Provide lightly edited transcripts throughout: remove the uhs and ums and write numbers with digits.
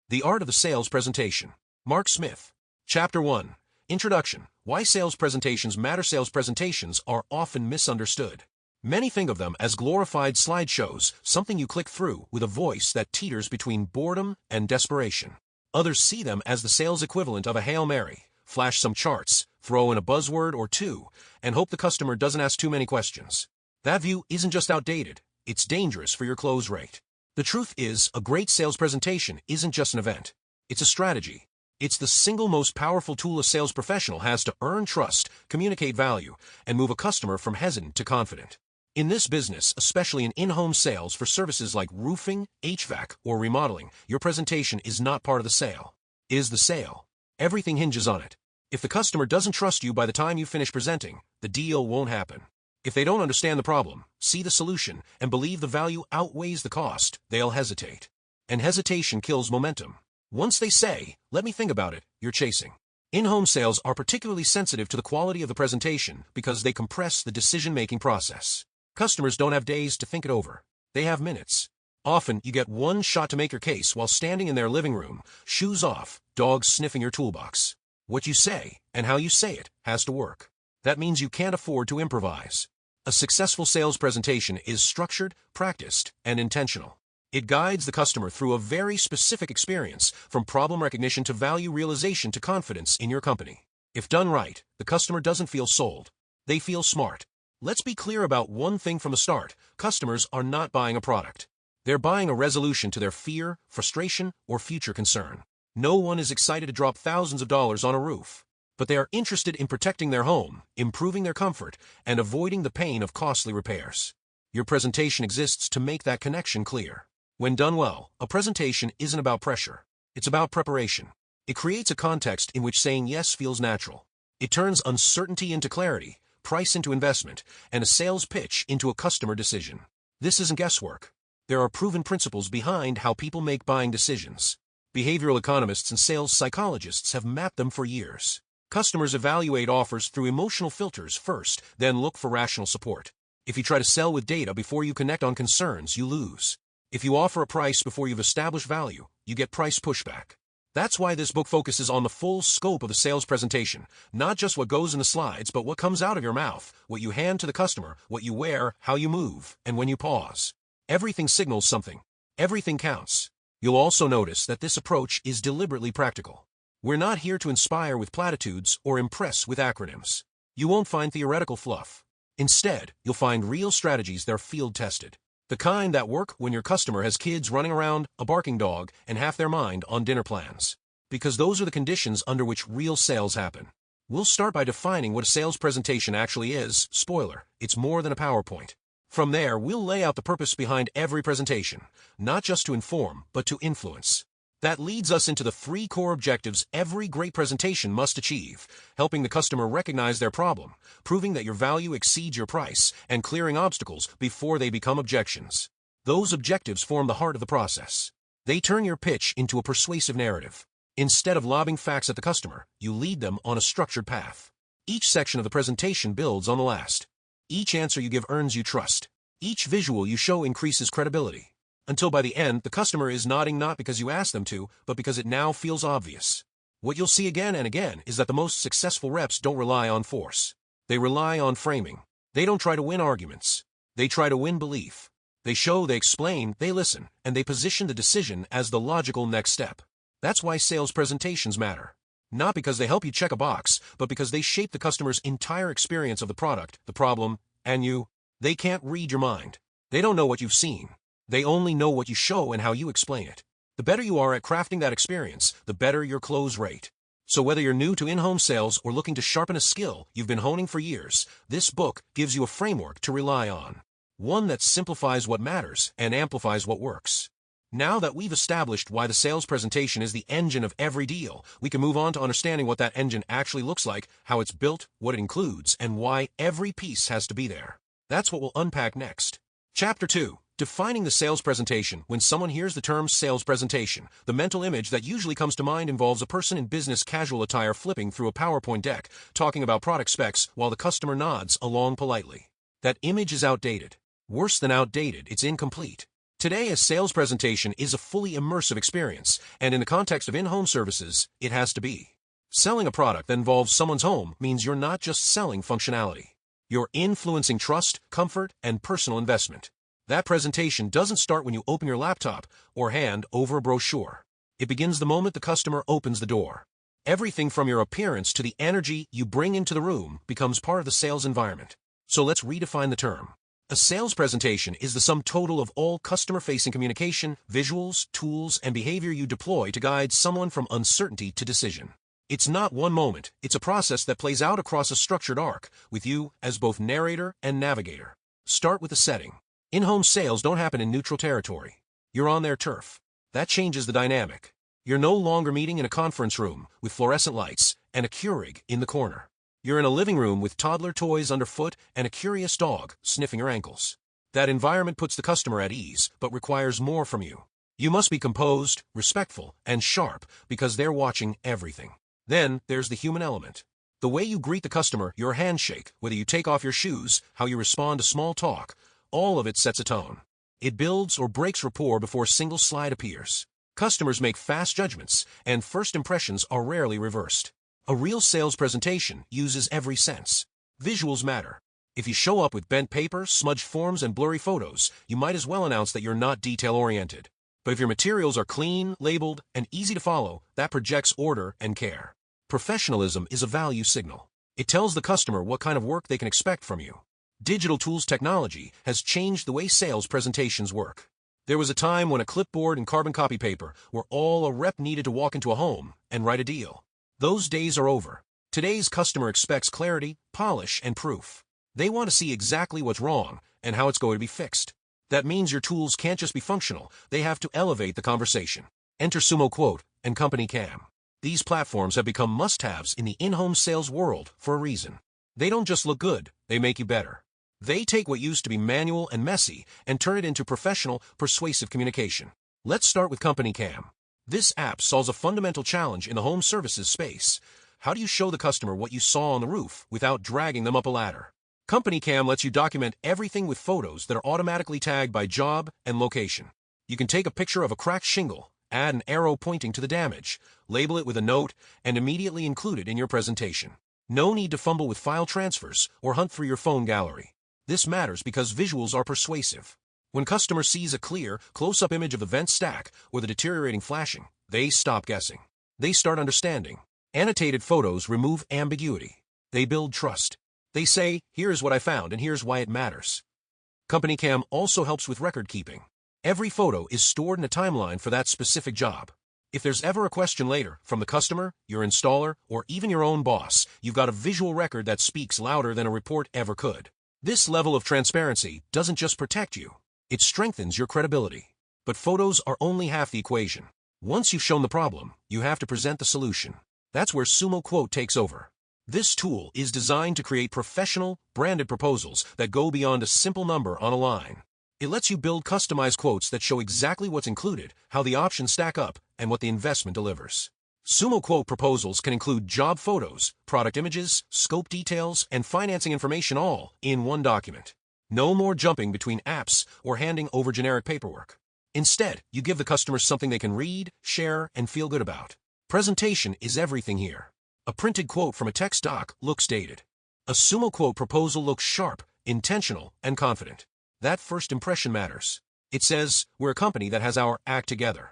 The Art of the Sales Presentation. Mark Smith. Chapter 1. Introduction. Why Sales Presentations Matter. Sales presentations are often misunderstood. Many think of them as glorified slideshows, something you click through with a voice that teeters between boredom and desperation. Others see them as the sales equivalent of a Hail Mary. Flash some charts, throw in a buzzword or two, and hope the customer doesn't ask too many questions. That view isn't just outdated, it's dangerous for your close rate. The truth is, a great sales presentation isn't just an event. It's a strategy. It's the single most powerful tool a sales professional has to earn trust, communicate value, and move a customer from hesitant to confident. In this business, especially in in-home sales for services like roofing, HVAC, or remodeling, your presentation is not part of the sale. It is the sale. Everything hinges on it. If the customer doesn't trust you by the time you finish presenting, the deal won't happen. If they don't understand the problem, see the solution, and believe the value outweighs the cost, they'll hesitate. And hesitation kills momentum. Once they say, "Let me think about it," you're chasing. In-home sales are particularly sensitive to the quality of the presentation because they compress the decision-making process. Customers don't have days to think it over. They have minutes. Often, you get one shot to make your case while standing in their living room, shoes off, dogs sniffing your toolbox. What you say, and how you say it, has to work. That means you can't afford to improvise. A successful sales presentation is structured, practiced, and intentional. It guides the customer through a very specific experience, from problem recognition to value realization to confidence in your company. If done right, the customer doesn't feel sold. They feel smart. Let's be clear about one thing from the start. Customers are not buying a product. They're buying a resolution to their fear, frustration, or future concern. No one is excited to drop thousands of dollars on a roof. But they are interested in protecting their home, improving their comfort, and avoiding the pain of costly repairs. Your presentation exists to make that connection clear. When done well, a presentation isn't about pressure. It's about preparation. It creates a context in which saying yes feels natural. It turns uncertainty into clarity, price into investment, and a sales pitch into a customer decision. This isn't guesswork. There are proven principles behind how people make buying decisions. Behavioral economists and sales psychologists have mapped them for years. Customers evaluate offers through emotional filters first, then look for rational support. If you try to sell with data before you connect on concerns, you lose. If you offer a price before you've established value, you get price pushback. That's why this book focuses on the full scope of the sales presentation, not just what goes in the slides, but what comes out of your mouth, what you hand to the customer, what you wear, how you move, and when you pause. Everything signals something. Everything counts. You'll also notice that this approach is deliberately practical. We're not here to inspire with platitudes or impress with acronyms. You won't find theoretical fluff. Instead, you'll find real strategies that are field-tested. The kind that work when your customer has kids running around, a barking dog, and half their mind on dinner plans. Because those are the conditions under which real sales happen. We'll start by defining what a sales presentation actually is. Spoiler, it's more than a PowerPoint. From there, we'll lay out the purpose behind every presentation, not just to inform, but to influence. That leads us into the 3 core objectives every great presentation must achieve: helping the customer recognize their problem, proving that your value exceeds your price, and clearing obstacles before they become objections. Those objectives form the heart of the process. They turn your pitch into a persuasive narrative. Instead of lobbing facts at the customer, you lead them on a structured path. Each section of the presentation builds on the last. Each answer you give earns you trust. Each visual you show increases credibility. Until by the end, the customer is nodding not because you asked them to, but because it now feels obvious. What you'll see again and again is that the most successful reps don't rely on force. They rely on framing. They don't try to win arguments. They try to win belief. They show, they explain, they listen, and they position the decision as the logical next step. That's why sales presentations matter. Not because they help you check a box, but because they shape the customer's entire experience of the product, the problem, and you. They can't read your mind. They don't know what you've seen. They only know what you show and how you explain it. The better you are at crafting that experience, the better your close rate. So whether you're new to in-home sales or looking to sharpen a skill you've been honing for years, this book gives you a framework to rely on. One that simplifies what matters and amplifies what works. Now that we've established why the sales presentation is the engine of every deal, we can move on to understanding what that engine actually looks like, how it's built, what it includes, and why every piece has to be there. That's what we'll unpack next. Chapter 2. Defining the sales presentation. When someone hears the term sales presentation, the mental image that usually comes to mind involves a person in business casual attire flipping through a PowerPoint deck, talking about product specs while the customer nods along politely. That image is outdated. Worse than outdated, it's incomplete. Today, a sales presentation is a fully immersive experience, and in the context of in-home services, it has to be. Selling a product that involves someone's home means you're not just selling functionality. You're influencing trust, comfort, and personal investment. That presentation doesn't start when you open your laptop or hand over a brochure. It begins the moment the customer opens the door. Everything from your appearance to the energy you bring into the room becomes part of the sales environment. So let's redefine the term. A sales presentation is the sum total of all customer-facing communication, visuals, tools, and behavior you deploy to guide someone from uncertainty to decision. It's not one moment, it's a process that plays out across a structured arc, with you as both narrator and navigator. Start with the setting. In-home sales don't happen in neutral territory. You're on their turf. That changes the dynamic. You're no longer meeting in a conference room with fluorescent lights and a Keurig in the corner. You're in a living room with toddler toys underfoot and a curious dog sniffing your ankles. That environment puts the customer at ease, but requires more from you. You must be composed, respectful, and sharp because they're watching everything. Then there's the human element. The way you greet the customer, your handshake, whether you take off your shoes, how you respond to small talk, all of it sets a tone. It builds or breaks rapport before a single slide appears. Customers make fast judgments, and first impressions are rarely reversed. A real sales presentation uses every sense. Visuals matter. If you show up with bent paper, smudged forms, and blurry photos, you might as well announce that you're not detail-oriented. But if your materials are clean, labeled, and easy to follow, that projects order and care. Professionalism is a value signal. It tells the customer what kind of work they can expect from you. Digital tools technology has changed the way sales presentations work. There was a time when a clipboard and carbon copy paper were all a rep needed to walk into a home and write a deal. Those days are over. Today's customer expects clarity, polish, and proof. They want to see exactly what's wrong and how it's going to be fixed. That means your tools can't just be functional, they have to elevate the conversation. Enter Sumo Quote and Company Cam. These platforms have become must-haves in the in-home sales world for a reason. They don't just look good, they make you better. They take what used to be manual and messy and turn it into professional, persuasive communication. Let's start with Company Cam. This app solves a fundamental challenge in the home services space. How do you show the customer what you saw on the roof without dragging them up a ladder? Company Cam lets you document everything with photos that are automatically tagged by job and location. You can take a picture of a cracked shingle, add an arrow pointing to the damage, label it with a note, and immediately include it in your presentation. No need to fumble with file transfers or hunt through your phone gallery. This matters because visuals are persuasive. When customer sees a clear, close-up image of the vent stack or the deteriorating flashing, they stop guessing. They start understanding. Annotated photos remove ambiguity. They build trust. They say, here's what I found and here's why it matters. Company Cam also helps with record keeping. Every photo is stored in a timeline for that specific job. If there's ever a question later from the customer, your installer, or even your own boss, you've got a visual record that speaks louder than a report ever could. This level of transparency doesn't just protect you, it strengthens your credibility. But photos are only half the equation. Once you've shown the problem, you have to present the solution. That's where Sumo Quote takes over. This tool is designed to create professional, branded proposals that go beyond a simple number on a line. It lets you build customized quotes that show exactly what's included, how the options stack up, and what the investment delivers. Sumo Quote proposals can include job photos, product images, scope details, and financing information all in one document. No more jumping between apps or handing over generic paperwork. Instead, you give the customers something they can read, share, and feel good about. Presentation is everything here. A printed quote from a text doc looks dated. A Sumo Quote proposal looks sharp, intentional, and confident. That first impression matters. It says, we're a company that has our act together.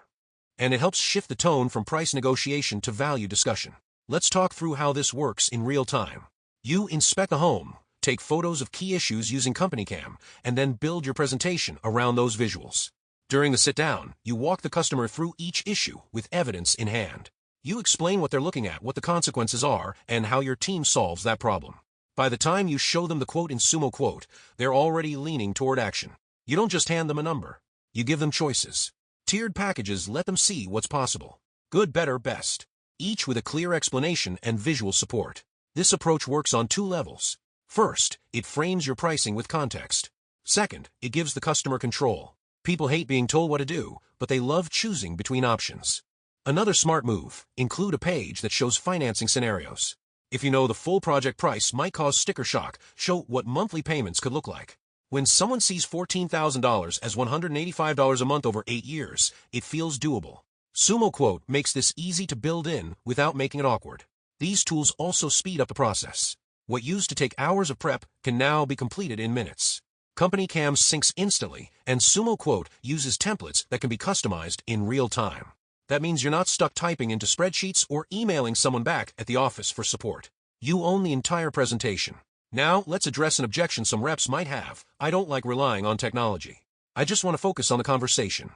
And it helps shift the tone from price negotiation to value discussion. Let's talk through how this works in real time. You inspect the home, take photos of key issues using Company Cam, and then build your presentation around those visuals. During the sit-down, you walk the customer through each issue with evidence in hand. You explain what they're looking at, what the consequences are, and how your team solves that problem. By the time you show them the quote in Sumo Quote, they're already leaning toward action. You don't just hand them a number. You give them choices. Tiered packages let them see what's possible. Good, better, best. Each with a clear explanation and visual support. This approach works on two levels. First, it frames your pricing with context. Second, it gives the customer control. People hate being told what to do, but they love choosing between options. Another smart move, include a page that shows financing scenarios. If you know the full project price might cause sticker shock, show what monthly payments could look like. When someone sees $14,000 as $185 a month over 8 years, it feels doable. Sumo Quote makes this easy to build in without making it awkward. These tools also speed up the process. What used to take hours of prep can now be completed in minutes. CompanyCam syncs instantly, and Sumo Quote uses templates that can be customized in real time. That means you're not stuck typing into spreadsheets or emailing someone back at the office for support. You own the entire presentation. Now, let's address an objection some reps might have. I don't like relying on technology. I just want to focus on the conversation.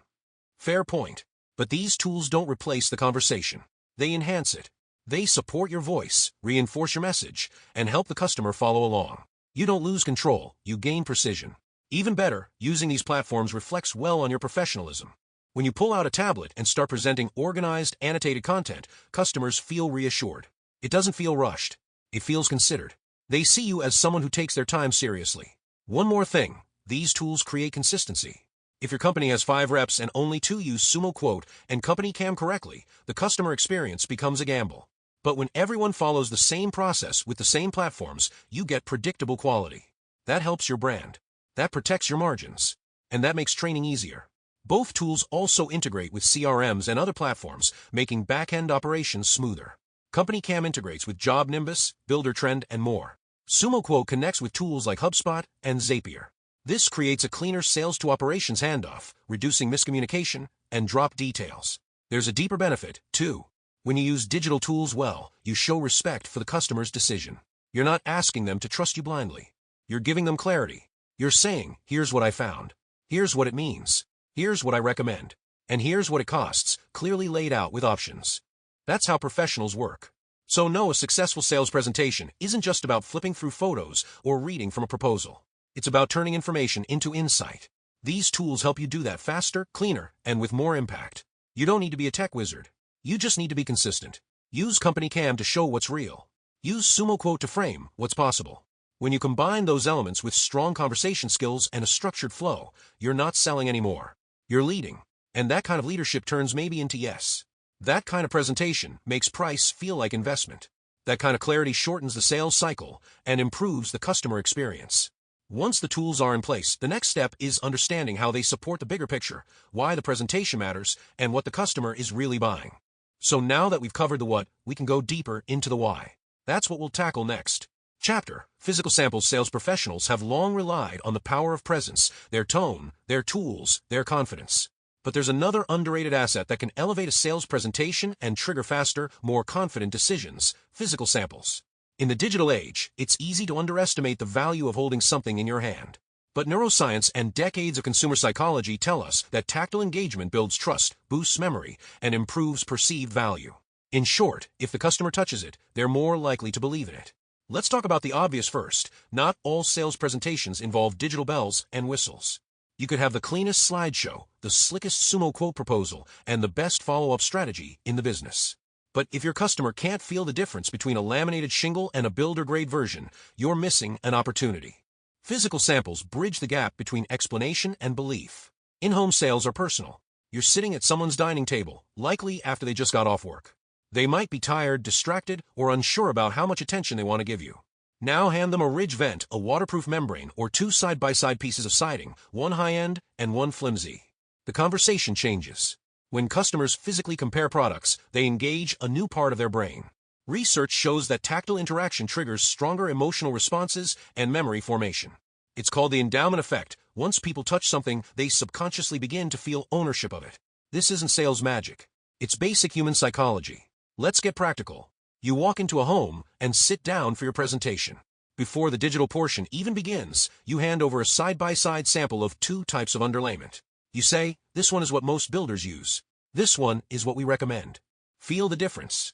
Fair point. But these tools don't replace the conversation. They enhance it. They support your voice, reinforce your message, and help the customer follow along. You don't lose control, you gain precision. Even better, using these platforms reflects well on your professionalism. When you pull out a tablet and start presenting organized, annotated content, customers feel reassured. It doesn't feel rushed. It feels considered. They see you as someone who takes their time seriously. One more thing, these tools create consistency. If your company has 5 reps and only 2 use Sumo Quote and CompanyCam correctly, the customer experience becomes a gamble. But when everyone follows the same process with the same platforms, you get predictable quality. That helps your brand. That protects your margins. And that makes training easier. Both tools also integrate with CRMs and other platforms, making back-end operations smoother. CompanyCam integrates with JobNimbus, Buildertrend, and more. Sumo Quote connects with tools like HubSpot and Zapier. This creates a cleaner sales-to-operations handoff, reducing miscommunication and drop details. There's a deeper benefit, too. When you use digital tools well, you show respect for the customer's decision. You're not asking them to trust you blindly. You're giving them clarity. You're saying, here's what I found. Here's what it means. Here's what I recommend. And here's what it costs, clearly laid out with options. That's how professionals work. So no, a successful sales presentation isn't just about flipping through photos or reading from a proposal. It's about turning information into insight. These tools help you do that faster, cleaner, and with more impact. You don't need to be a tech wizard. You just need to be consistent. Use CompanyCam to show what's real. Use Sumo Quote to frame what's possible. When you combine those elements with strong conversation skills and a structured flow, you're not selling anymore. You're leading. And that kind of leadership turns maybe into yes. That kind of presentation makes price feel like investment. That kind of clarity shortens the sales cycle and improves the customer experience. Once the tools are in place, the next step is understanding how they support the bigger picture, why the presentation matters, and what the customer is really buying. So now that we've covered the what, we can go deeper into the why. That's what we'll tackle next. Chapter: Physical Samples. Sales professionals have long relied on the power of presence, their tone, their tools, their confidence. But there's another underrated asset that can elevate a sales presentation and trigger faster, more confident decisions: physical samples. In the digital age, it's easy to underestimate the value of holding something in your hand. But neuroscience and decades of consumer psychology tell us that tactile engagement builds trust, boosts memory, and improves perceived value. In short, if the customer touches it, they're more likely to believe in it. Let's talk about the obvious first. Not all sales presentations involve digital bells and whistles. You could have the cleanest slideshow, the slickest Sumo Quote proposal, and the best follow-up strategy in the business. But if your customer can't feel the difference between a laminated shingle and a builder-grade version, you're missing an opportunity. Physical samples bridge the gap between explanation and belief. In-home sales are personal. You're sitting at someone's dining table, likely after they just got off work. They might be tired, distracted, or unsure about how much attention they want to give you. Now hand them a ridge vent, a waterproof membrane, or 2 side-by-side pieces of siding, one high-end and one flimsy. The conversation changes. When customers physically compare products, they engage a new part of their brain. Research shows that tactile interaction triggers stronger emotional responses and memory formation. It's called the endowment effect. Once people touch something, they subconsciously begin to feel ownership of it. This isn't sales magic. It's basic human psychology. Let's get practical. You walk into a home and sit down for your presentation. Before the digital portion even begins, you hand over a side-by-side sample of 2 types of underlayment. You say, this one is what most builders use. This one is what we recommend. Feel the difference.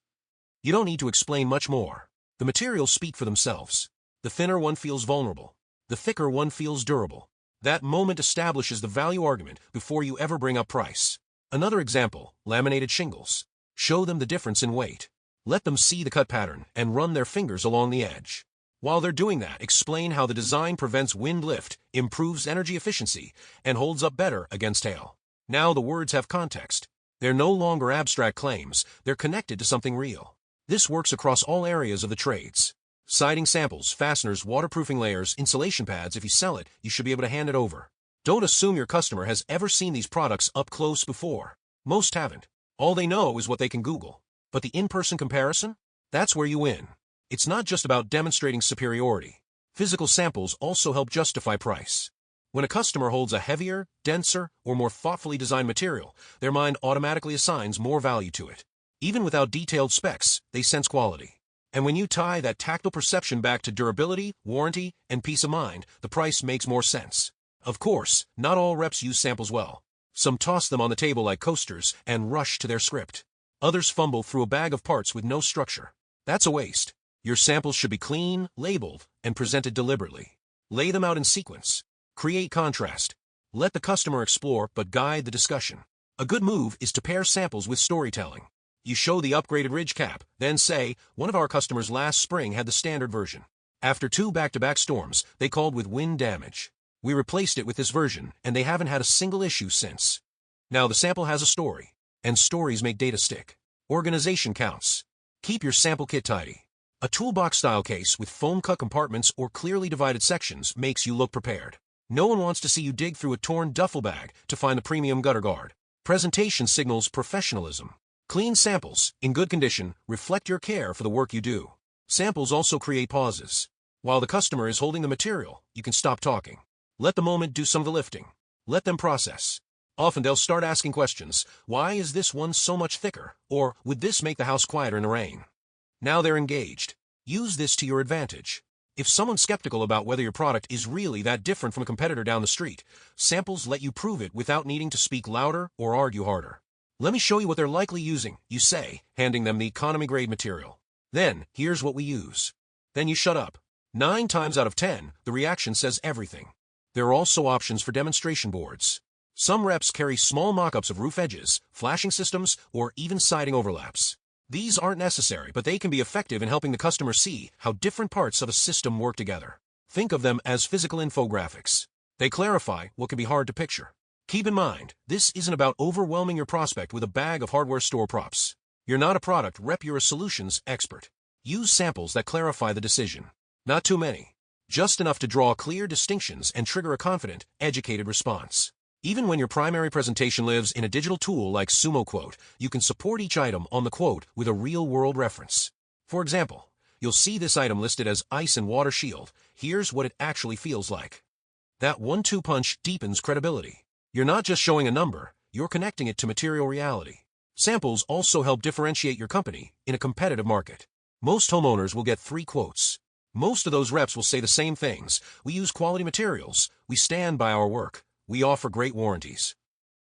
You don't need to explain much more. The materials speak for themselves. The thinner one feels vulnerable. The thicker one feels durable. That moment establishes the value argument before you ever bring up price. Another example, laminated shingles. Show them the difference in weight. Let them see the cut pattern and run their fingers along the edge. While they're doing that, explain how the design prevents wind lift, improves energy efficiency, and holds up better against hail. Now the words have context. They're no longer abstract claims, they're connected to something real. This works across all areas of the trades. Siding samples, fasteners, waterproofing layers, insulation pads. If you sell it, you should be able to hand it over. Don't assume your customer has ever seen these products up close before. Most haven't. All they know is what they can Google. But the in-person comparison? That's where you win. It's not just about demonstrating superiority. Physical samples also help justify price. When a customer holds a heavier, denser, or more thoughtfully designed material, their mind automatically assigns more value to it. Even without detailed specs, they sense quality. And when you tie that tactile perception back to durability, warranty, and peace of mind, the price makes more sense. Of course, not all reps use samples well. Some toss them on the table like coasters and rush to their script. Others fumble through a bag of parts with no structure. That's a waste. Your samples should be clean, labeled, and presented deliberately. Lay them out in sequence. Create contrast. Let the customer explore but guide the discussion. A good move is to pair samples with storytelling. You show the upgraded ridge cap, then say, one of our customers last spring had the standard version. After 2 back-to-back storms, they called with wind damage. We replaced it with this version, and they haven't had a single issue since. Now the sample has a story, and stories make data stick. Organization counts. Keep your sample kit tidy. A toolbox-style case with foam-cut compartments or clearly divided sections makes you look prepared. No one wants to see you dig through a torn duffel bag to find the premium gutter guard. Presentation signals professionalism. Clean samples, in good condition, reflect your care for the work you do. Samples also create pauses. While the customer is holding the material, you can stop talking. Let the moment do some of the lifting. Let them process. Often they'll start asking questions. Why is this one so much thicker? Or, would this make the house quieter in the rain? Now they're engaged. Use this to your advantage. If someone's skeptical about whether your product is really that different from a competitor down the street, samples let you prove it without needing to speak louder or argue harder. Let me show you what they're likely using, you say, handing them the economy-grade material. Then, here's what we use. Then you shut up. 9 times out of 10, the reaction says everything. There are also options for demonstration boards. Some reps carry small mock-ups of roof edges, flashing systems, or even siding overlaps. These aren't necessary, but they can be effective in helping the customer see how different parts of a system work together. Think of them as physical infographics. They clarify what can be hard to picture. Keep in mind, this isn't about overwhelming your prospect with a bag of hardware store props. You're not a product rep, you're a solutions expert. Use samples that clarify the decision. Not too many. Just enough to draw clear distinctions and trigger a confident, educated response. Even when your primary presentation lives in a digital tool like SumoQuote, you can support each item on the quote with a real-world reference. For example, you'll see this item listed as ice and water shield. Here's what it actually feels like. That 1-2 punch deepens credibility. You're not just showing a number, you're connecting it to material reality. Samples also help differentiate your company in a competitive market. Most homeowners will get 3 quotes. Most of those reps will say the same things. We use quality materials. We stand by our work. We offer great warranties.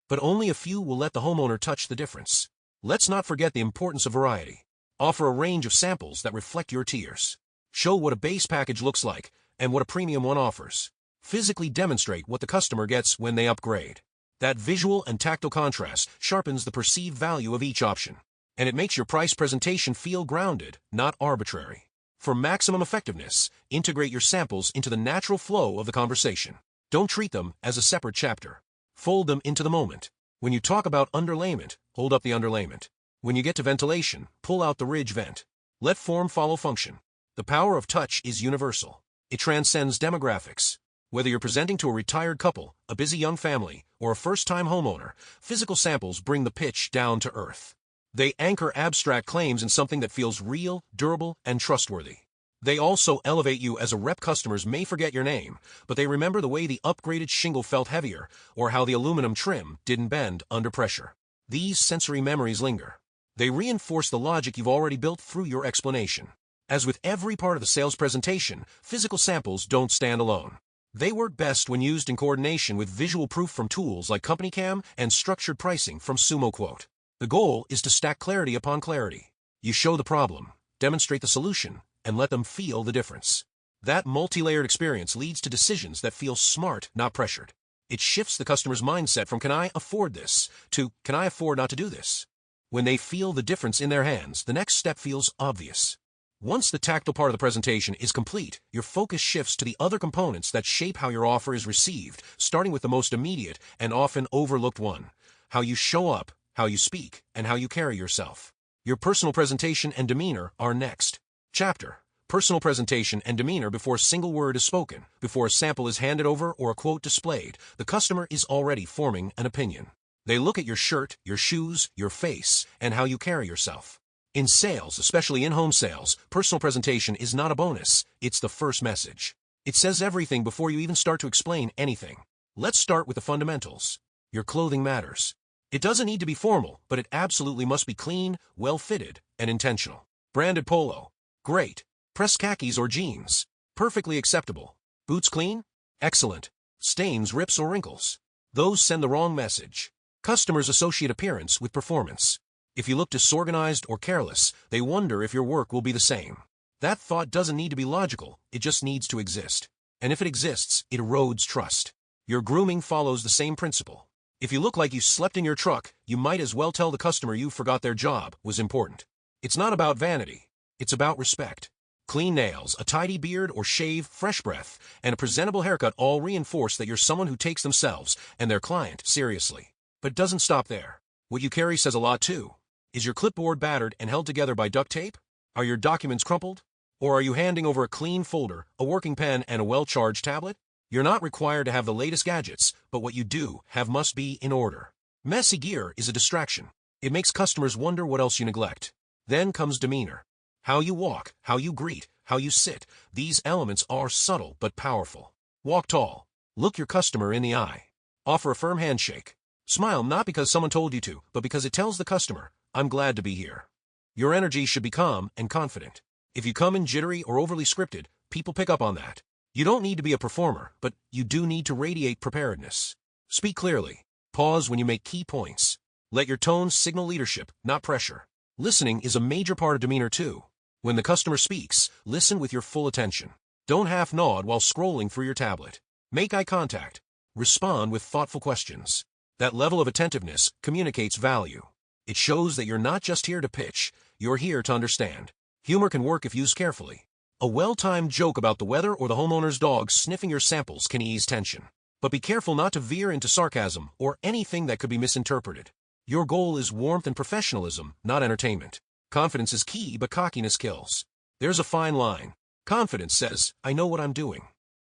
But only a few will let the homeowner touch the difference. Let's not forget the importance of variety. Offer a range of samples that reflect your tiers. Show what a base package looks like and what a premium one offers. Physically demonstrate what the customer gets when they upgrade. That visual and tactile contrast sharpens the perceived value of each option, and it makes your price presentation feel grounded, not arbitrary. For maximum effectiveness, integrate your samples into the natural flow of the conversation. Don't treat them as a separate chapter. Fold them into the moment. When you talk about underlayment, hold up the underlayment. When you get to ventilation, pull out the ridge vent. Let form follow function. The power of touch is universal. It transcends demographics. Whether you're presenting to a retired couple, a busy young family, or a first-time homeowner, physical samples bring the pitch down to earth. They anchor abstract claims in something that feels real, durable, and trustworthy. They also elevate you as a rep. Customers may forget your name, but they remember the way the upgraded shingle felt heavier, or how the aluminum trim didn't bend under pressure. These sensory memories linger. They reinforce the logic you've already built through your explanation. As with every part of the sales presentation, physical samples don't stand alone. They work best when used in coordination with visual proof from tools like CompanyCam and structured pricing from SumoQuote. The goal is to stack clarity upon clarity. You show the problem, demonstrate the solution, and let them feel the difference. That multi-layered experience leads to decisions that feel smart, not pressured. It shifts the customer's mindset from "can I afford this" to "can I afford not to do this?" When they feel the difference in their hands, the next step feels obvious. Once the tactile part of the presentation is complete, your focus shifts to the other components that shape how your offer is received, starting with the most immediate and often overlooked one: how you show up, how you speak, and how you carry yourself. Your personal presentation and demeanor are next. Chapter: Personal presentation and demeanor before a single word is spoken, before a sample is handed over or a quote displayed, the customer is already forming an opinion. They look at your shirt, your shoes, your face, and how you carry yourself. In sales, especially in-home sales, personal presentation is not a bonus, it's the first message. It says everything before you even start to explain anything. Let's start with the fundamentals. Your clothing matters. It doesn't need to be formal, but it absolutely must be clean, well-fitted, and intentional. Branded polo. Great. Pressed khakis or jeans. Perfectly acceptable. Boots clean? Excellent. Stains, rips, or wrinkles? Those send the wrong message. Customers associate appearance with performance. If you look disorganized or careless, they wonder if your work will be the same. That thought doesn't need to be logical, it just needs to exist. And if it exists, it erodes trust. Your grooming follows the same principle. If you look like you slept in your truck, you might as well tell the customer you forgot their job was important. It's not about vanity. It's about respect. Clean nails, a tidy beard or shave, fresh breath, and a presentable haircut all reinforce that you're someone who takes themselves and their client seriously. But it doesn't stop there. What you carry says a lot too. Is your clipboard battered and held together by duct tape? Are your documents crumpled? Or are you handing over a clean folder, a working pen, and a well-charged tablet? You're not required to have the latest gadgets, but what you do have must be in order. Messy gear is a distraction. It makes customers wonder what else you neglect. Then comes demeanor. How you walk, how you greet, how you sit. These elements are subtle but powerful. Walk tall. Look your customer in the eye. Offer a firm handshake. Smile not because someone told you to, but because it tells the customer, I'm glad to be here. Your energy should be calm and confident. If you come in jittery or overly scripted, people pick up on that. You don't need to be a performer, but you do need to radiate preparedness. Speak clearly. Pause when you make key points. Let your tone signal leadership, not pressure. Listening is a major part of demeanor too. When the customer speaks, listen with your full attention. Don't half-nod while scrolling through your tablet. Make eye contact. Respond with thoughtful questions. That level of attentiveness communicates value. It shows that you're not just here to pitch, you're here to understand. Humor can work if used carefully. A well-timed joke about the weather or the homeowner's dog sniffing your samples can ease tension. But be careful not to veer into sarcasm or anything that could be misinterpreted. Your goal is warmth and professionalism, not entertainment. Confidence is key, but cockiness kills. There's a fine line. Confidence says, I know what I'm doing.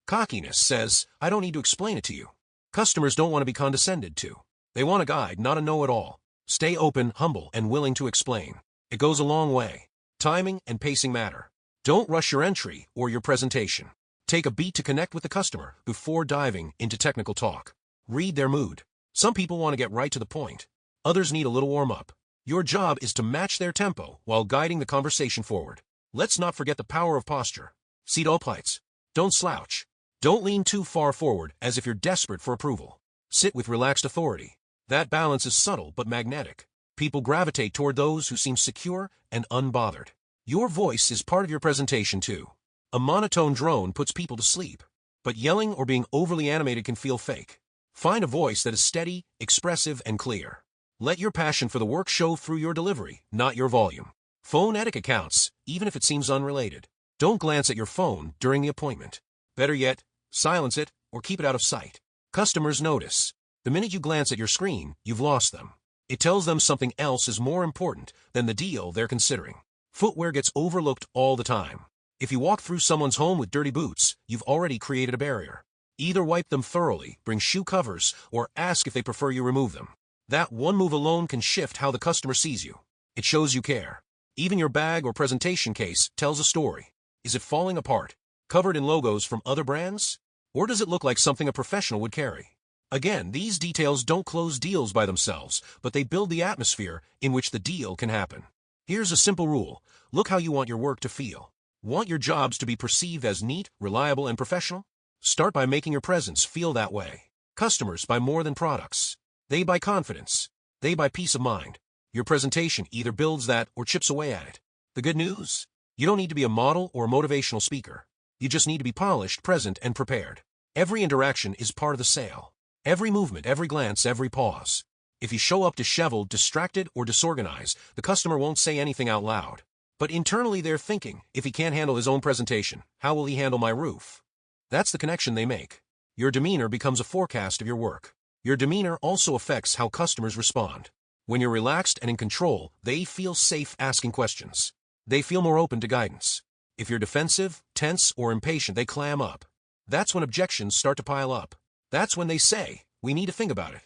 Cockiness says, I don't need to explain it to you. Customers don't want to be condescended to. They want a guide, not a know-it-all. Stay open, humble, and willing to explain. It goes a long way. Timing and pacing matter. Don't rush your entry or your presentation. Take a beat to connect with the customer before diving into technical talk. Read their mood. Some people want to get right to the point. Others need a little warm-up. Your job is to match their tempo while guiding the conversation forward. Let's not forget the power of posture. Seat uprights. Don't slouch. Don't lean too far forward as if you're desperate for approval. Sit with relaxed authority. That balance is subtle but magnetic. People gravitate toward those who seem secure and unbothered. Your voice is part of your presentation too. A monotone drone puts people to sleep, but yelling or being overly animated can feel fake. Find a voice that is steady, expressive, and clear. Let your passion for the work show through your delivery, not your volume. Phone etiquette counts, even if it seems unrelated. Don't glance at your phone during the appointment. Better yet, silence it or keep it out of sight. Customers notice. The minute you glance at your screen, you've lost them. It tells them something else is more important than the deal they're considering. Footwear gets overlooked all the time. If you walk through someone's home with dirty boots, you've already created a barrier. Either wipe them thoroughly, bring shoe covers, or ask if they prefer you remove them. That one move alone can shift how the customer sees you. It shows you care. Even your bag or presentation case tells a story. Is it falling apart, covered in logos from other brands? Or does it look like something a professional would carry? Again, these details don't close deals by themselves, but they build the atmosphere in which the deal can happen. Here's a simple rule. Look how you want your work to feel. Want your jobs to be perceived as neat, reliable, and professional? Start by making your presence feel that way. Customers buy more than products. They buy confidence. They buy peace of mind. Your presentation either builds that or chips away at it. The good news? You don't need to be a model or a motivational speaker. You just need to be polished, present, and prepared. Every interaction is part of the sale. Every movement, every glance, every pause. If you show up disheveled, distracted, or disorganized, the customer won't say anything out loud. But internally they're thinking, if he can't handle his own presentation, how will he handle my roof? That's the connection they make. Your demeanor becomes a forecast of your work. Your demeanor also affects how customers respond. When you're relaxed and in control, they feel safe asking questions. They feel more open to guidance. If you're defensive, tense, or impatient, they clam up. That's when objections start to pile up. That's when they say, we need to think about it.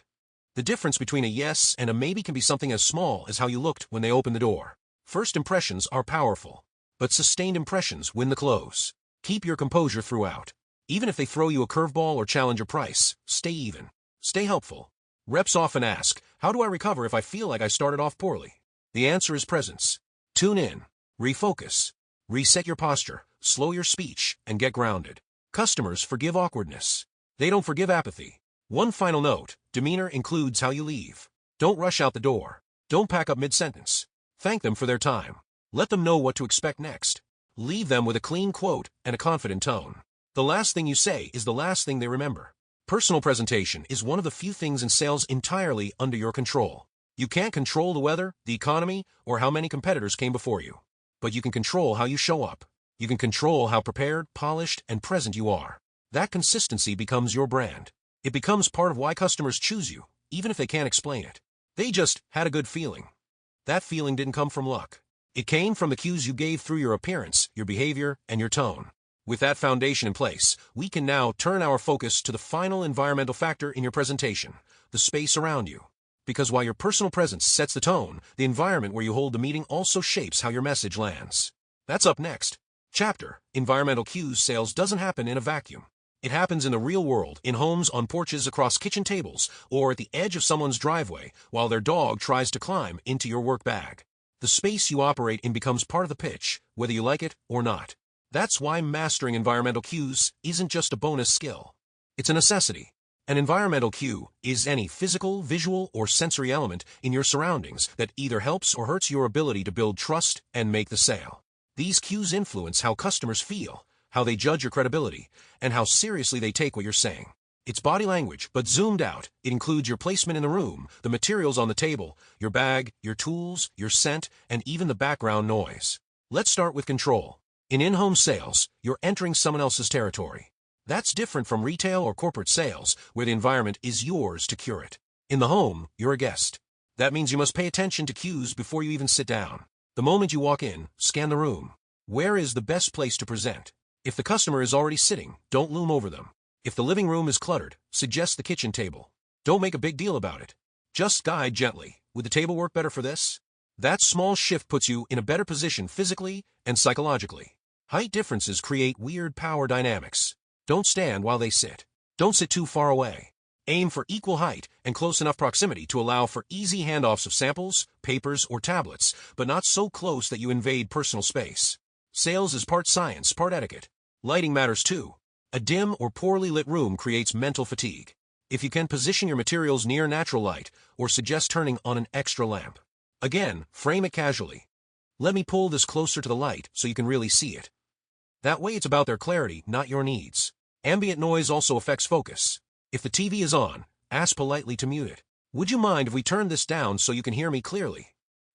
The difference between a yes and a maybe can be something as small as how you looked when they opened the door. First impressions are powerful, but sustained impressions win the close. Keep your composure throughout. Even if they throw you a curveball or challenge your price, stay even. Stay helpful. Reps often ask, how do I recover if I feel like I started off poorly? The answer is presence. Tune in, refocus, reset your posture, slow your speech, and get grounded. Customers forgive awkwardness. They don't forgive apathy. One final note, demeanor includes how you leave. Don't rush out the door. Don't pack up mid-sentence. Thank them for their time. Let them know what to expect next. Leave them with a clean quote and a confident tone. The last thing you say is the last thing they remember. Personal presentation is one of the few things in sales entirely under your control. You can't control the weather, the economy, or how many competitors came before you. But you can control how you show up. You can control how prepared, polished, and present you are. That consistency becomes your brand. It becomes part of why customers choose you, even if they can't explain it. They just had a good feeling. That feeling didn't come from luck. It came from the cues you gave through your appearance, your behavior, and your tone. With that foundation in place, we can now turn our focus to the final environmental factor in your presentation, the space around you. Because while your personal presence sets the tone, the environment where you hold the meeting also shapes how your message lands. That's up next. Chapter: Environmental Cues. Sales doesn't happen in a vacuum. It happens in the real world, in homes, on porches, across kitchen tables, or at the edge of someone's driveway while their dog tries to climb into your work bag. The space you operate in becomes part of the pitch, whether you like it or not. That's why mastering environmental cues isn't just a bonus skill. It's a necessity. An environmental cue is any physical, visual, or sensory element in your surroundings that either helps or hurts your ability to build trust and make the sale. These cues influence how customers feel, how they judge your credibility, and how seriously they take what you're saying. It's body language, but zoomed out. It includes your placement in the room, the materials on the table, your bag, your tools, your scent, and even the background noise. Let's start with control. In-home sales, you're entering someone else's territory. That's different from retail or corporate sales, where the environment is yours to curate. In the home, you're a guest. That means you must pay attention to cues before you even sit down. The moment you walk in, scan the room. Where is the best place to present? If the customer is already sitting, don't loom over them. If the living room is cluttered, suggest the kitchen table. Don't make a big deal about it. Just guide gently. Would the table work better for this? That small shift puts you in a better position physically and psychologically. Height differences create weird power dynamics. Don't stand while they sit. Don't sit too far away. Aim for equal height and close enough proximity to allow for easy handoffs of samples, papers, or tablets, but not so close that you invade personal space. Sales is part science, part etiquette. Lighting matters too. A dim or poorly lit room creates mental fatigue. If you can position your materials near natural light, or suggest turning on an extra lamp. Again, frame it casually. Let me pull this closer to the light so you can really see it. That way it's about their clarity, not your needs. Ambient noise also affects focus. If the TV is on, ask politely to mute it. Would you mind if we turn this down so you can hear me clearly?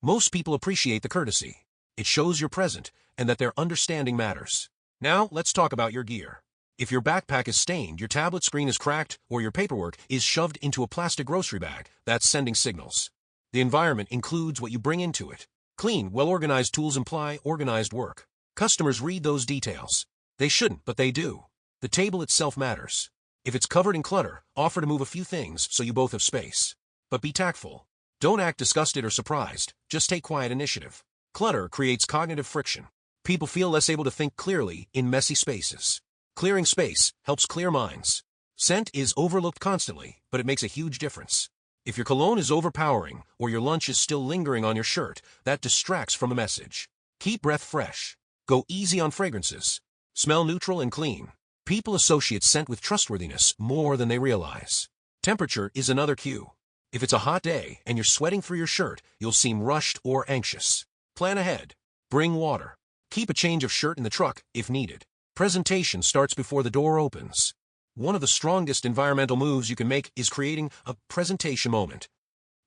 Most people appreciate the courtesy. It shows you're present and that their understanding matters. Now, let's talk about your gear. If your backpack is stained, your tablet screen is cracked, or your paperwork is shoved into a plastic grocery bag, that's sending signals. The environment includes what you bring into it. Clean, well-organized tools imply organized work. Customers read those details. They shouldn't, but they do. The table itself matters. If it's covered in clutter, offer to move a few things so you both have space. But be tactful. Don't act disgusted or surprised, just take quiet initiative. Clutter creates cognitive friction. People feel less able to think clearly in messy spaces. Clearing space helps clear minds. Scent is overlooked constantly, but it makes a huge difference. If your cologne is overpowering or your lunch is still lingering on your shirt, that distracts from the message. Keep breath fresh. Go easy on fragrances. Smell neutral and clean. People associate scent with trustworthiness more than they realize. Temperature is another cue. If it's a hot day and you're sweating through your shirt, you'll seem rushed or anxious. Plan ahead. Bring water. Keep a change of shirt in the truck if needed. Presentation starts before the door opens. One of the strongest environmental moves you can make is creating a presentation moment.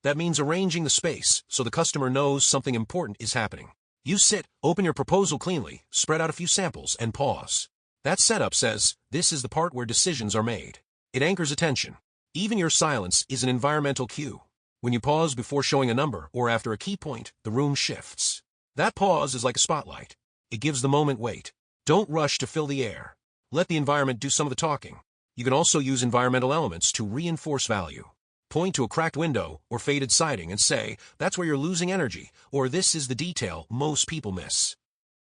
That means arranging the space so the customer knows something important is happening. You sit, open your proposal cleanly, spread out a few samples, and pause. That setup says, this is the part where decisions are made. It anchors attention. Even your silence is an environmental cue. When you pause before showing a number or after a key point, the room shifts. That pause is like a spotlight. It gives the moment weight. Don't rush to fill the air. Let the environment do some of the talking. You can also use environmental elements to reinforce value. Point to a cracked window or faded siding and say, that's where you're losing energy, or this is the detail most people miss.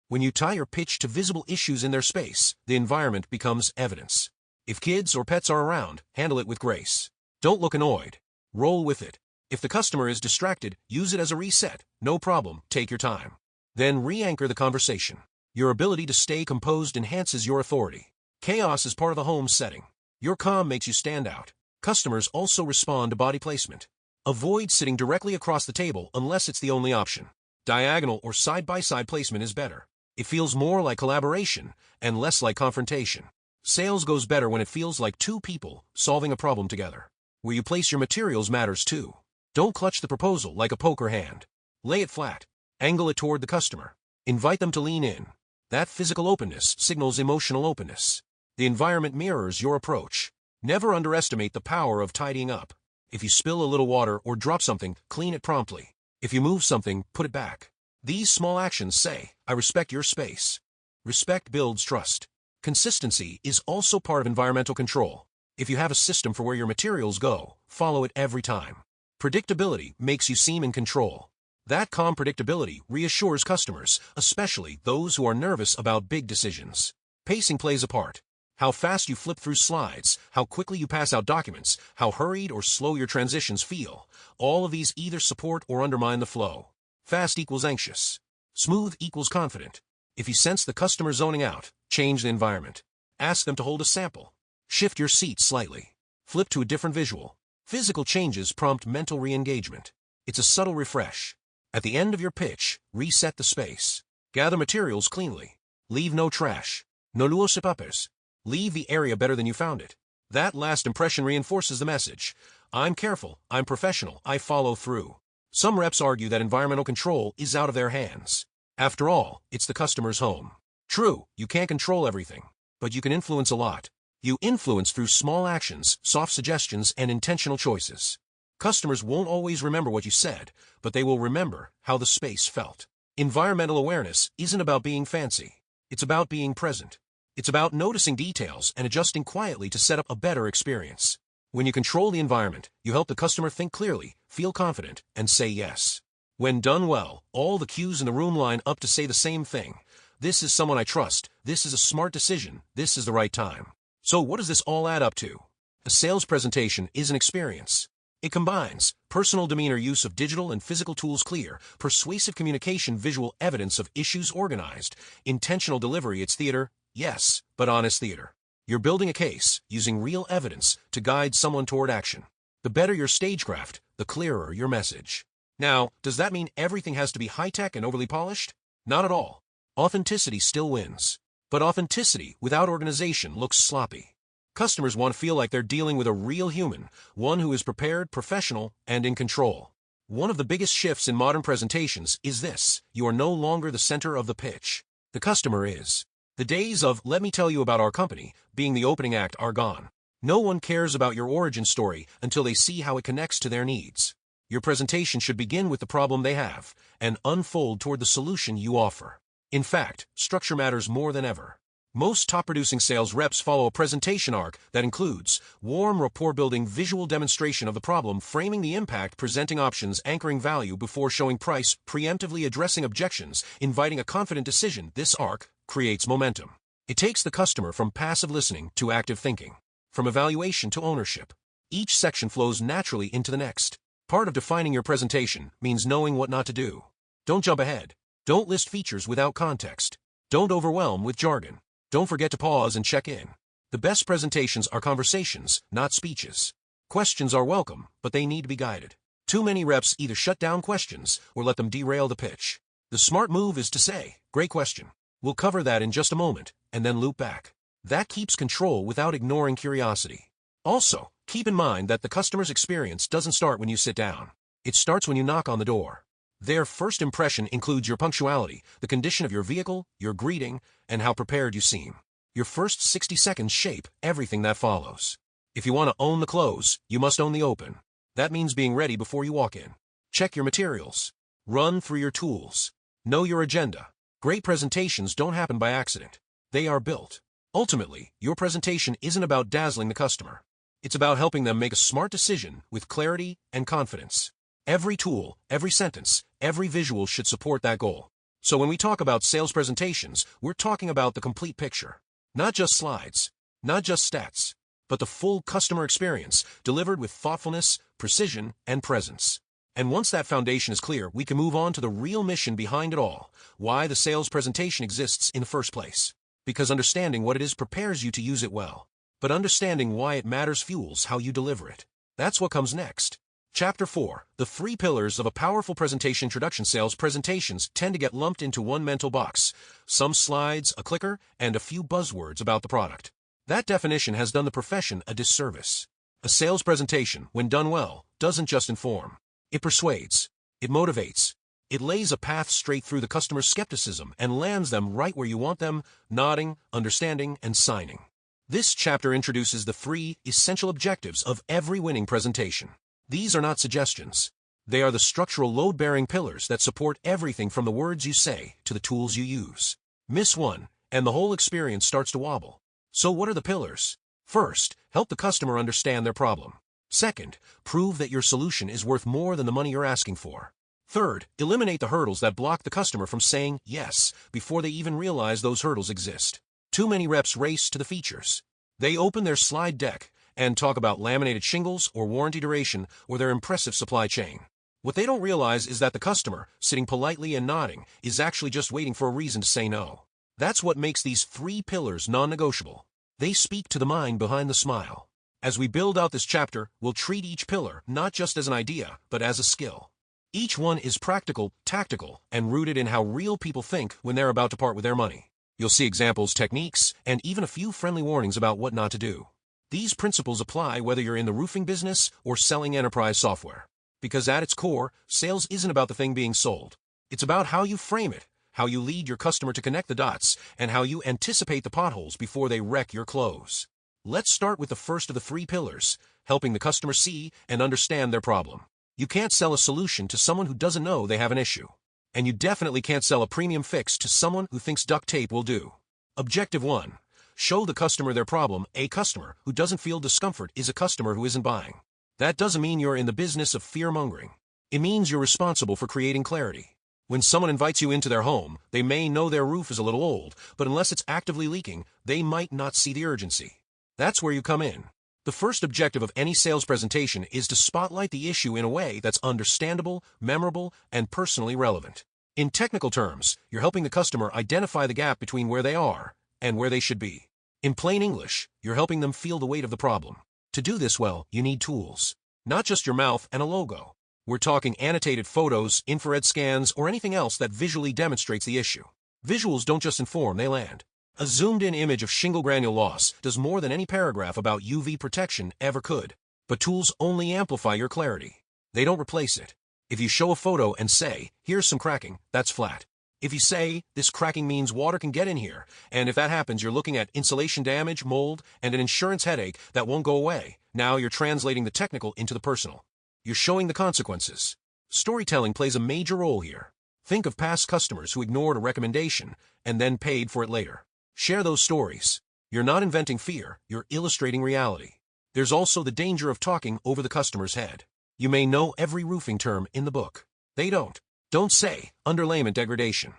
When you tie your pitch to visible issues in their space, the environment becomes evidence. If kids or pets are around, handle it with grace. Don't look annoyed. Roll with it. If the customer is distracted, use it as a reset. No problem, take your time. Then re-anchor the conversation. Your ability to stay composed enhances your authority. Chaos is part of the home setting. Your calm makes you stand out. Customers also respond to body placement. Avoid sitting directly across the table unless it's the only option. Diagonal or side-by-side placement is better. It feels more like collaboration and less like confrontation. Sales goes better when it feels like two people solving a problem together. Where you place your materials matters too. Don't clutch the proposal like a poker hand. Lay it flat. Angle it toward the customer. Invite them to lean in. That physical openness signals emotional openness. The environment mirrors your approach. Never underestimate the power of tidying up. If you spill a little water or drop something, clean it promptly. If you move something, put it back. These small actions say, I respect your space. Respect builds trust. Consistency is also part of environmental control. If you have a system for where your materials go, follow it every time. Predictability makes you seem in control. That calm predictability reassures customers, especially those who are nervous about big decisions. Pacing plays a part. How fast you flip through slides, how quickly you pass out documents, how hurried or slow your transitions feel. All of these either support or undermine the flow. Fast equals anxious. Smooth equals confident. If you sense the customer zoning out, change the environment. Ask them to hold a sample. Shift your seat slightly. Flip to a different visual. Physical changes prompt mental re-engagement. It's a subtle refresh. At the end of your pitch, reset the space. Gather materials cleanly. Leave no trash. No luos papers. Leave the area better than you found it. That last impression reinforces the message. I'm careful, I'm professional, I follow through. Some reps argue that environmental control is out of their hands. After all, it's the customer's home. True, you can't control everything, but you can influence a lot. You influence through small actions, soft suggestions, and intentional choices. Customers won't always remember what you said, but they will remember how the space felt. Environmental awareness isn't about being fancy. It's about being present. It's about noticing details and adjusting quietly to set up a better experience. When you control the environment, you help the customer think clearly, feel confident, and say yes. When done well, all the cues in the room line up to say the same thing. This is someone I trust. This is a smart decision. This is the right time. So what does this all add up to? A sales presentation is an experience. It combines personal demeanor, use of digital and physical tools, clear, persuasive communication, visual evidence of issues organized, intentional delivery. It's theater, yes, but honest theater. You're building a case, using real evidence to guide someone toward action. The better your stagecraft, the clearer your message. Now, does that mean everything has to be high-tech and overly polished? Not at all. Authenticity still wins. But authenticity without organization looks sloppy. Customers want to feel like they're dealing with a real human, one who is prepared, professional, and in control. One of the biggest shifts in modern presentations is this: you are no longer the center of the pitch. The customer is. The days of, let me tell you about our company, being the opening act are gone. No one cares about your origin story until they see how it connects to their needs. Your presentation should begin with the problem they have and unfold toward the solution you offer. In fact, structure matters more than ever. Most top-producing sales reps follow a presentation arc that includes warm rapport-building visual demonstration of the problem, framing the impact, presenting options, anchoring value before showing price, preemptively addressing objections, inviting a confident decision. This arc creates momentum. It takes the customer from passive listening to active thinking, from evaluation to ownership. Each section flows naturally into the next. Part of defining your presentation means knowing what not to do. Don't jump ahead. Don't list features without context. Don't overwhelm with jargon. Don't forget to pause and check in. The best presentations are conversations, not speeches. Questions are welcome, but they need to be guided. Too many reps either shut down questions or let them derail the pitch. The smart move is to say, great question. We'll cover that in just a moment, and then loop back. That keeps control without ignoring curiosity. Also, keep in mind that the customer's experience doesn't start when you sit down. It starts when you knock on the door. Their first impression includes your punctuality, the condition of your vehicle, your greeting, and how prepared you seem. Your first 60 seconds shape everything that follows. If you want to own the close, you must own the open. That means being ready before you walk in. Check your materials. Run through your tools. Know your agenda. Great presentations don't happen by accident. They are built. Ultimately, your presentation isn't about dazzling the customer. It's about helping them make a smart decision with clarity and confidence. Every tool, every sentence, every visual should support that goal. So when we talk about sales presentations, we're talking about the complete picture. Not just slides, not just stats, but the full customer experience delivered with thoughtfulness, precision, and presence. And once that foundation is clear, we can move on to the real mission behind it all, why the sales presentation exists in the first place. Because understanding what it is prepares you to use it well. But understanding why it matters fuels how you deliver it. That's what comes next. Chapter 4. The 3 pillars of a powerful presentation introduction. Sales presentations tend to get lumped into one mental box. Some slides, a clicker, and a few buzzwords about the product. That definition has done the profession a disservice. A sales presentation, when done well, doesn't just inform. It persuades. It motivates. It lays a path straight through the customer's skepticism and lands them right where you want them, nodding, understanding, and signing. This chapter introduces the 3 essential objectives of every winning presentation. These are not suggestions. They are the structural load-bearing pillars that support everything from the words you say to the tools you use. Miss one, and the whole experience starts to wobble. So what are the pillars? First, help the customer understand their problem. Second, prove that your solution is worth more than the money you're asking for. Third, eliminate the hurdles that block the customer from saying yes before they even realize those hurdles exist. Too many reps race to the features. They open their slide deck and talk about laminated shingles or warranty duration or their impressive supply chain. What they don't realize is that the customer, sitting politely and nodding, is actually just waiting for a reason to say no. That's what makes these 3 pillars non-negotiable. They speak to the mind behind the smile. As we build out this chapter, we'll treat each pillar not just as an idea, but as a skill. Each one is practical, tactical, and rooted in how real people think when they're about to part with their money. You'll see examples, techniques, and even a few friendly warnings about what not to do. These principles apply whether you're in the roofing business or selling enterprise software. Because at its core, sales isn't about the thing being sold. It's about how you frame it, how you lead your customer to connect the dots, and how you anticipate the potholes before they wreck your close. Let's start with the first of the 3 pillars, helping the customer see and understand their problem. You can't sell a solution to someone who doesn't know they have an issue. And you definitely can't sell a premium fix to someone who thinks duct tape will do. Objective 1. Show the customer their problem. A customer who doesn't feel discomfort is a customer who isn't buying. That doesn't mean you're in the business of fear-mongering. It means you're responsible for creating clarity. When someone invites you into their home, they may know their roof is a little old, but unless it's actively leaking, they might not see the urgency. That's where you come in. The first objective of any sales presentation is to spotlight the issue in a way that's understandable, memorable, and personally relevant. In technical terms, you're helping the customer identify the gap between where they are and where they should be. In plain English, you're helping them feel the weight of the problem. To do this well, you need tools. Not just your mouth and a logo. We're talking annotated photos, infrared scans, or anything else that visually demonstrates the issue. Visuals don't just inform, they land. A zoomed-in image of shingle granule loss does more than any paragraph about UV protection ever could. But tools only amplify your clarity. They don't replace it. If you show a photo and say, here's some cracking, that's flat. If you say, this cracking means water can get in here, and if that happens you're looking at insulation damage, mold, and an insurance headache that won't go away, now you're translating the technical into the personal. You're showing the consequences. Storytelling plays a major role here. Think of past customers who ignored a recommendation and then paid for it later. Share those stories. You're not inventing fear, you're illustrating reality. There's also the danger of talking over the customer's head. You may know every roofing term in the book. They don't. Don't say, underlayment degradation.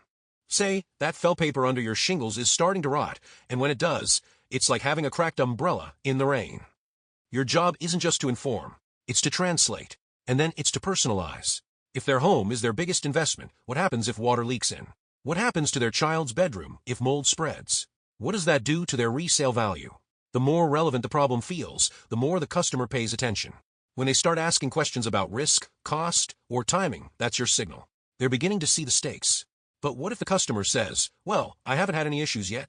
Say, that felt paper under your shingles is starting to rot, and when it does, it's like having a cracked umbrella in the rain. Your job isn't just to inform, it's to translate, and then it's to personalize. If their home is their biggest investment, what happens if water leaks in? What happens to their child's bedroom if mold spreads? What does that do to their resale value? The more relevant the problem feels, the more the customer pays attention. When they start asking questions about risk, cost, or timing, that's your signal. They're beginning to see the stakes. But what if the customer says, well, I haven't had any issues yet?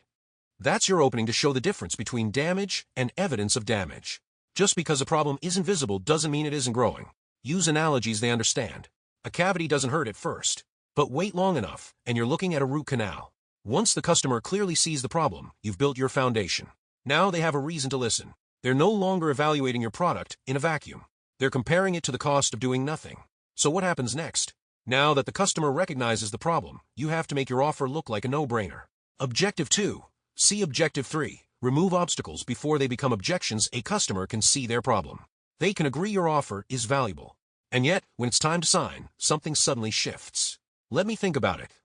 That's your opening to show the difference between damage and evidence of damage. Just because a problem isn't visible doesn't mean it isn't growing. Use analogies they understand. A cavity doesn't hurt at first, but wait long enough, and you're looking at a root canal. Once the customer clearly sees the problem, you've built your foundation. Now they have a reason to listen. They're no longer evaluating your product in a vacuum. They're comparing it to the cost of doing nothing. So what happens next? Now that the customer recognizes the problem, you have to make your offer look like a no-brainer. Objective 2. See Objective 3. Remove obstacles before they become objections. A customer can see their problem. They can agree your offer is valuable. And yet, when it's time to sign, something suddenly shifts. Let me think about it.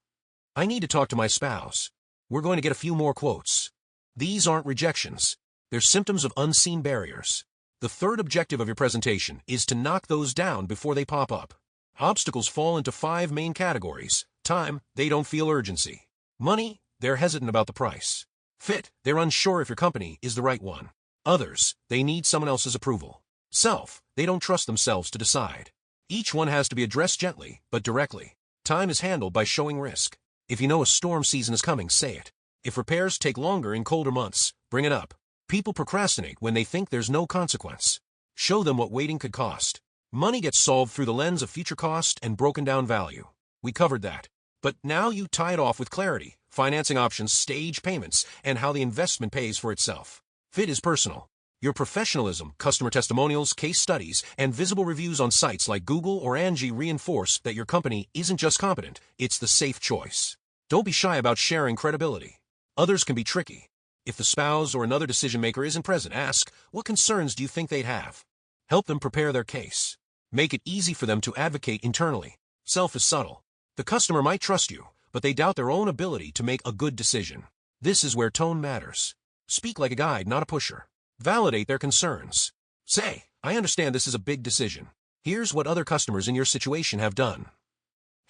I need to talk to my spouse. We're going to get a few more quotes. These aren't rejections. They're symptoms of unseen barriers. The third objective of your presentation is to knock those down before they pop up. Obstacles fall into 5 main categories. Time, they don't feel urgency. Money, they're hesitant about the price. Fit, they're unsure if your company is the right one. Others, they need someone else's approval. Self, they don't trust themselves to decide. Each one has to be addressed gently, but directly. Time is handled by showing risk. If you know a storm season is coming, say it. If repairs take longer in colder months, bring it up. People procrastinate when they think there's no consequence. Show them what waiting could cost. Money gets solved through the lens of future cost and broken down value. We covered that. But now you tie it off with clarity, financing options, stage payments, and how the investment pays for itself. Fit is personal. Your professionalism, customer testimonials, case studies, and visible reviews on sites like Google or Angie reinforce that your company isn't just competent, it's the safe choice. Don't be shy about sharing credibility. Others can be tricky. If the spouse or another decision maker isn't present, ask, what concerns do you think they'd have? Help them prepare their case. Make it easy for them to advocate internally. Self is subtle. The customer might trust you, but they doubt their own ability to make a good decision. This is where tone matters. Speak like a guide, not a pusher. Validate their concerns. Say, I understand this is a big decision. Here's what other customers in your situation have done.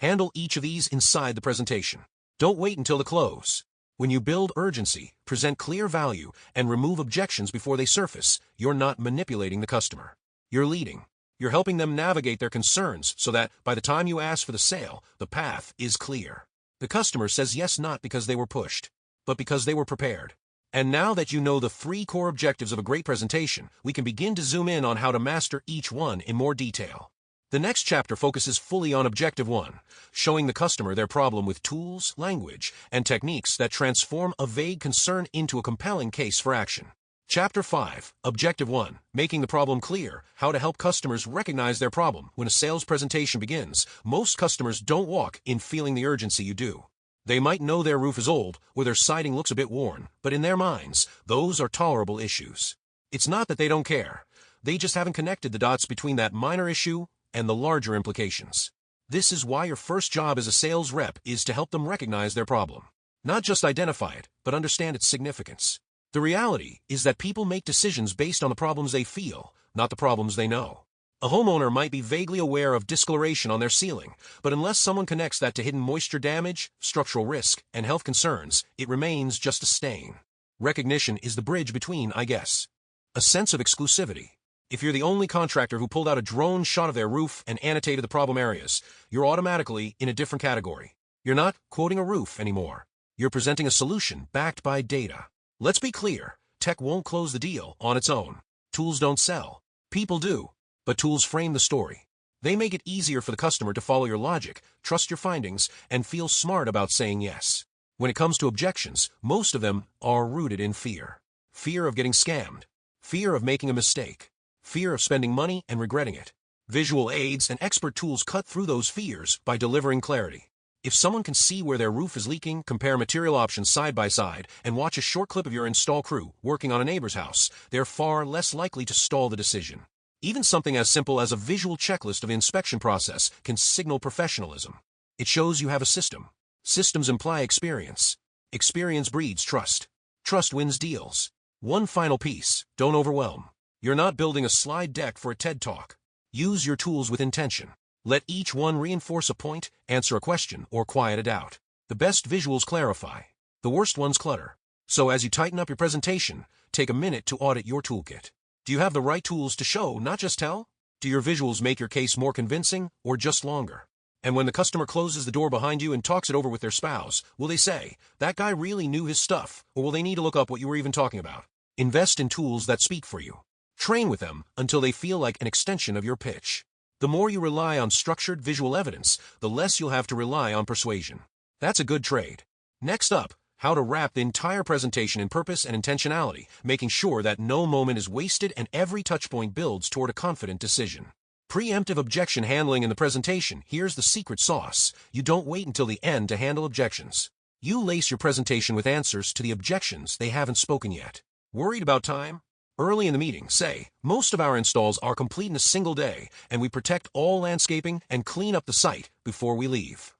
Handle each of these inside the presentation. Don't wait until the close. When you build urgency, present clear value, and remove objections before they surface, you're not manipulating the customer. You're leading. You're helping them navigate their concerns so that by the time you ask for the sale, the path is clear. The customer says yes not because they were pushed, but because they were prepared. And now that you know the 3 core objectives of a great presentation, we can begin to zoom in on how to master each one in more detail. The next chapter focuses fully on Objective 1, showing the customer their problem with tools, language, and techniques that transform a vague concern into a compelling case for action. Chapter 5, Objective 1, making the problem clear, how to help customers recognize their problem. When a sales presentation begins, most customers don't walk in feeling the urgency you do. They might know their roof is old, or their siding looks a bit worn, but in their minds, those are tolerable issues. It's not that they don't care. They just haven't connected the dots between that minor issue and the larger implications. This is why your first job as a sales rep is to help them recognize their problem. Not just identify it, but understand its significance. The reality is that people make decisions based on the problems they feel, not the problems they know. A homeowner might be vaguely aware of discoloration on their ceiling, but unless someone connects that to hidden moisture damage, structural risk, and health concerns, it remains just a stain. Recognition is the bridge between, I guess. A sense of exclusivity. If you're the only contractor who pulled out a drone shot of their roof and annotated the problem areas, you're automatically in a different category. You're not quoting a roof anymore. You're presenting a solution backed by data. Let's be clear, tech won't close the deal on its own. Tools don't sell. People do. But tools frame the story. They make it easier for the customer to follow your logic, trust your findings, and feel smart about saying yes. When it comes to objections, most of them are rooted in fear. Fear of getting scammed. Fear of making a mistake. Fear of spending money and regretting it. Visual aids and expert tools cut through those fears by delivering clarity. If someone can see where their roof is leaking, compare material options side by side, and watch a short clip of your install crew working on a neighbor's house, they're far less likely to stall the decision. Even something as simple as a visual checklist of the inspection process can signal professionalism. It shows you have a system. Systems imply experience. Experience breeds trust. Trust wins deals. One final piece, don't overwhelm. You're not building a slide deck for a TED Talk. Use your tools with intention. Let each one reinforce a point, answer a question, or quiet a doubt. The best visuals clarify. The worst ones clutter. So as you tighten up your presentation, take a minute to audit your toolkit. Do you have the right tools to show, not just tell? Do your visuals make your case more convincing, or just longer? And when the customer closes the door behind you and talks it over with their spouse, will they say, that guy really knew his stuff, or will they need to look up what you were even talking about? Invest in tools that speak for you. Train with them until they feel like an extension of your pitch. The more you rely on structured visual evidence, the less you'll have to rely on persuasion. That's a good trade. Next up, how to wrap the entire presentation in purpose and intentionality, making sure that no moment is wasted and every touchpoint builds toward a confident decision. Preemptive objection handling in the presentation. Here's the secret sauce. You don't wait until the end to handle objections. You lace your presentation with answers to the objections they haven't spoken yet. Worried about time? Early in the meeting, say, most of our installs are complete in a single day, and we protect all landscaping and clean up the site before we leave.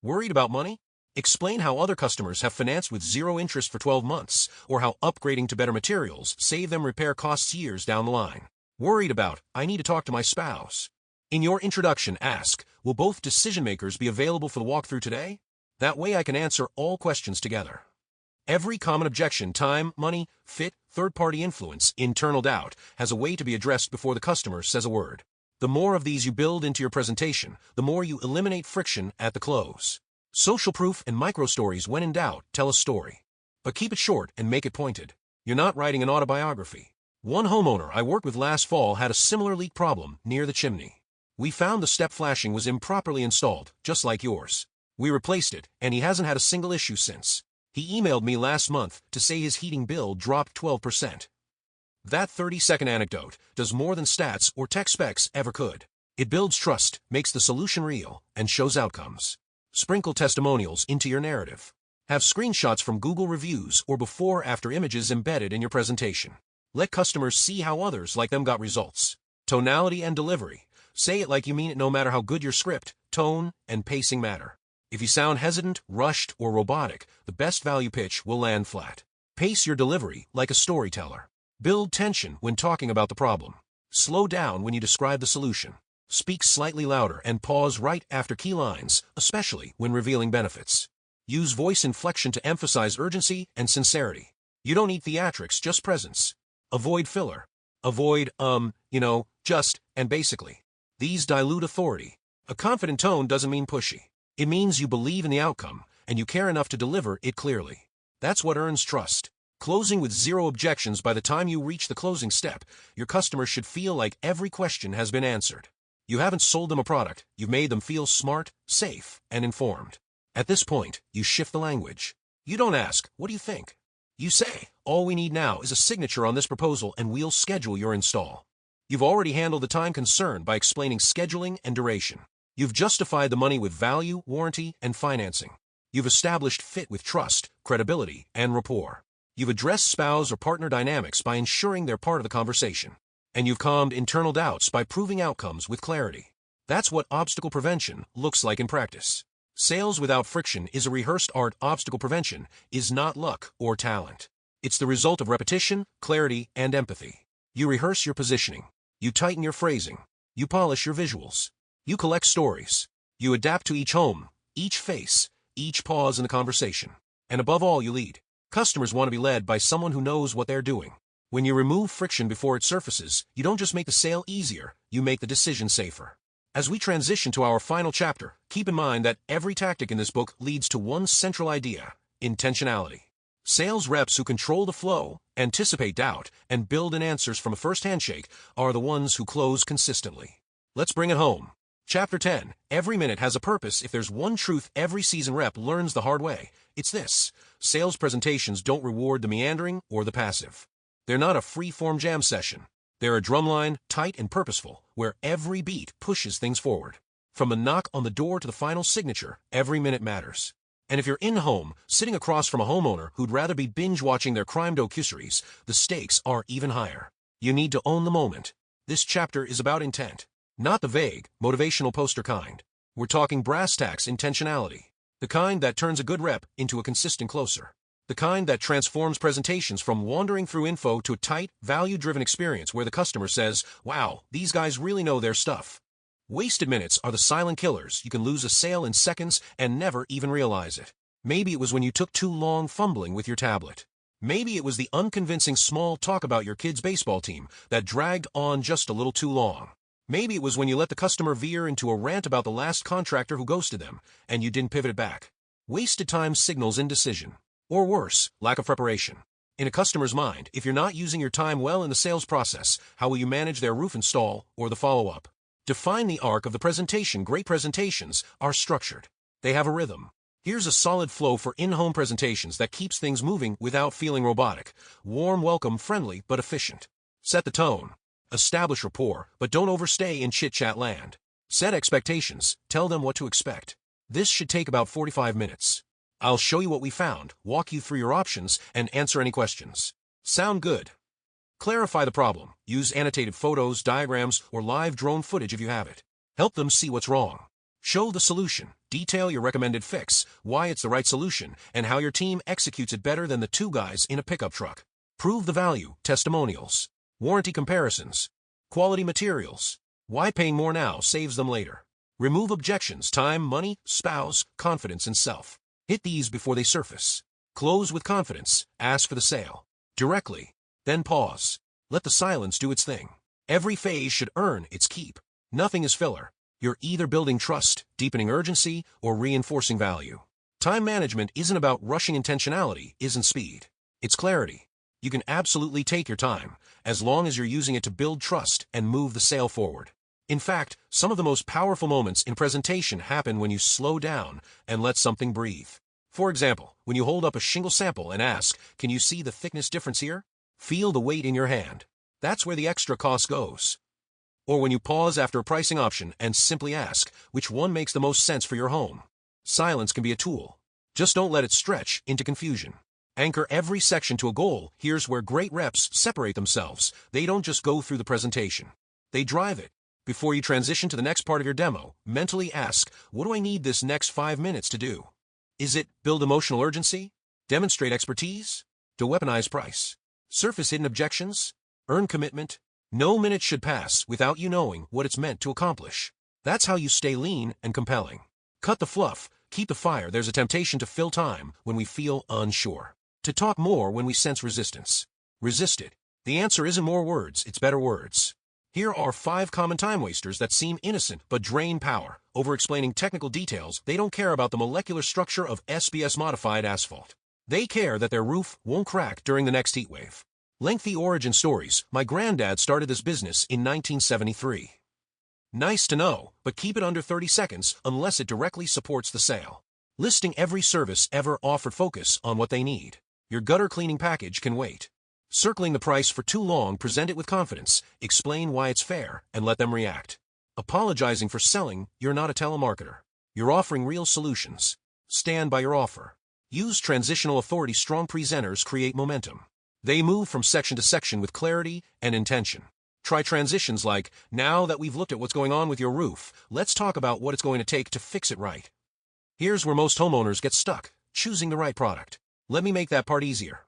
Worried about money? Explain how other customers have financed with zero interest for 12 months, or how upgrading to better materials save them repair costs years down the line. Worried about, I need to talk to my spouse. In your introduction, ask, will both decision makers be available for the walkthrough today? That way I can answer all questions together. Every common objection, time, money, fit, third-party influence, internal doubt, has a way to be addressed before the customer says a word. The more of these you build into your presentation, the more you eliminate friction at the close. Social proof and micro-stories, when in doubt, tell a story. But keep it short and make it pointed. You're not writing an autobiography. One homeowner I worked with last fall had a similar leak problem near the chimney. We found the step flashing was improperly installed, just like yours. We replaced it, and he hasn't had a single issue since. He emailed me last month to say his heating bill dropped 12%. That 30-second anecdote does more than stats or tech specs ever could. It builds trust, makes the solution real, and shows outcomes. Sprinkle testimonials into your narrative. Have screenshots from Google reviews or before-after images embedded in your presentation. Let customers see how others like them got results. Tonality and delivery. Say it like you mean it no matter how good your script, tone, and pacing matter. If you sound hesitant, rushed, or robotic, the best value pitch will land flat. Pace your delivery like a storyteller. Build tension when talking about the problem. Slow down when you describe the solution. Speak slightly louder and pause right after key lines, especially when revealing benefits. Use voice inflection to emphasize urgency and sincerity. You don't need theatrics, just presence. Avoid filler. Avoid, just, and basically. These dilute authority. A confident tone doesn't mean pushy. It means you believe in the outcome, and you care enough to deliver it clearly. That's what earns trust. Closing with zero objections. By the time you reach the closing step, your customer should feel like every question has been answered. You haven't sold them a product, you've made them feel smart, safe, and informed. At this point, you shift the language. You don't ask, what do you think? You say, all we need now is a signature on this proposal and we'll schedule your install. You've already handled the time concern by explaining scheduling and duration. You've justified the money with value, warranty, and financing. You've established fit with trust, credibility, and rapport. You've addressed spouse or partner dynamics by ensuring they're part of the conversation. And you've calmed internal doubts by proving outcomes with clarity. That's what obstacle prevention looks like in practice. Sales without friction is a rehearsed art. Obstacle prevention is not luck or talent. It's the result of repetition, clarity, and empathy. You rehearse your positioning. You tighten your phrasing. You polish your visuals. You collect stories. You adapt to each home, each face, each pause in the conversation. And above all, you lead. Customers want to be led by someone who knows what they're doing. When you remove friction before it surfaces, you don't just make the sale easier, you make the decision safer. As we transition to our final chapter, keep in mind that every tactic in this book leads to one central idea: intentionality. Sales reps who control the flow, anticipate doubt, and build in answers from a first handshake are the ones who close consistently. Let's bring it home. Chapter 10. Every minute has a purpose. If there's one truth every seasoned rep learns the hard way, it's this: sales presentations don't reward the meandering or the passive. They're not a free-form jam session. They're a drumline, tight and purposeful, where every beat pushes things forward. From the knock on the door to the final signature, every minute matters. And if you're in-home, sitting across from a homeowner who'd rather be binge-watching their crime documentaries, the stakes are even higher. You need to own the moment. This chapter is about intent. Not the vague, motivational poster kind. We're talking brass tacks intentionality. The kind that turns a good rep into a consistent closer. The kind that transforms presentations from wandering through info to a tight, value-driven experience where the customer says, wow, these guys really know their stuff. Wasted minutes are the silent killers. You can lose a sale in seconds and never even realize it. Maybe it was when you took too long fumbling with your tablet. Maybe it was the unconvincing small talk about your kid's baseball team that dragged on just a little too long. Maybe it was when you let the customer veer into a rant about the last contractor who ghosted them, and you didn't pivot it back. Wasted time signals indecision. Or worse, lack of preparation. In a customer's mind, if you're not using your time well in the sales process, how will you manage their roof install or the follow-up? Define the arc of the presentation. Great presentations are structured. They have a rhythm. Here's a solid flow for in-home presentations that keeps things moving without feeling robotic. Warm, welcome, friendly, but efficient. Set the tone. Establish rapport, but don't overstay in chit-chat land. Set expectations. Tell them what to expect. This should take about 45 minutes. I'll show you what we found, walk you through your options, and answer any questions. Sound good? Clarify the problem. Use annotated photos, diagrams, or live drone footage if you have it. Help them see what's wrong. Show the solution. Detail your recommended fix, why it's the right solution, and how your team executes it better than the two guys in a pickup truck. Prove the value. Testimonials. Warranty comparisons. Quality materials. Why paying more now saves them later. Remove objections, time, money, spouse, confidence, and self. Hit these before they surface. Close with confidence. Ask for the sale. Directly. Then pause. Let the silence do its thing. Every phase should earn its keep. Nothing is filler. You're either building trust, deepening urgency, or reinforcing value. Time management isn't about rushing intentionality, isn't speed. It's clarity. You can absolutely take your time, as long as you're using it to build trust and move the sale forward. In fact, some of the most powerful moments in presentation happen when you slow down and let something breathe. For example, when you hold up a shingle sample and ask, "Can you see the thickness difference here?" Feel the weight in your hand. That's where the extra cost goes. Or when you pause after a pricing option and simply ask, which one makes the most sense for your home? Silence can be a tool. Just don't let it stretch into confusion. Anchor every section to a goal. Here's where great reps separate themselves. They don't just go through the presentation. They drive it. Before you transition to the next part of your demo, mentally ask, what do I need this next 5 minutes to do? Is it build emotional urgency? Demonstrate expertise? To weaponize price? Surface hidden objections? Earn commitment? No minute should pass without you knowing what it's meant to accomplish. That's how you stay lean and compelling. Cut the fluff, keep the fire. There's a temptation to fill time when we feel unsure. To talk more when we sense resistance. Resist it. The answer isn't more words, it's better words. Here are 5 common time wasters that seem innocent but drain power. Over-explaining technical details, they don't care about the molecular structure of SBS-modified asphalt. They care that their roof won't crack during the next heat wave. Lengthy origin stories. My granddad started this business in 1973. Nice to know, but keep it under 30 seconds unless it directly supports the sale. Listing every service ever offered. Focus on what they need. Your gutter cleaning package can wait. Circling the price for too long. Present it with confidence. Explain why it's fair and let them react. Apologizing for selling. You're not a telemarketer. You're offering real solutions. Stand by your offer. Use transitional authority. Strong presenters create momentum. They move from section to section with clarity and intention. Try transitions like, now that we've looked at what's going on with your roof, let's talk about what it's going to take to fix it right. Here's where most homeowners get stuck, choosing the right product. Let me make that part easier.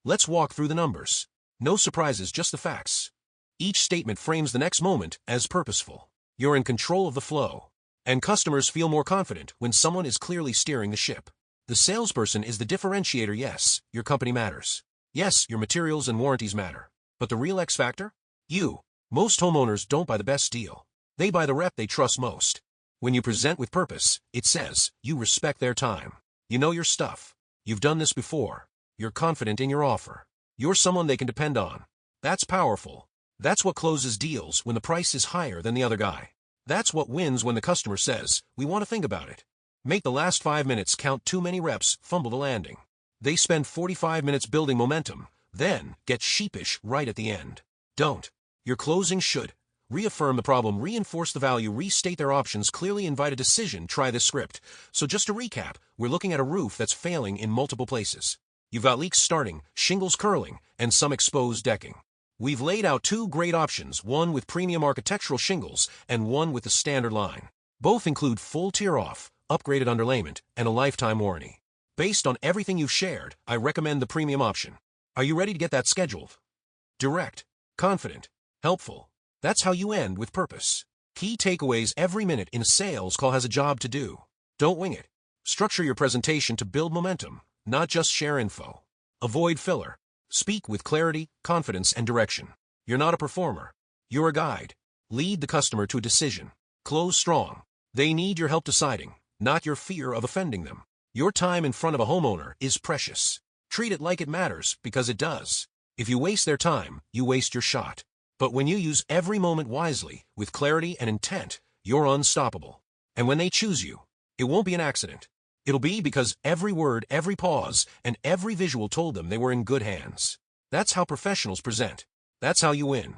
Let's walk through the numbers. No surprises, just the facts. Each statement frames the next moment as purposeful. You're in control of the flow. And customers feel more confident when someone is clearly steering the ship. The salesperson is the differentiator. Yes, your company matters. Yes, your materials and warranties matter. But the real X factor? You. Most homeowners don't buy the best deal. They buy the rep they trust most. When you present with purpose, it says, you respect their time. You know your stuff. You've done this before. You're confident in your offer. You're someone they can depend on. That's powerful. That's what closes deals when the price is higher than the other guy. That's what wins when the customer says, we want to think about it. Make the last 5 minutes count. Too many reps fumble the landing. They spend 45 minutes building momentum, then get sheepish right at the end. Don't. Your closing should. Reaffirm the problem, reinforce the value, restate their options, clearly invite a decision. Try this script. So just to recap, we're looking at a roof that's failing in multiple places. You've got leaks starting, shingles curling, and some exposed decking. We've laid out 2 great options, one with premium architectural shingles and one with the standard line. Both include full tear-off, upgraded underlayment, and a lifetime warranty. Based on everything you've shared, I recommend the premium option. Are you ready to get that scheduled? Direct, confident, helpful. That's how you end with purpose. Key takeaways. Every minute in a sales call has a job to do. Don't wing it. Structure your presentation to build momentum, not just share info. Avoid filler. Speak with clarity, confidence, and direction. You're not a performer. You're a guide. Lead the customer to a decision. Close strong. They need your help deciding, not your fear of offending them. Your time in front of a homeowner is precious. Treat it like it matters, because it does. If you waste their time, you waste your shot. But when you use every moment wisely, with clarity and intent, you're unstoppable. And when they choose you, it won't be an accident. It'll be because every word, every pause, and every visual told them they were in good hands. That's how professionals present. That's how you win.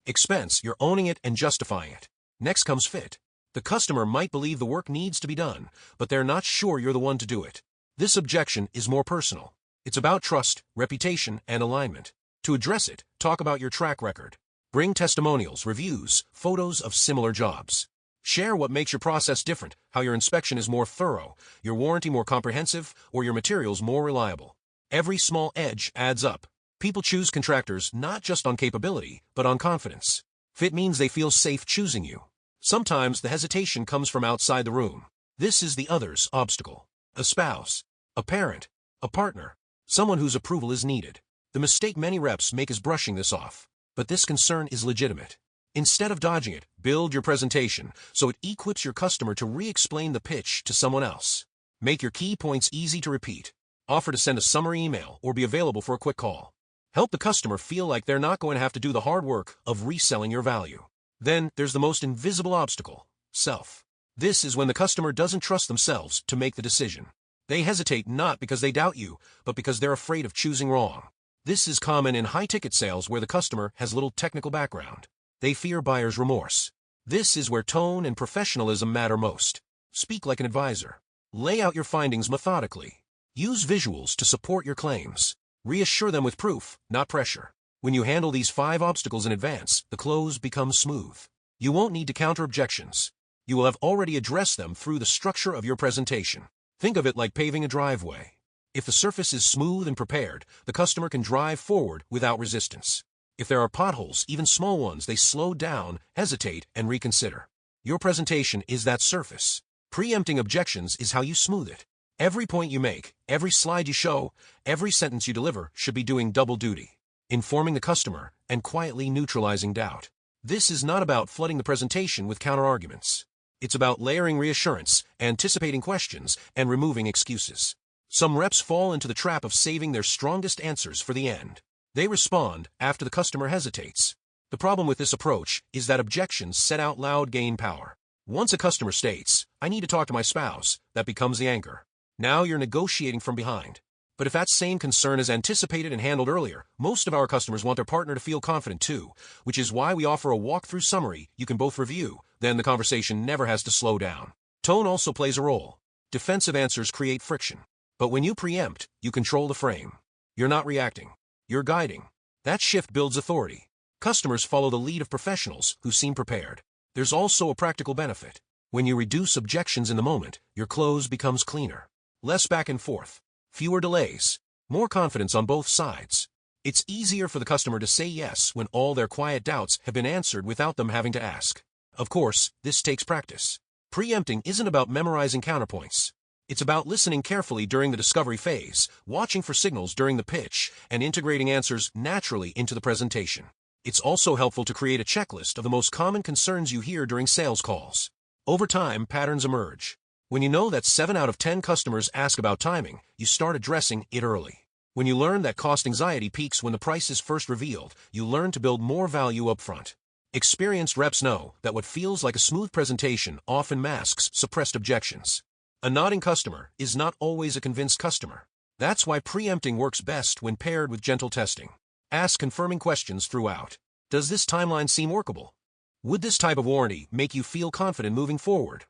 Expense, you're owning it and justifying it. Next comes fit. The customer might believe the work needs to be done, but they're not sure you're the one to do it. This objection is more personal. It's about trust, reputation, and alignment. To address it, talk about your track record. Bring testimonials, reviews, photos of similar jobs. Share what makes your process different, how your inspection is more thorough, your warranty more comprehensive, or your materials more reliable. Every small edge adds up. People choose contractors not just on capability, but on confidence. Fit means they feel safe choosing you. Sometimes the hesitation comes from outside the room. This is the other's obstacle. A spouse, a parent, a partner, someone whose approval is needed. The mistake many reps make is brushing this off. But this concern is legitimate. Instead of dodging it, build your presentation so it equips your customer to re-explain the pitch to someone else. Make your key points easy to repeat. Offer to send a summary email or be available for a quick call. Help the customer feel like they're not going to have to do the hard work of reselling your value. Then there's the most invisible obstacle, self. This is when the customer doesn't trust themselves to make the decision. They hesitate not because they doubt you, but because they're afraid of choosing wrong. This is common in high-ticket sales where the customer has little technical background. They fear buyer's remorse. This is where tone and professionalism matter most. Speak like an advisor. Lay out your findings methodically. Use visuals to support your claims. Reassure them with proof, not pressure. When you handle these 5 obstacles in advance, the close becomes smooth. You won't need to counter objections. You will have already addressed them through the structure of your presentation. Think of it like paving a driveway. If the surface is smooth and prepared, the customer can drive forward without resistance. If there are potholes, even small ones, they slow down, hesitate, and reconsider. Your presentation is that surface. Preempting objections is how you smooth it. Every point you make, every slide you show, every sentence you deliver should be doing double duty, informing the customer and quietly neutralizing doubt. This is not about flooding the presentation with counterarguments. It's about layering reassurance, anticipating questions, and removing excuses. Some reps fall into the trap of saving their strongest answers for the end. They respond after the customer hesitates. The problem with this approach is that objections said out loud gain power. Once a customer states, "I need to talk to my spouse," that becomes the anchor. Now you're negotiating from behind. But if that same concern is anticipated and handled earlier, most of our customers want their partner to feel confident too, which is why we offer a walkthrough summary you can both review, then the conversation never has to slow down. Tone also plays a role. Defensive answers create friction. But when you preempt, you control the frame. You're not reacting. You're guiding. That shift builds authority. Customers follow the lead of professionals who seem prepared. There's also a practical benefit. When you reduce objections in the moment, your close becomes cleaner. Less back and forth. Fewer delays. More confidence on both sides. It's easier for the customer to say yes when all their quiet doubts have been answered without them having to ask. Of course, this takes practice. Preempting isn't about memorizing counterpoints. It's about listening carefully during the discovery phase, watching for signals during the pitch, and integrating answers naturally into the presentation. It's also helpful to create a checklist of the most common concerns you hear during sales calls. Over time, patterns emerge. When you know that 7 out of 10 customers ask about timing, you start addressing it early. When you learn that cost anxiety peaks when the price is first revealed, you learn to build more value up front. Experienced reps know that what feels like a smooth presentation often masks suppressed objections. A nodding customer is not always a convinced customer. That's why preempting works best when paired with gentle testing. Ask confirming questions throughout. Does this timeline seem workable? Would this type of warranty make you feel confident moving forward?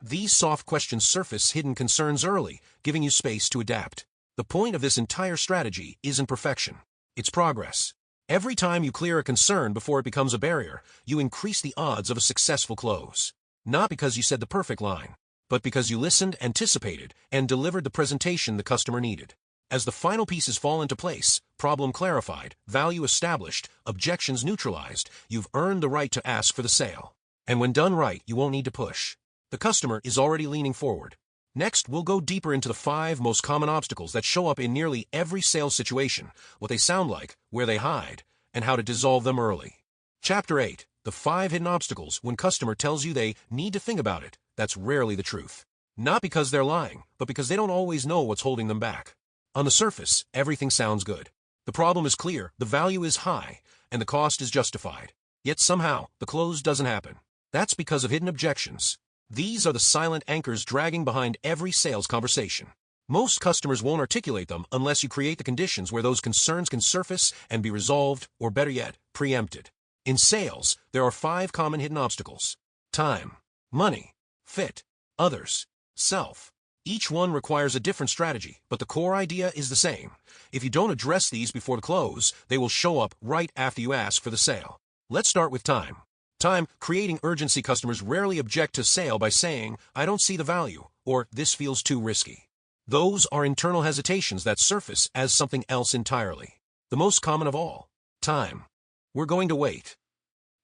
These soft questions surface hidden concerns early, giving you space to adapt. The point of this entire strategy isn't perfection. It's progress. Every time you clear a concern before it becomes a barrier, you increase the odds of a successful close. Not because you said the perfect line, but because you listened, anticipated, and delivered the presentation the customer needed. As the final pieces fall into place, problem clarified, value established, objections neutralized, you've earned the right to ask for the sale. And when done right, you won't need to push. The customer is already leaning forward. Next, we'll go deeper into the 5 most common obstacles that show up in nearly every sales situation, what they sound like, where they hide, and how to dissolve them early. Chapter 8, the 5 hidden obstacles when customer tells you they need to think about it. That's rarely the truth. Not because they're lying, but because they don't always know what's holding them back. On the surface, everything sounds good. The problem is clear, the value is high, and the cost is justified. Yet somehow, the close doesn't happen. That's because of hidden objections. These are the silent anchors dragging behind every sales conversation. Most customers won't articulate them unless you create the conditions where those concerns can surface and be resolved, or better yet, preempted. In sales, there are 5 common hidden obstacles: time, money, fit, others, self. Each one requires a different strategy, but the core idea is the same. If you don't address these before the close, they will show up right after you ask for the sale. Let's start with time. Time, creating urgency. Customers rarely object to sale by saying, "I don't see the value," or "This feels too risky." Those are internal hesitations that surface as something else entirely. The most common of all. Time. "We're going to wait."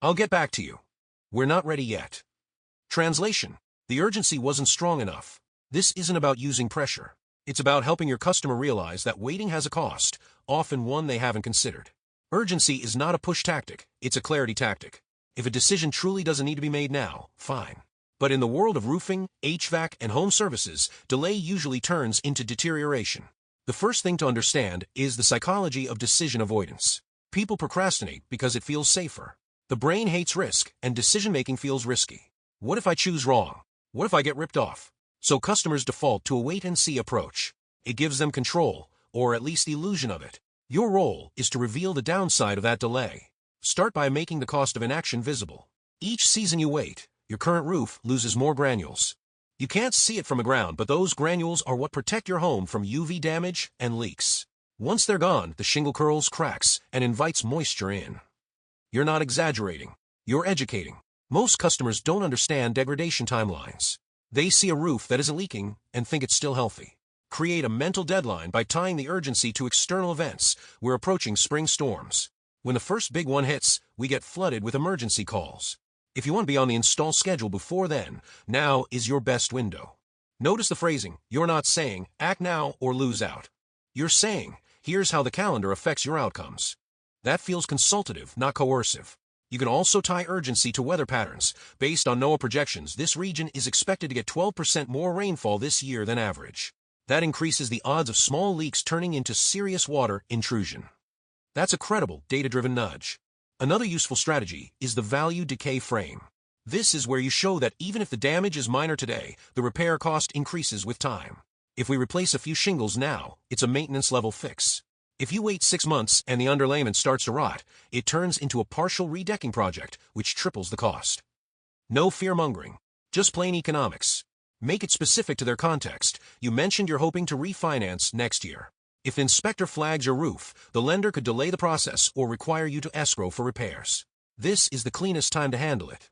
"I'll get back to you." "We're not ready yet." Translation. The urgency wasn't strong enough. This isn't about using pressure. It's about helping your customer realize that waiting has a cost, often one they haven't considered. Urgency is not a push tactic, it's a clarity tactic. If a decision truly doesn't need to be made now, fine. But in the world of roofing, HVAC, and home services, delay usually turns into deterioration. The first thing to understand is the psychology of decision avoidance. People procrastinate because it feels safer. The brain hates risk, and decision-making feels risky. What if I choose wrong? What if I get ripped off? So customers default to a wait-and-see approach. It gives them control, or at least the illusion of it. Your role is to reveal the downside of that delay. Start by making the cost of inaction visible. Each season you wait, your current roof loses more granules. You can't see it from the ground, but those granules are what protect your home from UV damage and leaks. Once they're gone, the shingle curls, cracks, and invites moisture in. You're not exaggerating. You're educating. Most customers don't understand degradation timelines. They see a roof that isn't leaking and think it's still healthy. Create a mental deadline by tying the urgency to external events. We're approaching spring storms. When the first big one hits, we get flooded with emergency calls. If you want to be on the install schedule before then, now is your best window. Notice the phrasing. You're not saying, "Act now or lose out." You're saying, "Here's how the calendar affects your outcomes." That feels consultative, not coercive. You can also tie urgency to weather patterns. Based on NOAA projections, this region is expected to get 12% more rainfall this year than average. That increases the odds of small leaks turning into serious water intrusion. That's a credible, data-driven nudge. Another useful strategy is the value decay frame. This is where you show that even if the damage is minor today, the repair cost increases with time. If we replace a few shingles now, it's a maintenance-level fix. If you wait 6 months and the underlayment starts to rot, it turns into a partial redecking project, which triples the cost. No fear-mongering, just plain economics. Make it specific to their context. You mentioned you're hoping to refinance next year. If the inspector flags your roof, the lender could delay the process or require you to escrow for repairs. This is the cleanest time to handle it.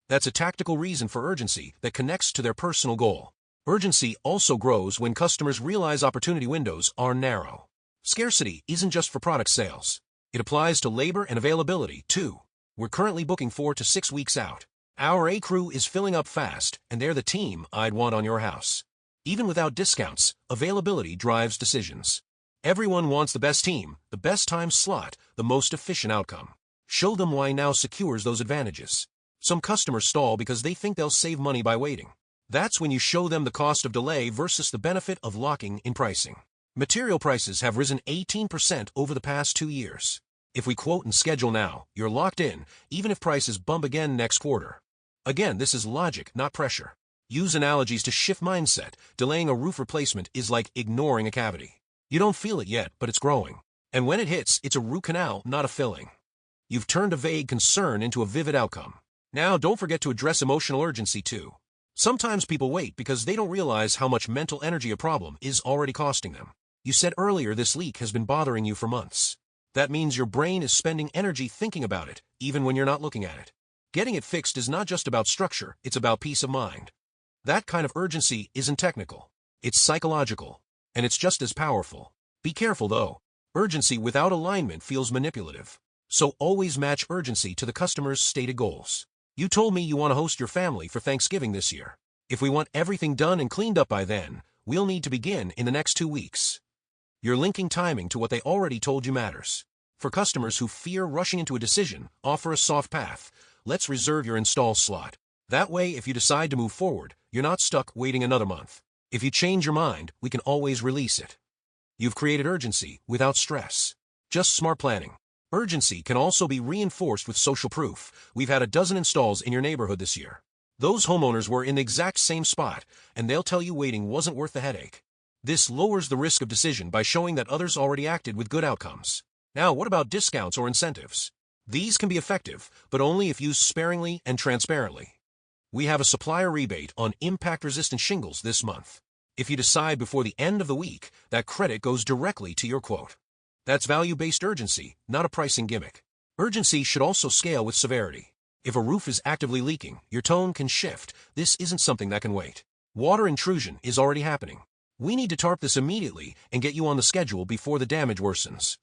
That's a tactical reason for urgency that connects to their personal goal. Urgency also grows when customers realize opportunity windows are narrow. Scarcity isn't just for product sales. It applies to labor and availability, too. We're currently booking 4 to 6 weeks out. Our A crew is filling up fast, and they're the team I'd want on your house. Even without discounts, availability drives decisions. Everyone wants the best team, the best time slot, the most efficient outcome. Show them why now secures those advantages. Some customers stall because they think they'll save money by waiting. That's when you show them the cost of delay versus the benefit of locking in pricing. Material prices have risen 18% over the past 2 years. If we quote and schedule now, you're locked in, even if prices bump again next quarter. Again, this is logic, not pressure. Use analogies to shift mindset. Delaying a roof replacement is like ignoring a cavity. You don't feel it yet, but it's growing. And when it hits, it's a root canal, not a filling. You've turned a vague concern into a vivid outcome. Now, don't forget to address emotional urgency, too. Sometimes people wait because they don't realize how much mental energy a problem is already costing them. You said earlier this leak has been bothering you for months. That means your brain is spending energy thinking about it, even when you're not looking at it. Getting it fixed is not just about structure, it's about peace of mind. That kind of urgency isn't technical. It's psychological. And it's just as powerful. Be careful, though. Urgency without alignment feels manipulative. So always match urgency to the customer's stated goals. You told me you want to host your family for Thanksgiving this year. If we want everything done and cleaned up by then, we'll need to begin in the next 2 weeks. You're linking timing to what they already told you matters. For customers who fear rushing into a decision, offer a soft path. Let's reserve your install slot. That way, if you decide to move forward, you're not stuck waiting another month. If you change your mind, we can always release it. You've created urgency without stress. Just smart planning. Urgency can also be reinforced with social proof. We've had a dozen installs in your neighborhood this year. Those homeowners were in the exact same spot, and they'll tell you waiting wasn't worth the headache. This lowers the risk of decision by showing that others already acted with good outcomes. Now, what about discounts or incentives? These can be effective, but only if used sparingly and transparently. We have a supplier rebate on impact-resistant shingles this month. If you decide before the end of the week, that credit goes directly to your quote. That's value-based urgency, not a pricing gimmick. Urgency should also scale with severity. If a roof is actively leaking, your tone can shift. This isn't something that can wait. Water intrusion is already happening. We need to tarp this immediately and get you on the schedule before the damage worsens.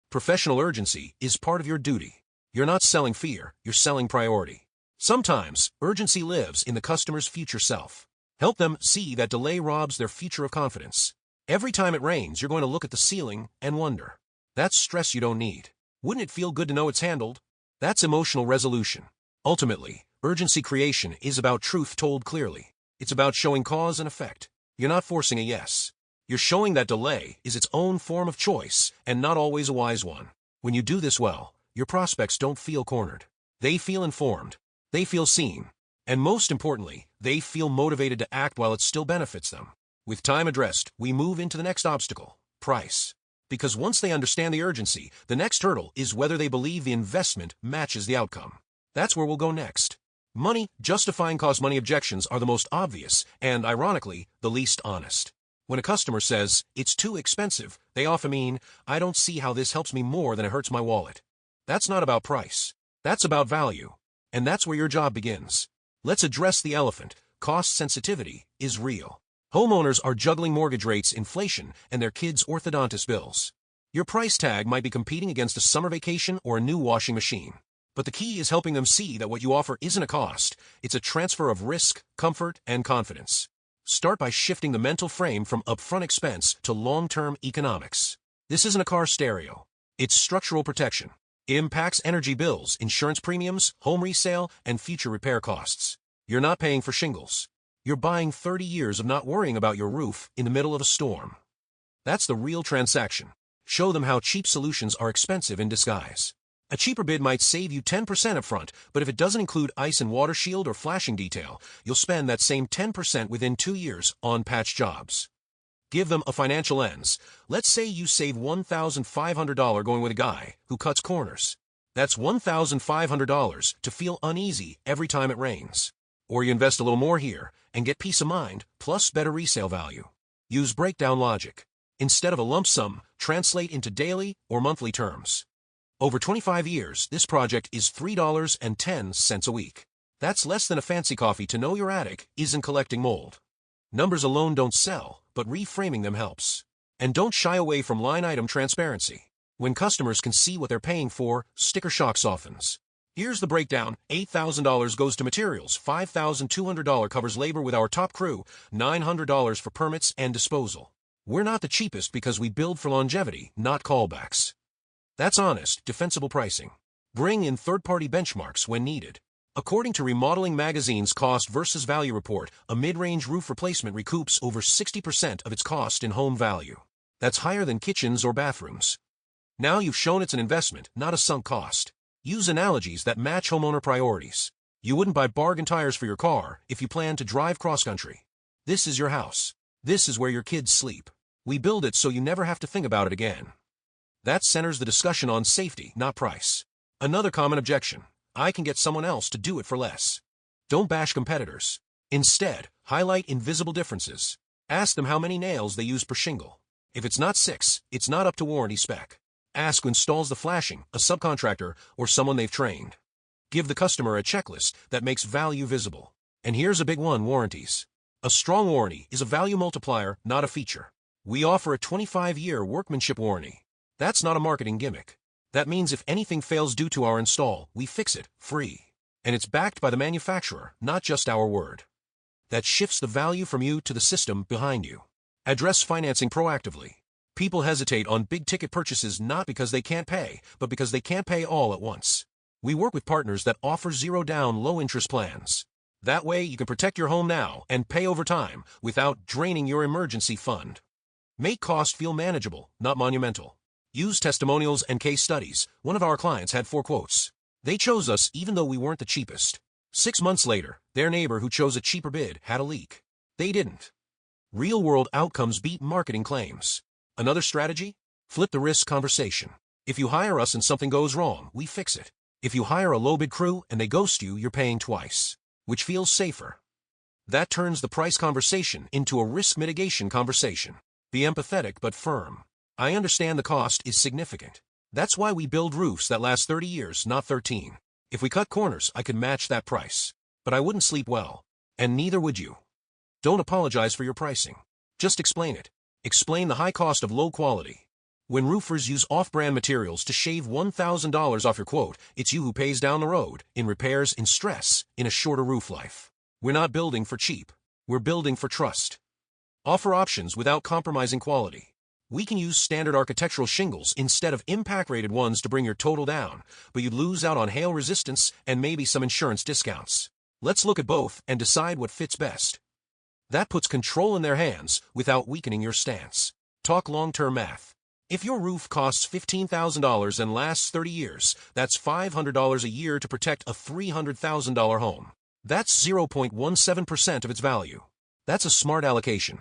Professional urgency is part of your duty. You're not selling fear, you're selling priority. Sometimes, urgency lives in the customer's future self. Help them see that delay robs their future of confidence. Every time it rains, you're going to look at the ceiling and wonder. That's stress you don't need. Wouldn't it feel good to know it's handled? That's emotional resolution. Ultimately, urgency creation is about truth told clearly. It's about showing cause and effect. You're not forcing a yes. You're showing that delay is its own form of choice and not always a wise one. When you do this well, your prospects don't feel cornered. They feel informed. They feel seen. And most importantly, they feel motivated to act while it still benefits them. With time addressed, we move into the next obstacle, price. Because once they understand the urgency, the next hurdle is whether they believe the investment matches the outcome. That's where we'll go next. Money, justifying cost money objections are the most obvious and, ironically, the least honest. When a customer says, "It's too expensive," they often mean, "I don't see how this helps me more than it hurts my wallet." That's not about price. That's about value. And that's where your job begins. Let's address the elephant. Cost sensitivity is real. Homeowners are juggling mortgage rates, inflation, and their kids' orthodontist bills. Your price tag might be competing against a summer vacation or a new washing machine. But the key is helping them see that what you offer isn't a cost. It's a transfer of risk, comfort, and confidence. Start by shifting the mental frame from upfront expense to long-term economics. This isn't a car stereo. It's structural protection. It impacts energy bills, insurance premiums, home resale, and future repair costs. You're not paying for shingles. You're buying 30 years of not worrying about your roof in the middle of a storm. That's the real transaction. Show them how cheap solutions are expensive in disguise. A cheaper bid might save you 10% upfront, but if it doesn't include ice and water shield or flashing detail, you'll spend that same 10% within 2 years on patch jobs. Give them a financial lens. Let's say you save $1,500 going with a guy who cuts corners. That's $1,500 to feel uneasy every time it rains. Or you invest a little more here and get peace of mind plus better resale value. Use breakdown logic. Instead of a lump sum, translate into daily or monthly terms. Over 25 years, this project is $3.10 a week. That's less than a fancy coffee to know your attic isn't collecting mold. Numbers alone don't sell, but reframing them helps. And don't shy away from line item transparency. When customers can see what they're paying for, sticker shock softens. Here's the breakdown. $8,000 goes to materials, $5,200 covers labor with our top crew, $900 for permits and disposal. We're not the cheapest because we build for longevity, not callbacks. That's honest, defensible pricing. Bring in third-party benchmarks when needed. According to Remodeling Magazine's Cost versus Value report, a mid-range roof replacement recoups over 60% of its cost in home value. That's higher than kitchens or bathrooms. Now you've shown it's an investment, not a sunk cost. Use analogies that match homeowner priorities. You wouldn't buy bargain tires for your car if you plan to drive cross-country. This is your house. This is where your kids sleep. We build it so you never have to think about it again. That centers the discussion on safety, not price. Another common objection: I can get someone else to do it for less. Don't bash competitors. Instead, highlight invisible differences. Ask them how many nails they use per shingle. If it's not 6, it's not up to warranty spec. Ask who installs the flashing, a subcontractor or someone they've trained. Give the customer a checklist that makes value visible. And here's a big one: warranties. A strong warranty is a value multiplier, not a feature. We offer a 25-year workmanship warranty. That's not a marketing gimmick. That means if anything fails due to our install, we fix it, free. And it's backed by the manufacturer, not just our word. That shifts the value from you to the system behind you. Address financing proactively. People hesitate on big-ticket purchases not because they can't pay, but because they can't pay all at once. We work with partners that offer zero-down, low-interest plans. That way, you can protect your home now and pay over time without draining your emergency fund. Make cost feel manageable, not monumental. Use testimonials and case studies. One of our clients had 4 quotes. They chose us even though we weren't the cheapest. 6 months later, their neighbor who chose a cheaper bid had a leak. They didn't. Real-world outcomes beat marketing claims. Another strategy? Flip the risk conversation. If you hire us and something goes wrong, we fix it. If you hire a low-bid crew and they ghost you, you're paying twice. Which feels safer? That turns the price conversation into a risk mitigation conversation. Be empathetic but firm. I understand the cost is significant. That's why we build roofs that last 30 years, not 13. If we cut corners, I could match that price. But I wouldn't sleep well. And neither would you. Don't apologize for your pricing. Just explain it. Explain the high cost of low quality. When roofers use off-brand materials to shave $1,000 off your quote, it's you who pays down the road, in repairs, in stress, in a shorter roof life. We're not building for cheap. We're building for trust. Offer options without compromising quality. We can use standard architectural shingles instead of impact-rated ones to bring your total down, but you'd lose out on hail resistance and maybe some insurance discounts. Let's look at both and decide what fits best. That puts control in their hands without weakening your stance. Talk long-term math. If your roof costs $15,000 and lasts 30 years, that's $500 a year to protect a $300,000 home. That's 0.17% of its value. That's a smart allocation.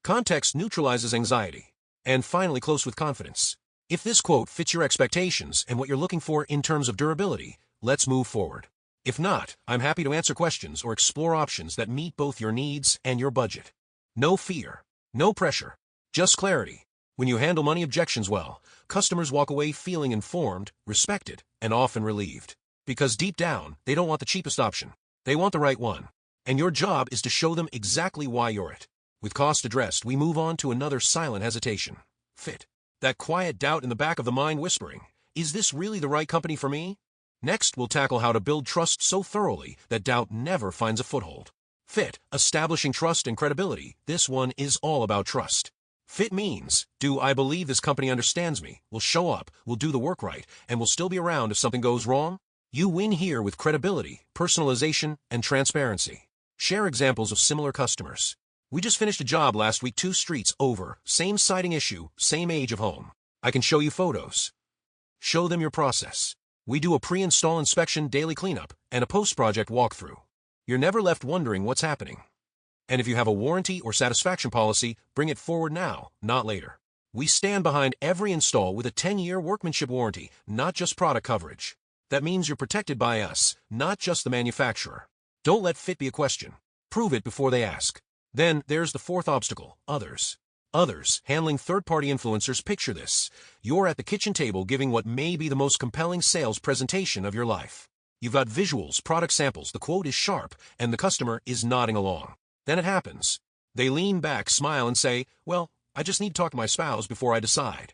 Context neutralizes anxiety. And finally, close with confidence. If this quote fits your expectations and what you're looking for in terms of durability, let's move forward. If not, I'm happy to answer questions or explore options that meet both your needs and your budget. No fear. No pressure. Just clarity. When you handle money objections well, customers walk away feeling informed, respected, and often relieved. Because deep down, they don't want the cheapest option. They want the right one. And your job is to show them exactly why you're it. With cost addressed, we move on to another silent hesitation. Fit. That quiet doubt in the back of the mind whispering, is this really the right company for me? Next, we'll tackle how to build trust so thoroughly that doubt never finds a foothold. Fit. Establishing trust and credibility. This one is all about trust. Fit means, do I believe this company understands me, will show up, will do the work right, and will still be around if something goes wrong? You win here with credibility, personalization, and transparency. Share examples of similar customers. We just finished a job last week 2 streets over, same siding issue, same age of home. I can show you photos. Show them your process. We do a pre-install inspection, daily cleanup, and a post-project walkthrough. You're never left wondering what's happening. And if you have a warranty or satisfaction policy, bring it forward now, not later. We stand behind every install with a 10-year workmanship warranty, not just product coverage. That means you're protected by us, not just the manufacturer. Don't let fit be a question. Prove it before they ask. Then there's the fourth obstacle, others. Others, handling third-party influencers. Picture this. You're at the kitchen table giving what may be the most compelling sales presentation of your life. You've got visuals, product samples, the quote is sharp, and the customer is nodding along. Then it happens. They lean back, smile, and say, well, I just need to talk to my spouse before I decide.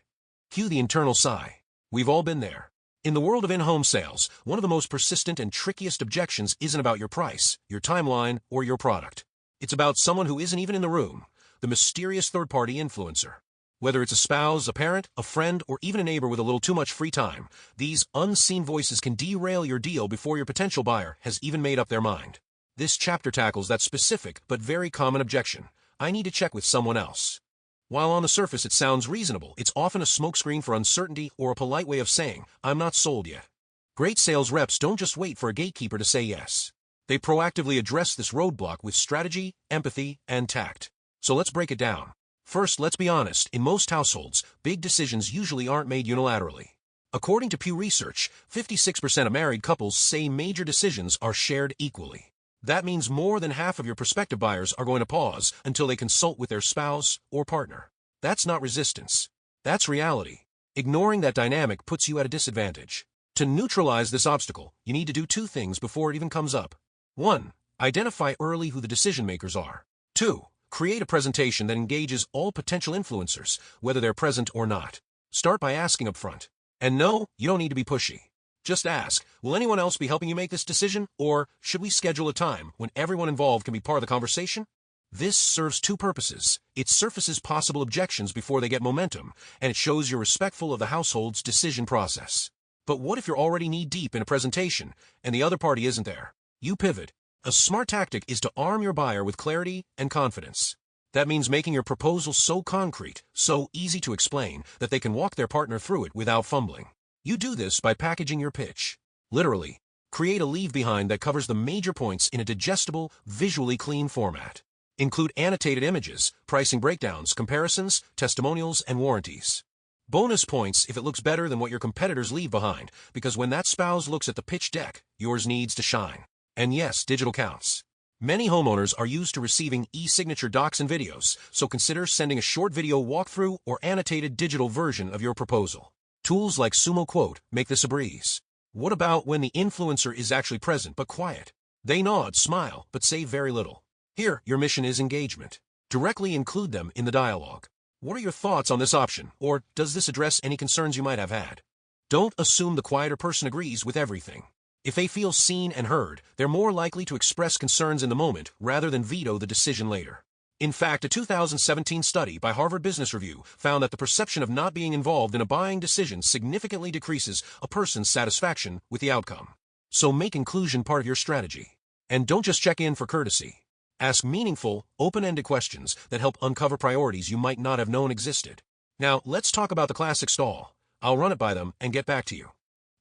Cue the internal sigh. We've all been there. In the world of in-home sales, one of the most persistent and trickiest objections isn't about your price, your timeline, or your product. It's about someone who isn't even in the room, the mysterious third-party influencer. Whether it's a spouse, a parent, a friend, or even a neighbor with a little too much free time, these unseen voices can derail your deal before your potential buyer has even made up their mind. This chapter tackles that specific but very common objection. I need to check with someone else. While on the surface it sounds reasonable, it's often a smokescreen for uncertainty or a polite way of saying, I'm not sold yet. Great sales reps don't just wait for a gatekeeper to say yes. They proactively address this roadblock with strategy, empathy, and tact. So let's break it down. First, let's be honest, in most households, big decisions usually aren't made unilaterally. According to Pew Research, 56% of married couples say major decisions are shared equally. That means more than half of your prospective buyers are going to pause until they consult with their spouse or partner. That's not resistance. That's reality. Ignoring that dynamic puts you at a disadvantage. To neutralize this obstacle, you need to do 2 things before it even comes up. 1. Identify early who the decision makers are. 2. Create a presentation that engages all potential influencers, whether they're present or not. Start by asking up front. And no, you don't need to be pushy. Just ask, will anyone else be helping you make this decision? Or should we schedule a time when everyone involved can be part of the conversation? This serves 2 purposes. It surfaces possible objections before they get momentum, and it shows you're respectful of the household's decision process. But what if you're already knee-deep in a presentation, and the other party isn't there? You pivot. A smart tactic is to arm your buyer with clarity and confidence. That means making your proposal so concrete, so easy to explain, that they can walk their partner through it without fumbling. You do this by packaging your pitch. Literally, create a leave-behind that covers the major points in a digestible, visually clean format. Include annotated images, pricing breakdowns, comparisons, testimonials, and warranties. Bonus points if it looks better than what your competitors leave behind, because when that spouse looks at the pitch deck, yours needs to shine. And yes, digital counts. Many homeowners are used to receiving e-signature docs and videos, so consider sending a short video walkthrough or annotated digital version of your proposal. Tools like Sumo Quote make this a breeze. What about when the influencer is actually present but quiet? They nod, smile, but say very little. Here, your mission is engagement. Directly include them in the dialogue. What are your thoughts on this option, or does this address any concerns you might have had? Don't assume the quieter person agrees with everything. If they feel seen and heard, they're more likely to express concerns in the moment rather than veto the decision later. In fact, a 2017 study by Harvard Business Review found that the perception of not being involved in a buying decision significantly decreases a person's satisfaction with the outcome. So make inclusion part of your strategy. And don't just check in for courtesy. Ask meaningful, open-ended questions that help uncover priorities you might not have known existed. Now, let's talk about the classic stall. I'll run it by them and get back to you.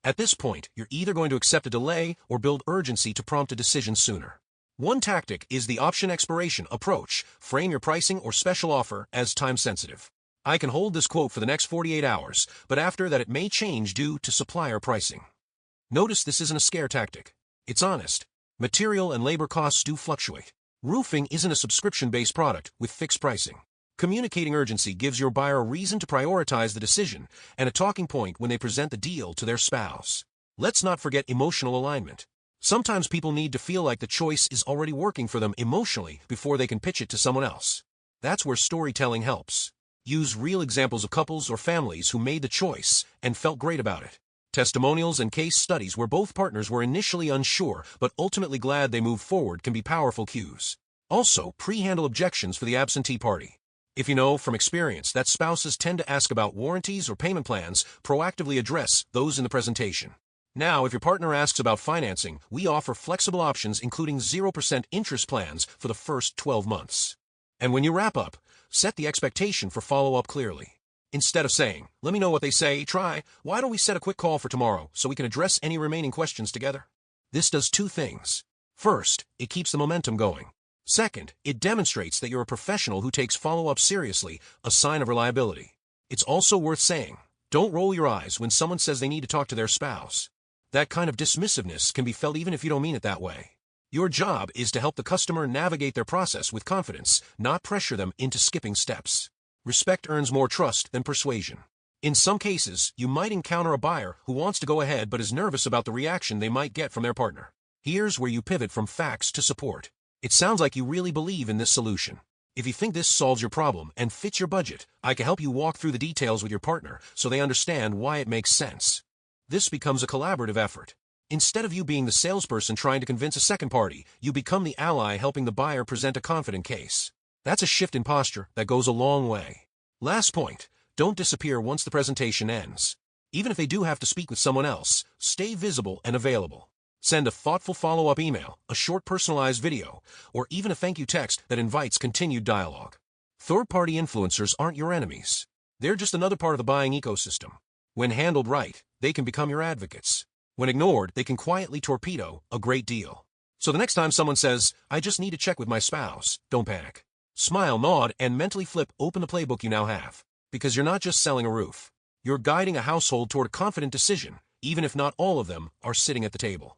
At this point, you're either going to accept a delay or build urgency to prompt a decision sooner. One tactic is the option expiration approach. Frame your pricing or special offer as time-sensitive. I can hold this quote for the next 48 hours, but after that it may change due to supplier pricing. Notice this isn't a scare tactic. It's honest. Material and labor costs do fluctuate. Roofing isn't a subscription-based product with fixed pricing. Communicating urgency gives your buyer a reason to prioritize the decision and a talking point when they present the deal to their spouse. Let's not forget emotional alignment. Sometimes people need to feel like the choice is already working for them emotionally before they can pitch it to someone else. That's where storytelling helps. Use real examples of couples or families who made the choice and felt great about it. Testimonials and case studies where both partners were initially unsure but ultimately glad they moved forward can be powerful cues. Also, pre-handle objections for the absentee party. If you know from experience that spouses tend to ask about warranties or payment plans, proactively address those in the presentation. Now, if your partner asks about financing, we offer flexible options including 0% interest plans for the first 12 months. And when you wrap up, set the expectation for follow-up clearly. Instead of saying, "Let me know what they say, why don't we set a quick call for tomorrow so we can address any remaining questions together?" This does two things. First, it keeps the momentum going. Second, it demonstrates that you're a professional who takes follow-up seriously, a sign of reliability. It's also worth saying, don't roll your eyes when someone says they need to talk to their spouse. That kind of dismissiveness can be felt even if you don't mean it that way. Your job is to help the customer navigate their process with confidence, not pressure them into skipping steps. Respect earns more trust than persuasion. In some cases, you might encounter a buyer who wants to go ahead but is nervous about the reaction they might get from their partner. Here's where you pivot from facts to support. It sounds like you really believe in this solution. If you think this solves your problem and fits your budget, I can help you walk through the details with your partner so they understand why it makes sense. This becomes a collaborative effort. Instead of you being the salesperson trying to convince a second party, you become the ally helping the buyer present a confident case. That's a shift in posture that goes a long way. Last point, don't disappear once the presentation ends. Even if they do have to speak with someone else, stay visible and available. Send a thoughtful follow-up email, a short personalized video, or even a thank you text that invites continued dialogue. Third-party influencers aren't your enemies. They're just another part of the buying ecosystem. When handled right, they can become your advocates. When ignored, they can quietly torpedo a great deal. So the next time someone says, "I just need to check with my spouse," don't panic. Smile, nod, and mentally flip open the playbook you now have. Because you're not just selling a roof. You're guiding a household toward a confident decision, even if not all of them are sitting at the table.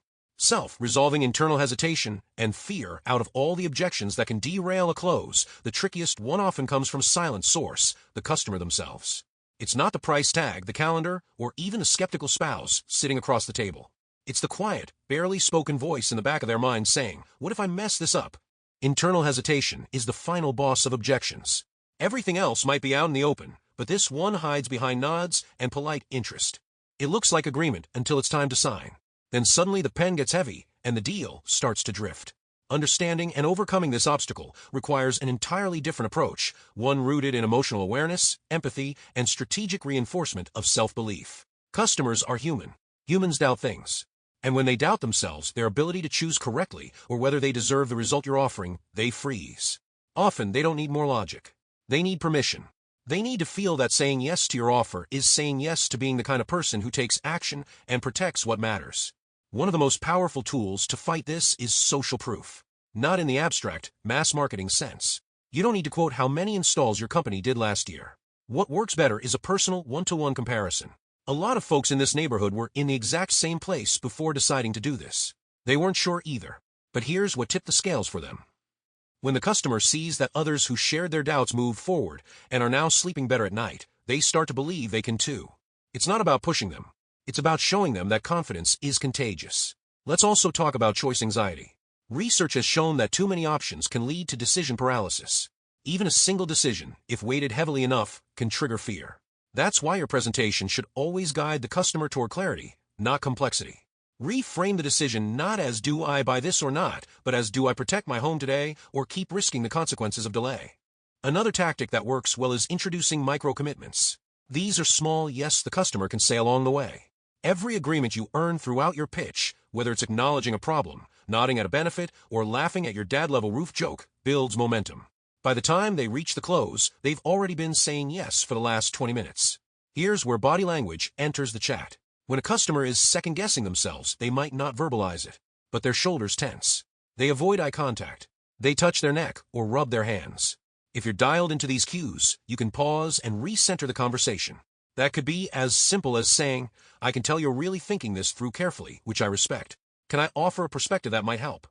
Resolving internal hesitation and fear out of all the objections that can derail a close, the trickiest one often comes from a silent source, the customer themselves. It's not the price tag, the calendar, or even a skeptical spouse sitting across the table. It's the quiet, barely spoken voice in the back of their mind saying, "What if I mess this up?" Internal hesitation is the final boss of objections. Everything else might be out in the open, but this one hides behind nods and polite interest. It looks like agreement until it's time to sign. Then suddenly the pen gets heavy, and the deal starts to drift. Understanding and overcoming this obstacle requires an entirely different approach, one rooted in emotional awareness, empathy, and strategic reinforcement of self-belief. Customers are human. Humans doubt things. And when they doubt themselves, their ability to choose correctly, or whether they deserve the result you're offering, they freeze. Often, they don't need more logic. They need permission. They need to feel that saying yes to your offer is saying yes to being the kind of person who takes action and protects what matters. One of the most powerful tools to fight this is social proof. Not in the abstract, mass marketing sense. You don't need to quote how many installs your company did last year. What works better is a personal one-to-one comparison. A lot of folks in this neighborhood were in the exact same place before deciding to do this. They weren't sure either. But here's what tipped the scales for them. When the customer sees that others who shared their doubts move forward and are now sleeping better at night, they start to believe they can too. It's not about pushing them. It's about showing them that confidence is contagious. Let's also talk about choice anxiety. Research has shown that too many options can lead to decision paralysis. Even a single decision, if weighted heavily enough, can trigger fear. That's why your presentation should always guide the customer toward clarity, not complexity. Reframe the decision not as do I buy this or not, but as do I protect my home today or keep risking the consequences of delay. Another tactic that works well is introducing micro-commitments. These are small yes the customer can say along the way. Every agreement you earn throughout your pitch, whether it's acknowledging a problem, nodding at a benefit, or laughing at your dad-level roof joke, builds momentum. By the time they reach the close, they've already been saying yes for the last 20 minutes. Here's where body language enters the chat. When a customer is second-guessing themselves, they might not verbalize it, but their shoulders tense. They avoid eye contact. They touch their neck or rub their hands. If you're dialed into these cues, you can pause and recenter the conversation. That could be as simple as saying, I can tell you're really thinking this through carefully, which I respect. Can I offer a perspective that might help?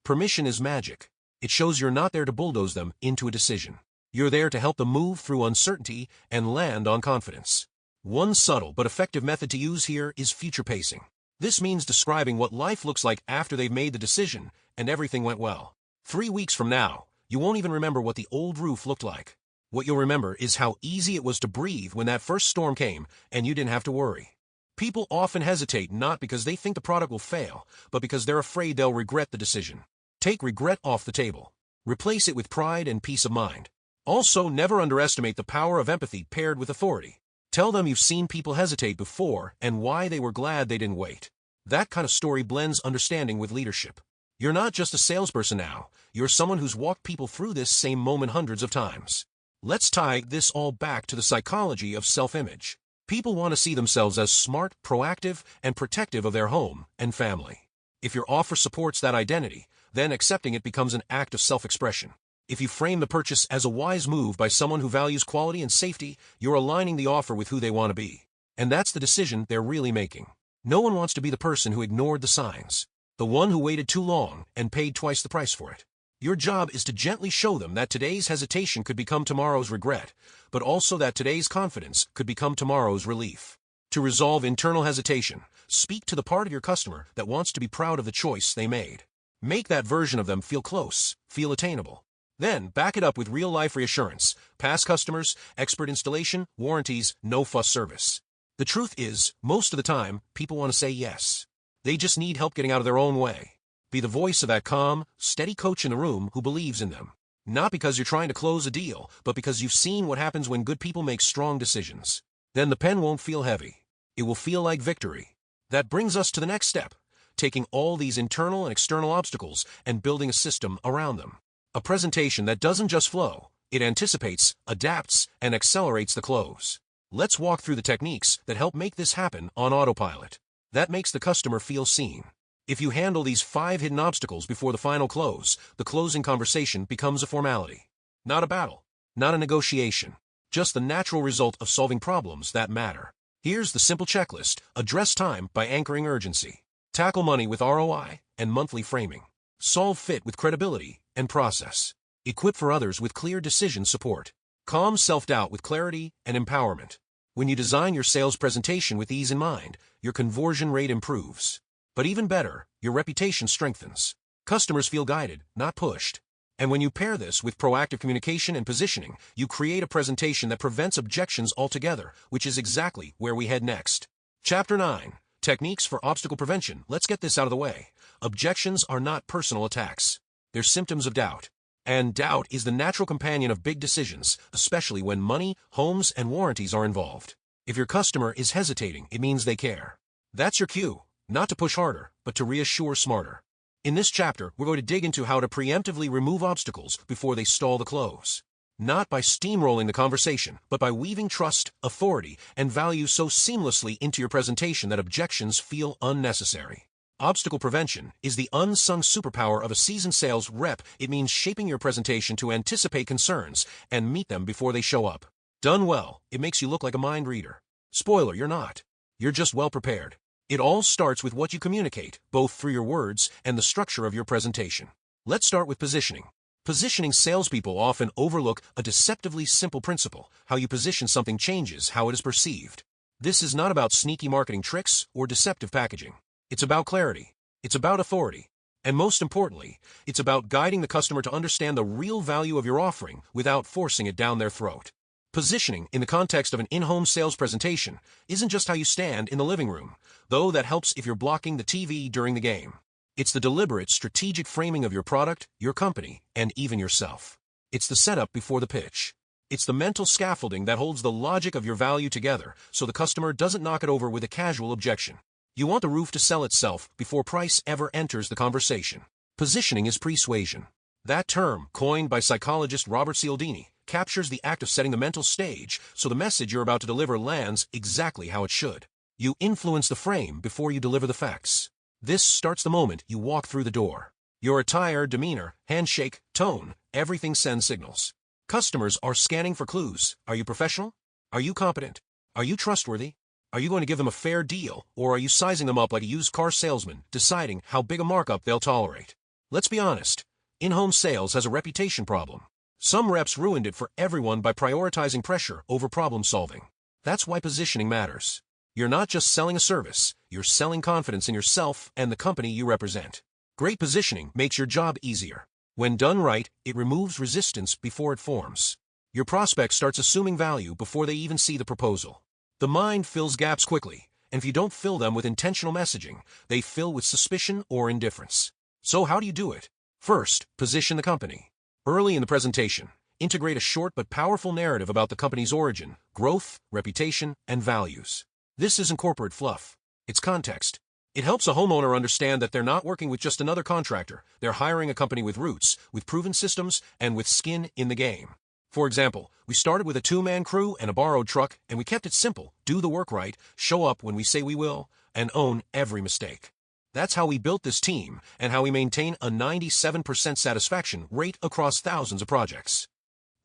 Permission is magic. It shows you're not there to bulldoze them into a decision. You're there to help them move through uncertainty and land on confidence. One subtle but effective method to use here is future pacing. This means describing what life looks like after they've made the decision and everything went well. 3 weeks from now, you won't even remember what the old roof looked like. What you'll remember is how easy it was to breathe when that first storm came and you didn't have to worry. People often hesitate not because they think the product will fail, but because they're afraid they'll regret the decision. Take regret off the table. Replace it with pride and peace of mind. Also, never underestimate the power of empathy paired with authority. Tell them you've seen people hesitate before and why they were glad they didn't wait. That kind of story blends understanding with leadership. You're not just a salesperson now, you're someone who's walked people through this same moment hundreds of times. Let's tie this all back to the psychology of self-image. People want to see themselves as smart, proactive, and protective of their home and family. If your offer supports that identity, then accepting it becomes an act of self-expression. If you frame the purchase as a wise move by someone who values quality and safety, you're aligning the offer with who they want to be. And that's the decision they're really making. No one wants to be the person who ignored the signs, the one who waited too long and paid twice the price for it. Your job is to gently show them that today's hesitation could become tomorrow's regret, but also that today's confidence could become tomorrow's relief. To resolve internal hesitation, speak to the part of your customer that wants to be proud of the choice they made. Make that version of them feel close, feel attainable. Then, back it up with real-life reassurance, past customers, expert installation, warranties, no-fuss service. The truth is, most of the time, people want to say yes. They just need help getting out of their own way. Be the voice of that calm, steady coach in the room who believes in them. Not because you're trying to close a deal, but because you've seen what happens when good people make strong decisions. Then the pen won't feel heavy. It will feel like victory. That brings us to the next step, taking all these internal and external obstacles and building a system around them. A presentation that doesn't just flow, it anticipates, adapts, and accelerates the close. Let's walk through the techniques that help make this happen on autopilot. That makes the customer feel seen. If you handle these 5 hidden obstacles before the final close, the closing conversation becomes a formality. Not a battle, not a negotiation, just the natural result of solving problems that matter. Here's the simple checklist: address time by anchoring urgency. Tackle money with ROI and monthly framing. Solve fit with credibility and process. Equip for others with clear decision support. Calm self-doubt with clarity and empowerment. When you design your sales presentation with these in mind, your conversion rate improves. But even better, your reputation strengthens. Customers feel guided, not pushed. And when you pair this with proactive communication and positioning, you create a presentation that prevents objections altogether, which is exactly where we head next. Chapter 9. Techniques for Obstacle Prevention. Let's get this out of the way. Objections are not personal attacks. They're symptoms of doubt. And doubt is the natural companion of big decisions, especially when money, homes, and warranties are involved. If your customer is hesitating, it means they care. That's your cue, not to push harder, but to reassure smarter. In this chapter, we're going to dig into how to preemptively remove obstacles before they stall the close. Not by steamrolling the conversation, but by weaving trust, authority, and value so seamlessly into your presentation that objections feel unnecessary. Obstacle prevention is the unsung superpower of a seasoned sales rep. It means shaping your presentation to anticipate concerns and meet them before they show up. Done well, it makes you look like a mind reader. Spoiler, you're not. You're just well prepared. It all starts with what you communicate, both through your words and the structure of your presentation. Let's start with positioning. Positioning salespeople often overlook a deceptively simple principle. How you position something changes how it is perceived. This is not about sneaky marketing tricks or deceptive packaging. It's about clarity. It's about authority. And most importantly, it's about guiding the customer to understand the real value of your offering without forcing it down their throat. Positioning, in the context of an in-home sales presentation, isn't just how you stand in the living room, though that helps if you're blocking the TV during the game. It's the deliberate, strategic framing of your product, your company, and even yourself. It's the setup before the pitch. It's the mental scaffolding that holds the logic of your value together so the customer doesn't knock it over with a casual objection. You want the roof to sell itself before price ever enters the conversation. Positioning is persuasion. That term, coined by psychologist Robert Cialdini, captures the act of setting the mental stage so the message you're about to deliver lands exactly how it should. You influence the frame before you deliver the facts. This starts the moment you walk through the door. Your attire, demeanor, handshake, tone, everything sends signals. Customers are scanning for clues. Are you professional? Are you competent? Are you trustworthy? Are you going to give them a fair deal, or are you sizing them up like a used car salesman, deciding how big a markup they'll tolerate? Let's be honest. In-home sales has a reputation problem. Some reps ruined it for everyone by prioritizing pressure over problem solving. That's why positioning matters. You're not just selling a service, you're selling confidence in yourself and the company you represent. Great positioning makes your job easier. When done right, it removes resistance before it forms. Your prospect starts assuming value before they even see the proposal. The mind fills gaps quickly, and if you don't fill them with intentional messaging, they fill with suspicion or indifference. So how do you do it? First, position the company. Early in the presentation, integrate a short but powerful narrative about the company's origin, growth, reputation, and values. This isn't corporate fluff. It's context. It helps a homeowner understand that they're not working with just another contractor. They're hiring a company with roots, with proven systems, and with skin in the game. For example, we started with a two-man crew and a borrowed truck, and we kept it simple: do the work right, show up when we say we will, and own every mistake. That's how we built this team, and how we maintain a 97% satisfaction rate across thousands of projects.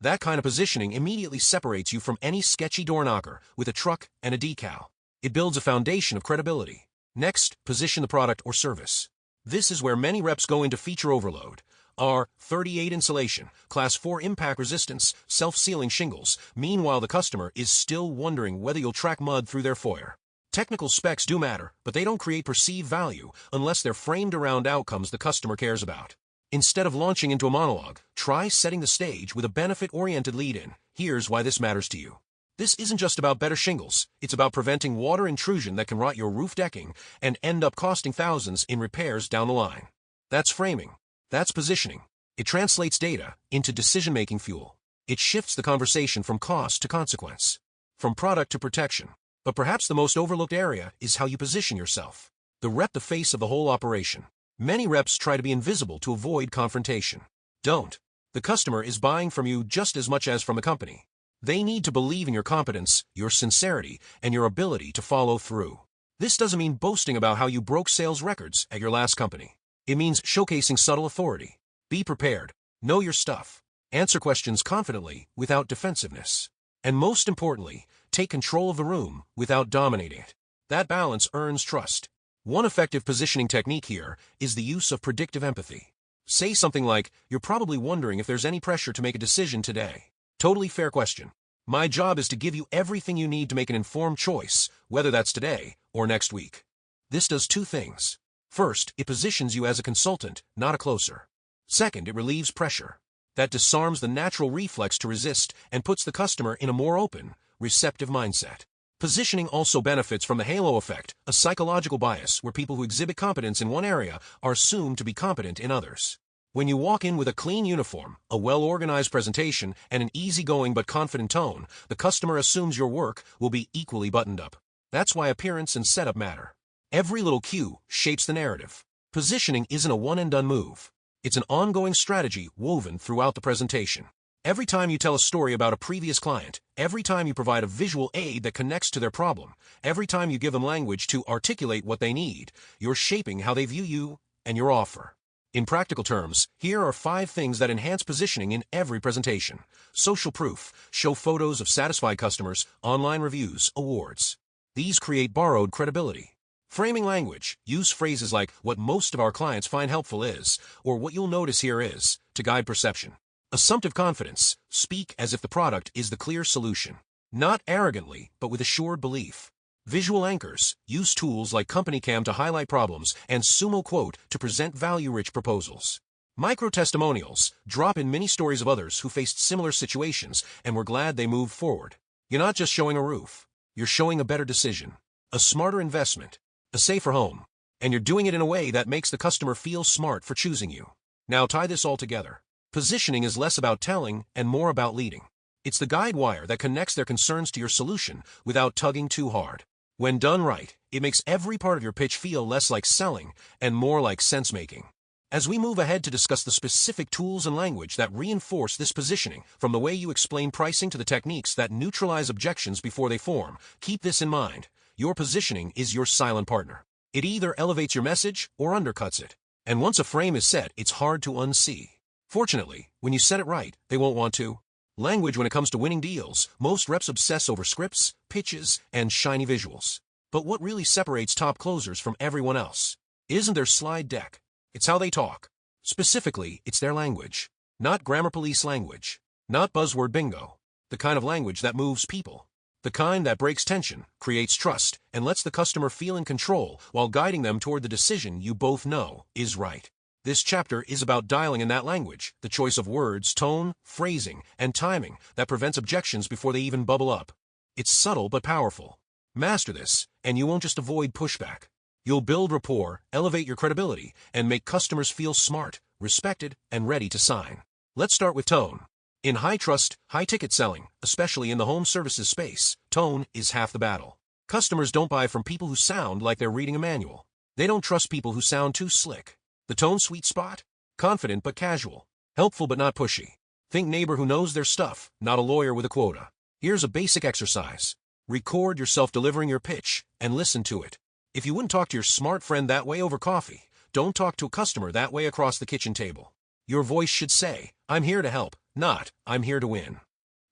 That kind of positioning immediately separates you from any sketchy door knocker with a truck and a decal. It builds a foundation of credibility. Next, position the product or service. This is where many reps go into feature overload. R38 insulation, Class 4 impact resistance, self-sealing shingles. Meanwhile, the customer is still wondering whether you'll track mud through their foyer. Technical specs do matter, but they don't create perceived value unless they're framed around outcomes the customer cares about. Instead of launching into a monologue, try setting the stage with a benefit-oriented lead-in. Here's why this matters to you. This isn't just about better shingles. It's about preventing water intrusion that can rot your roof decking and end up costing thousands in repairs down the line. That's framing. That's positioning. It translates data into decision-making fuel. It shifts the conversation from cost to consequence, from product to protection. But perhaps the most overlooked area is how you position yourself. The rep, the face of the whole operation. Many reps try to be invisible to avoid confrontation. Don't. The customer is buying from you just as much as from the company. They need to believe in your competence, your sincerity, and your ability to follow through. This doesn't mean boasting about how you broke sales records at your last company. It means showcasing subtle authority. Be prepared. Know your stuff. Answer questions confidently without defensiveness. And most importantly, take control of the room without dominating it. That balance earns trust. One effective positioning technique here is the use of predictive empathy. Say something like, "You're probably wondering if there's any pressure to make a decision today." Totally fair question. My job is to give you everything you need to make an informed choice, whether that's today or next week. This does two things. First, it positions you as a consultant, not a closer. Second, it relieves pressure. That disarms the natural reflex to resist and puts the customer in a more open, receptive mindset. Positioning also benefits from the halo effect, a psychological bias where people who exhibit competence in one area are assumed to be competent in others. When you walk in with a clean uniform, a well-organized presentation, and an easygoing but confident tone, the customer assumes your work will be equally buttoned up. That's why appearance and setup matter. Every little cue shapes the narrative. Positioning isn't a one-and-done move. It's an ongoing strategy woven throughout the presentation. Every time you tell a story about a previous client, every time you provide a visual aid that connects to their problem, every time you give them language to articulate what they need, you're shaping how they view you and your offer. In practical terms, here are 5 things that enhance positioning in every presentation. Social proof. Show photos of satisfied customers, online reviews, awards. These create borrowed credibility. Framing language. Use phrases like what most of our clients find helpful is, or what you'll notice here is, to guide perception. Assumptive confidence. Speak as if the product is the clear solution. Not arrogantly, but with assured belief. Visual anchors. Use tools like CompanyCam to highlight problems and Sumo Quote to present value-rich proposals. Micro-testimonials. Drop in mini stories of others who faced similar situations and were glad they moved forward. You're not just showing a roof. You're showing a better decision, a smarter investment, a safer home, and you're doing it in a way that makes the customer feel smart for choosing you. Now tie this all together. Positioning is less about telling and more about leading. It's the guide wire that connects their concerns to your solution without tugging too hard. When done right, it makes every part of your pitch feel less like selling and more like sense-making. As we move ahead to discuss the specific tools and language that reinforce this positioning, from the way you explain pricing to the techniques that neutralize objections before they form, keep this in mind. Your positioning is your silent partner. It either elevates your message or undercuts it. And once a frame is set, it's hard to unsee. Fortunately, when you set it right, they won't want to. Language when it comes to winning deals. Most reps obsess over scripts, pitches, and shiny visuals. But what really separates top closers from everyone else isn't their slide deck. It's how they talk. Specifically, it's their language. Not grammar police language. Not buzzword bingo. The kind of language that moves people. The kind that breaks tension, creates trust, and lets the customer feel in control while guiding them toward the decision you both know is right. This chapter is about dialing in that language, the choice of words, tone, phrasing, and timing that prevents objections before they even bubble up. It's subtle but powerful. Master this, and you won't just avoid pushback. You'll build rapport, elevate your credibility, and make customers feel smart, respected, and ready to sign. Let's start with tone. In high-trust, high-ticket selling, especially in the home services space, tone is half the battle. Customers don't buy from people who sound like they're reading a manual. They don't trust people who sound too slick. The tone sweet spot? Confident but casual. Helpful but not pushy. Think neighbor who knows their stuff, not a lawyer with a quota. Here's a basic exercise. Record yourself delivering your pitch and listen to it. If you wouldn't talk to your smart friend that way over coffee, don't talk to a customer that way across the kitchen table. Your voice should say, I'm here to help, not, I'm here to win.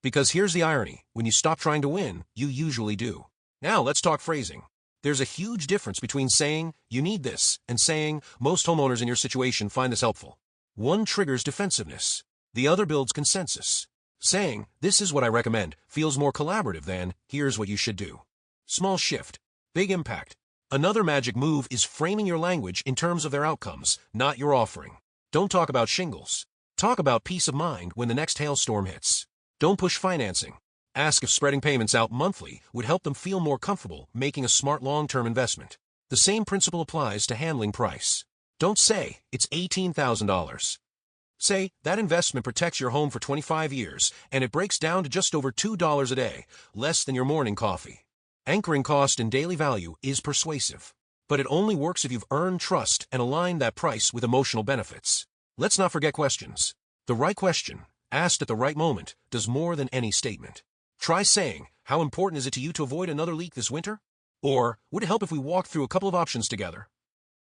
Because here's the irony, when you stop trying to win, you usually do. Now let's talk phrasing. There's a huge difference between saying, you need this, and saying, most homeowners in your situation find this helpful. One triggers defensiveness. The other builds consensus. Saying, this is what I recommend, feels more collaborative than, here's what you should do. Small shift. Big impact. Another magic move is framing your language in terms of their outcomes, not your offering. Don't talk about shingles. Talk about peace of mind when the next hailstorm hits. Don't push financing. Ask if spreading payments out monthly would help them feel more comfortable making a smart long-term investment. The same principle applies to handling price. Don't say, it's $18,000. Say, that investment protects your home for 25 years, and it breaks down to just over $2 a day, less than your morning coffee. Anchoring cost in daily value is persuasive. But it only works if you've earned trust and aligned that price with emotional benefits. Let's not forget questions. The right question, asked at the right moment, does more than any statement. Try saying, how important is it to you to avoid another leak this winter? Or, would it help if we walked through a couple of options together?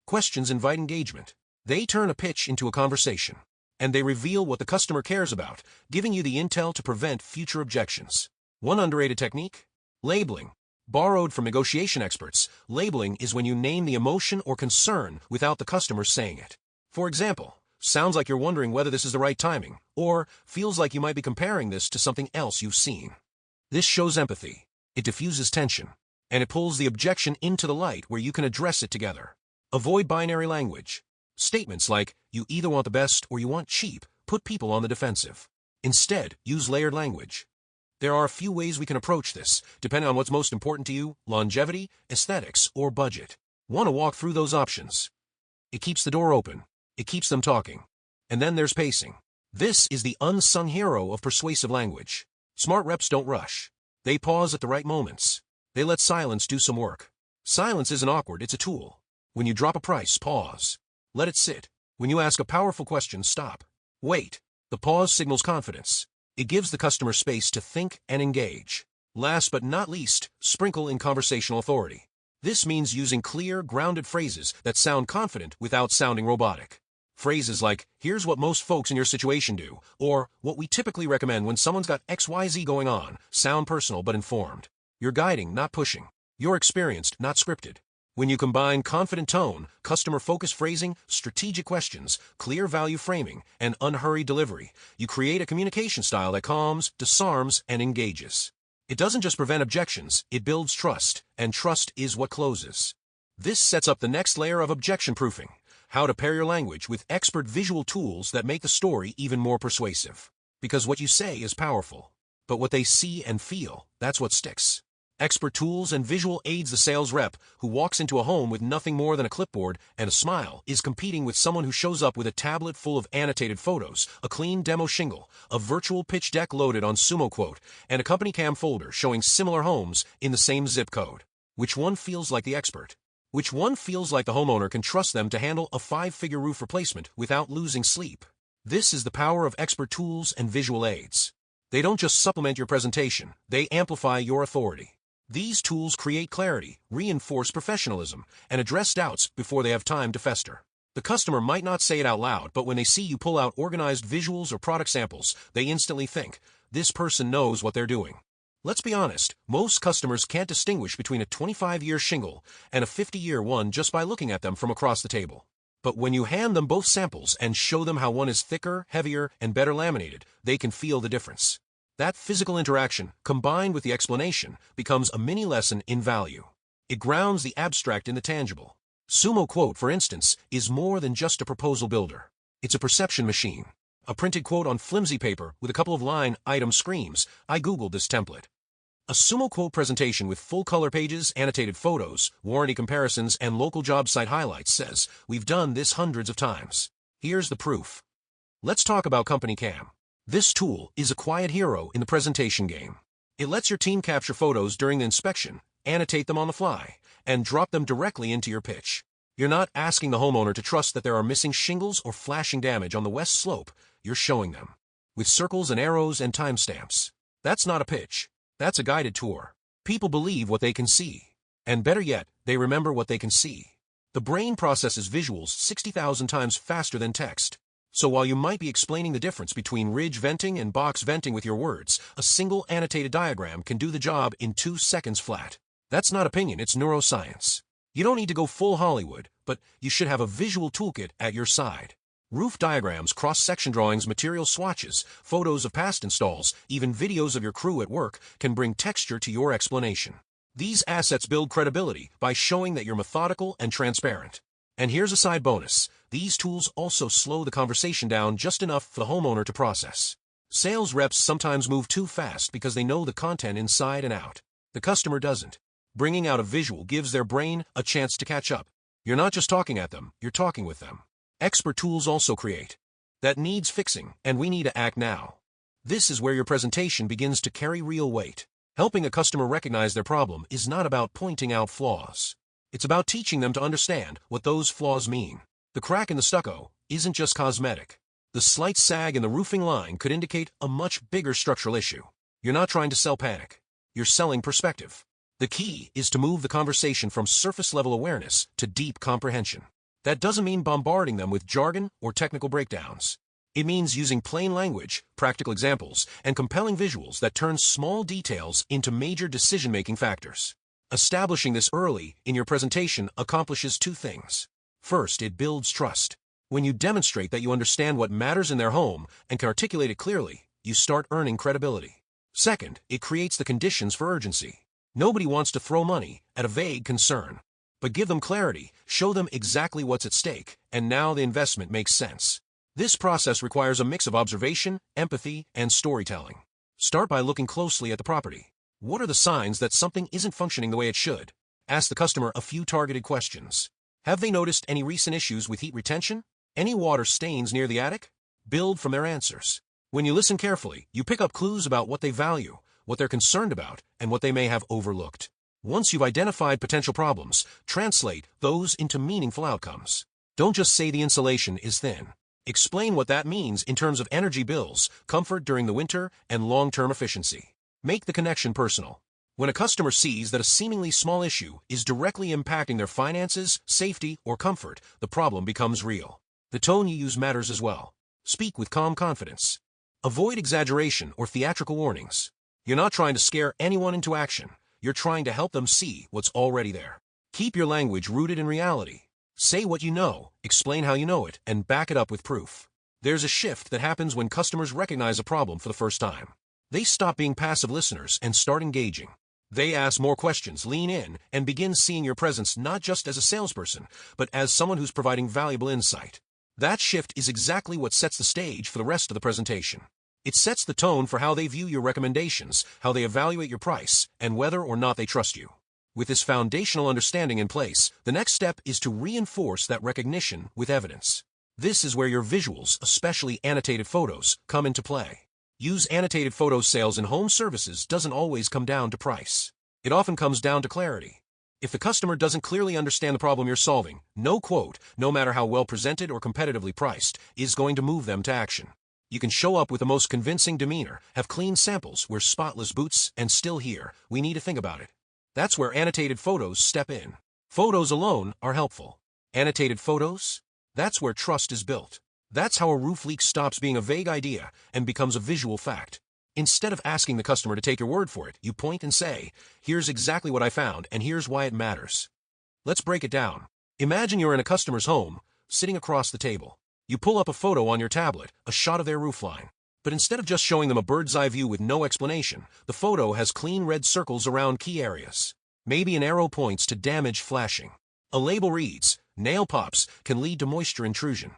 Questions invite engagement. They turn a pitch into a conversation. And they reveal what the customer cares about, giving you the intel to prevent future objections. One underrated technique? Labeling. Borrowed from negotiation experts, labeling is when you name the emotion or concern without the customer saying it. For example, sounds like you're wondering whether this is the right timing, or feels like you might be comparing this to something else you've seen. This shows empathy. It diffuses tension, and it pulls the objection into the light where you can address it together. Avoid binary language. Statements like, you either want the best or you want cheap, put people on the defensive. Instead, use layered language. There are a few ways we can approach this, depending on what's most important to you, longevity, aesthetics, or budget. Want to walk through those options? It keeps the door open. It keeps them talking. And then there's pacing. This is the unsung hero of persuasive language. Smart reps don't rush. They pause at the right moments. They let silence do some work. Silence isn't awkward, it's a tool. When you drop a price, pause. Let it sit. When you ask a powerful question, stop. Wait. The pause signals confidence. It gives the customer space to think and engage. Last but not least, sprinkle in conversational authority. This means using clear, grounded phrases that sound confident without sounding robotic. Phrases like, here's what most folks in your situation do, or what we typically recommend when someone's got XYZ going on, sound personal but informed. You're guiding, not pushing. You're experienced, not scripted. When you combine confident tone, customer-focused phrasing, strategic questions, clear value framing, and unhurried delivery, you create a communication style that calms, disarms, and engages. It doesn't just prevent objections, it builds trust, and trust is what closes. This sets up the next layer of objection proofing: how to pair your language with expert visual tools that make the story even more persuasive. Because what you say is powerful, but what they see and feel, that's what sticks. Expert tools and visual aids. The sales rep who walks into a home with nothing more than a clipboard and a smile is competing with someone who shows up with a tablet full of annotated photos, a clean demo shingle, a virtual pitch deck loaded on SumoQuote, and a company cam folder showing similar homes in the same zip code. Which one feels like the expert? Which one feels like the homeowner can trust them to handle a 5-figure roof replacement without losing sleep? This is the power of expert tools and visual aids. They don't just supplement your presentation, they amplify your authority. These tools create clarity, reinforce professionalism, and address doubts before they have time to fester. The customer might not say it out loud, but when they see you pull out organized visuals or product samples, they instantly think, this person knows what they're doing. Let's be honest, most customers can't distinguish between a 25-year shingle and a 50-year one just by looking at them from across the table. But when you hand them both samples and show them how one is thicker, heavier, and better laminated, they can feel the difference. That physical interaction, combined with the explanation, becomes a mini lesson in value. It grounds the abstract in the tangible. SumoQuote, for instance, is more than just a proposal builder. It's a perception machine. A printed quote on flimsy paper with a couple of line items screams, I googled this template. A SumoQuote presentation with full-color pages, annotated photos, warranty comparisons, and local job site highlights says, we've done this hundreds of times. Here's the proof. Let's talk about Company Cam. This tool is a quiet hero in the presentation game. It lets your team capture photos during the inspection, annotate them on the fly, and drop them directly into your pitch. You're not asking the homeowner to trust that there are missing shingles or flashing damage on the west slope, you're showing them. With circles and arrows and timestamps. That's not a pitch. That's a guided tour. People believe what they can see. And better yet, they remember what they can see. The brain processes visuals 60,000 times faster than text. So while you might be explaining the difference between ridge venting and box venting with your words, a single annotated diagram can do the job in 2 seconds flat. That's not opinion, it's neuroscience. You don't need to go full Hollywood, but you should have a visual toolkit at your side. Roof diagrams, cross-section drawings, material swatches, photos of past installs, even videos of your crew at work can bring texture to your explanation. These assets build credibility by showing that you're methodical and transparent. And here's a side bonus. These tools also slow the conversation down just enough for the homeowner to process. Sales reps sometimes move too fast because they know the content inside and out. The customer doesn't. Bringing out a visual gives their brain a chance to catch up. You're not just talking at them, you're talking with them. Expert tools also create. That needs fixing, and we need to act now. This is where your presentation begins to carry real weight. Helping a customer recognize their problem is not about pointing out flaws. It's about teaching them to understand what those flaws mean. The crack in the stucco isn't just cosmetic. The slight sag in the roofing line could indicate a much bigger structural issue. You're not trying to sell panic. You're selling perspective. The key is to move the conversation from surface-level awareness to deep comprehension. That doesn't mean bombarding them with jargon or technical breakdowns. It means using plain language, practical examples, and compelling visuals that turn small details into major decision-making factors. Establishing this early in your presentation accomplishes 2 things. First, it builds trust. When you demonstrate that you understand what matters in their home and can articulate it clearly, you start earning credibility. Second, it creates the conditions for urgency. Nobody wants to throw money at a vague concern. But give them clarity, show them exactly what's at stake, and now the investment makes sense. This process requires a mix of observation, empathy, and storytelling. Start by looking closely at the property. What are the signs that something isn't functioning the way it should? Ask the customer a few targeted questions. Have they noticed any recent issues with heat retention? Any water stains near the attic? Build from their answers. When you listen carefully, you pick up clues about what they value, what they're concerned about, and what they may have overlooked. Once you've identified potential problems, translate those into meaningful outcomes. Don't just say the insulation is thin. Explain what that means in terms of energy bills, comfort during the winter, and long-term efficiency. Make the connection personal. When a customer sees that a seemingly small issue is directly impacting their finances, safety, or comfort, the problem becomes real. The tone you use matters as well. Speak with calm confidence. Avoid exaggeration or theatrical warnings. You're not trying to scare anyone into action. You're trying to help them see what's already there. Keep your language rooted in reality. Say what you know, explain how you know it, and back it up with proof. There's a shift that happens when customers recognize a problem for the first time. They stop being passive listeners and start engaging. They ask more questions, lean in, and begin seeing your presence not just as a salesperson, but as someone who's providing valuable insight. That shift is exactly what sets the stage for the rest of the presentation. It sets the tone for how they view your recommendations, how they evaluate your price, and whether or not they trust you. With this foundational understanding in place, the next step is to reinforce that recognition with evidence. This is where your visuals, especially annotated photos, come into play. Use annotated photo sales in home services doesn't always come down to price. It often comes down to clarity. If the customer doesn't clearly understand the problem you're solving, no quote, no matter how well presented or competitively priced, is going to move them to action. You can show up with the most convincing demeanor, have clean samples, wear spotless boots, and still hear, we need to think about it. That's where annotated photos step in. Photos alone are helpful. Annotated photos? That's where trust is built. That's how a roof leak stops being a vague idea and becomes a visual fact. Instead of asking the customer to take your word for it, you point and say, here's exactly what I found and here's why it matters. Let's break it down. Imagine you're in a customer's home, sitting across the table. You pull up a photo on your tablet, a shot of their roofline. But instead of just showing them a bird's eye view with no explanation, the photo has clean red circles around key areas. Maybe an arrow points to damage flashing. A label reads, nail pops can lead to moisture intrusion.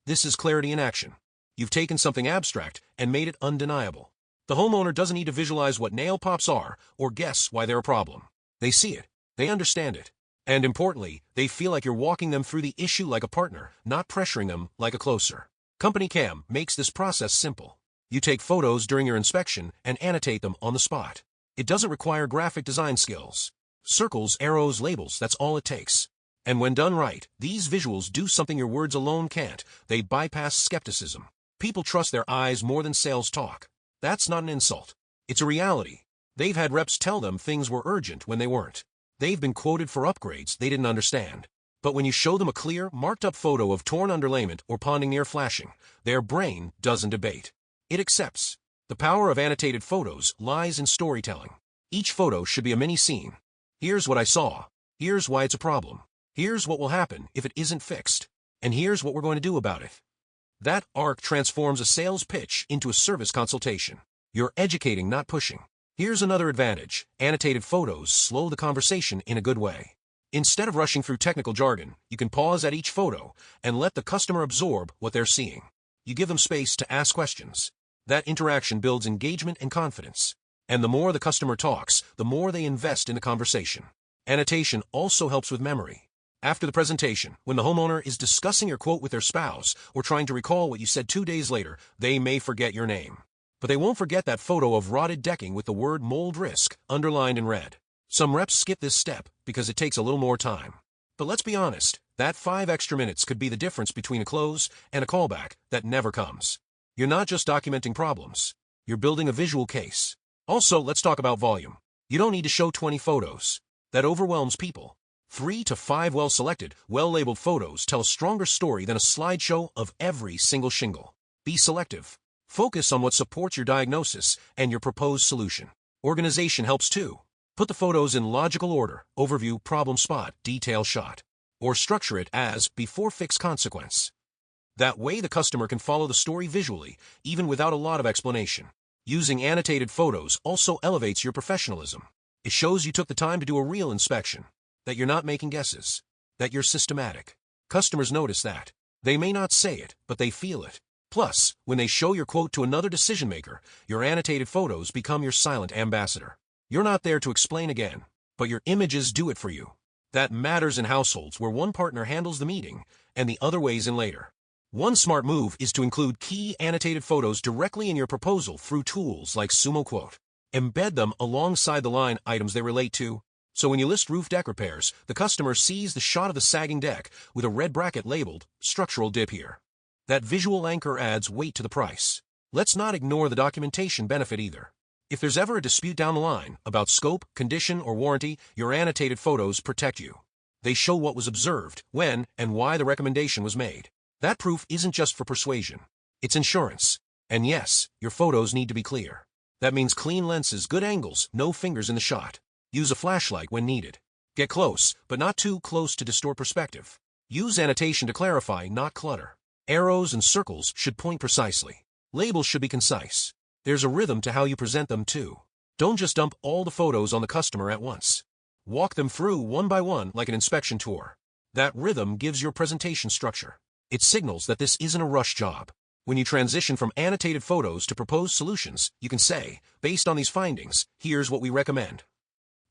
This is clarity in action. You've taken something abstract and made it undeniable. The homeowner doesn't need to visualize what nail pops are or guess why they're a problem. They see it. They understand it. And importantly, they feel like you're walking them through the issue like a partner, not pressuring them like a closer. Company Cam makes this process simple. You take photos during your inspection and annotate them on the spot. It doesn't require graphic design skills. Circles, arrows, labels, that's all it takes. And when done right, these visuals do something your words alone can't. They bypass skepticism. People trust their eyes more than sales talk. That's not an insult. It's a reality. They've had reps tell them things were urgent when they weren't. They've been quoted for upgrades they didn't understand. But when you show them a clear, marked-up photo of torn underlayment or ponding near flashing, their brain doesn't debate. It accepts. The power of annotated photos lies in storytelling. Each photo should be a mini-scene. Here's what I saw. Here's why it's a problem. Here's what will happen if it isn't fixed. And here's what we're going to do about it. That arc transforms a sales pitch into a service consultation. You're educating, not pushing. Here's another advantage. Annotated photos slow the conversation in a good way. Instead of rushing through technical jargon, you can pause at each photo and let the customer absorb what they're seeing. You give them space to ask questions. That interaction builds engagement and confidence. And the more the customer talks, the more they invest in the conversation. Annotation also helps with memory. After the presentation, when the homeowner is discussing your quote with their spouse or trying to recall what you said 2 days later, they may forget your name. But they won't forget that photo of rotted decking with the word mold risk underlined in red. Some reps skip this step because it takes a little more time. But let's be honest, that 5 extra minutes could be the difference between a close and a callback that never comes. You're not just documenting problems. You're building a visual case. Also, let's talk about volume. You don't need to show 20 photos. That overwhelms people. 3 to 5 well-selected, well-labeled photos tell a stronger story than a slideshow of every single shingle. Be selective. Focus on what supports your diagnosis and your proposed solution. Organization helps too. Put the photos in logical order: overview, problem spot, detail shot. Or structure it as before fix consequence. That way the customer can follow the story visually, even without a lot of explanation. Using annotated photos also elevates your professionalism. It shows you took the time to do a real inspection. That you're not making guesses. That you're systematic. Customers notice that. They may not say it, but they feel it. Plus, when they show your quote to another decision maker, your annotated photos become your silent ambassador. You're not there to explain again, but your images do it for you. That matters in households where one partner handles the meeting and the other weighs in later. One smart move is to include key annotated photos directly in your proposal through tools like Sumo Quote. Embed them alongside the line items they relate to. So when you list roof deck repairs, the customer sees the shot of the sagging deck with a red bracket labeled structural dip here. That visual anchor adds weight to the price. Let's not ignore the documentation benefit either. If there's ever a dispute down the line about scope, condition, or warranty, your annotated photos protect you. They show what was observed, when, and why the recommendation was made. That proof isn't just for persuasion. It's insurance. And yes, your photos need to be clear. That means clean lenses, good angles, no fingers in the shot. Use a flashlight when needed. Get close, but not too close to distort perspective. Use annotation to clarify, not clutter. Arrows and circles should point precisely. Labels should be concise. There's a rhythm to how you present them too. Don't just dump all the photos on the customer at once. Walk them through one by one like an inspection tour. That rhythm gives your presentation structure. It signals that this isn't a rush job. When you transition from annotated photos to proposed solutions, you can say, based on these findings, here's what we recommend.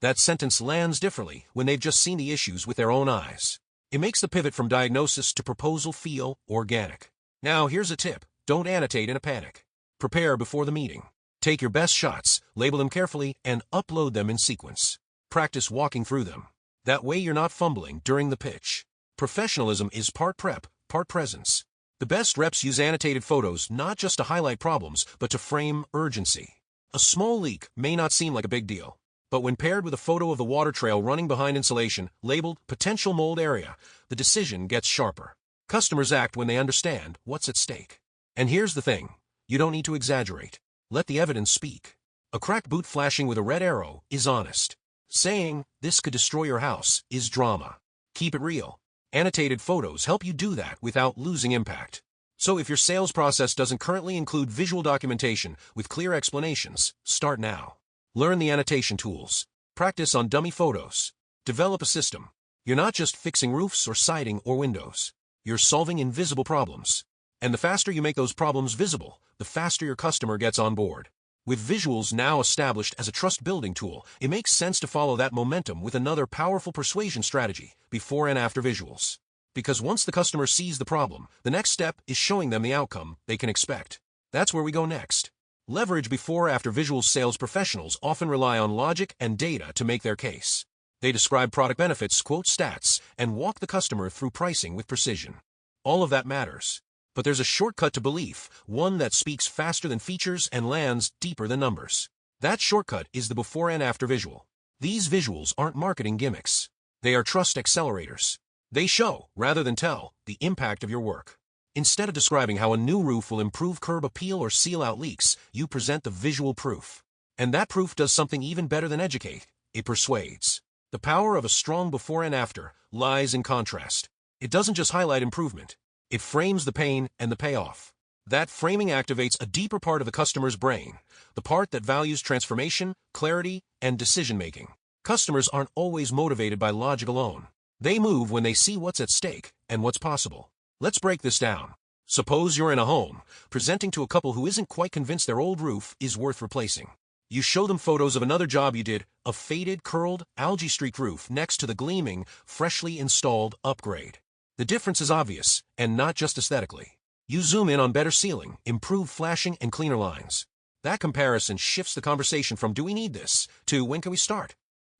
That sentence lands differently when they've just seen the issues with their own eyes. It makes the pivot from diagnosis to proposal feel organic. Now here's a tip. Don't annotate in a panic. Prepare before the meeting. Take your best shots, label them carefully, and upload them in sequence. Practice walking through them. That way you're not fumbling during the pitch. Professionalism is part prep, part presence. The best reps use annotated photos not just to highlight problems, but to frame urgency. A small leak may not seem like a big deal, but when paired with a photo of the water trail running behind insulation, labeled potential mold area, the decision gets sharper. Customers act when they understand what's at stake. And here's the thing. You don't need to exaggerate. Let the evidence speak. A cracked boot flashing with a red arrow is honest. Saying, this could destroy your house, is drama. Keep it real. Annotated photos help you do that without losing impact. So if your sales process doesn't currently include visual documentation with clear explanations, start now. Learn the annotation tools. Practice on dummy photos. Develop a system. You're not just fixing roofs or siding or windows. You're solving invisible problems. And the faster you make those problems visible, the faster your customer gets on board. With visuals now established as a trust-building tool, it makes sense to follow that momentum with another powerful persuasion strategy, before and after visuals. Because once the customer sees the problem, the next step is showing them the outcome they can expect. That's where we go next. Leverage before-after visuals. Sales professionals often rely on logic and data to make their case. They describe product benefits, quote stats, and walk the customer through pricing with precision. All of that matters. But there's a shortcut to belief, one that speaks faster than features and lands deeper than numbers. That shortcut is the before and after visual. These visuals aren't marketing gimmicks. They are trust accelerators. They show, rather than tell, the impact of your work. Instead of describing how a new roof will improve curb appeal or seal out leaks, you present the visual proof. And that proof does something even better than educate. It persuades. The power of a strong before and after lies in contrast. It doesn't just highlight improvement. It frames the pain and the payoff. That framing activates a deeper part of the customer's brain, the part that values transformation, clarity, and decision-making. Customers aren't always motivated by logic alone. They move when they see what's at stake and what's possible. Let's break this down. Suppose you're in a home, presenting to a couple who isn't quite convinced their old roof is worth replacing. You show them photos of another job you did, a faded, curled, algae-streaked roof next to the gleaming, freshly installed upgrade. The difference is obvious, and not just aesthetically. You zoom in on better sealing, improved flashing, and cleaner lines. That comparison shifts the conversation from "do we need this?" to "when can we start?"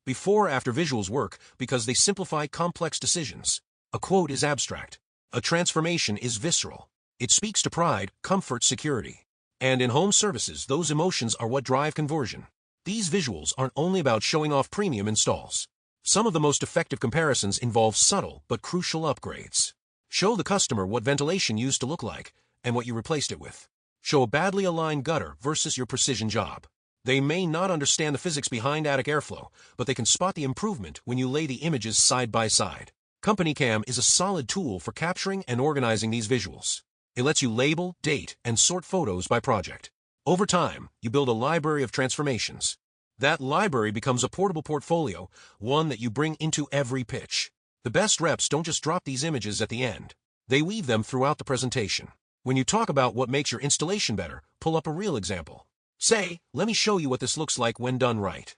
Before-after visuals work because they simplify complex decisions. A quote is abstract. A transformation is visceral. It speaks to pride, comfort, security. And in home services, those emotions are what drive conversion. These visuals aren't only about showing off premium installs. Some of the most effective comparisons involve subtle but crucial upgrades. Show the customer what ventilation used to look like and what you replaced it with. Show a badly aligned gutter versus your precision job. They may not understand the physics behind attic airflow, but they can spot the improvement when you lay the images side by side. CompanyCam is a solid tool for capturing and organizing these visuals. It lets you label, date, and sort photos by project. Over time, you build a library of transformations. That library becomes a portable portfolio, one that you bring into every pitch. The best reps don't just drop these images at the end. They weave them throughout the presentation. When you talk about what makes your installation better, pull up a real example. Say, "Let me show you what this looks like when done right."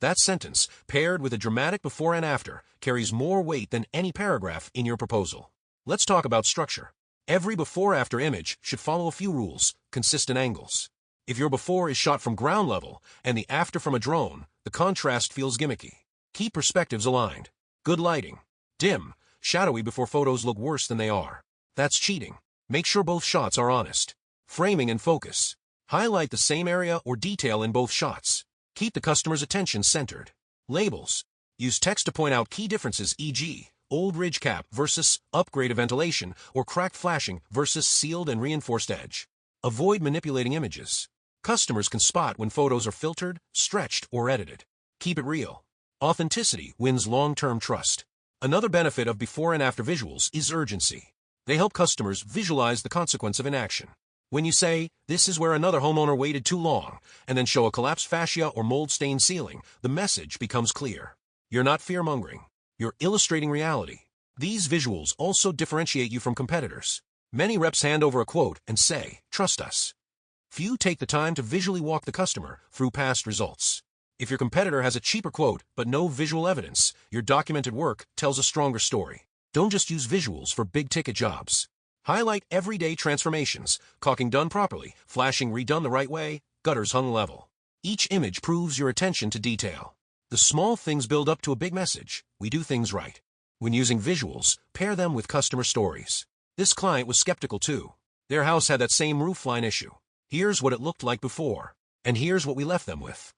That sentence, paired with a dramatic before and after, carries more weight than any paragraph in your proposal. Let's talk about structure. Every before-after image should follow a few rules, consistent angles. If your before is shot from ground level and the after from a drone, the contrast feels gimmicky. Keep perspectives aligned. Good lighting. Dim, shadowy before photos look worse than they are. That's cheating. Make sure both shots are honest. Framing and focus. Highlight the same area or detail in both shots. Keep the customer's attention centered. Labels. Use text to point out key differences, e.g., old ridge cap versus upgraded ventilation, or cracked flashing versus sealed and reinforced edge. Avoid manipulating images. Customers can spot when photos are filtered, stretched, or edited. Keep it real. Authenticity wins long-term trust. Another benefit of before and after visuals is urgency. They help customers visualize the consequence of inaction. When you say, "This is where another homeowner waited too long," and then show a collapsed fascia or mold-stained ceiling, the message becomes clear. You're not fear-mongering. You're illustrating reality. These visuals also differentiate you from competitors. Many reps hand over a quote and say, "Trust us." Few take the time to visually walk the customer through past results. If your competitor has a cheaper quote but no visual evidence, your documented work tells a stronger story. Don't just use visuals for big-ticket jobs. Highlight everyday transformations, caulking done properly, flashing redone the right way, gutters hung level. Each image proves your attention to detail. The small things build up to a big message. We do things right. When using visuals, pair them with customer stories. This client was skeptical too. Their house had that same roofline issue. Here's what it looked like before, and here's what we left them with.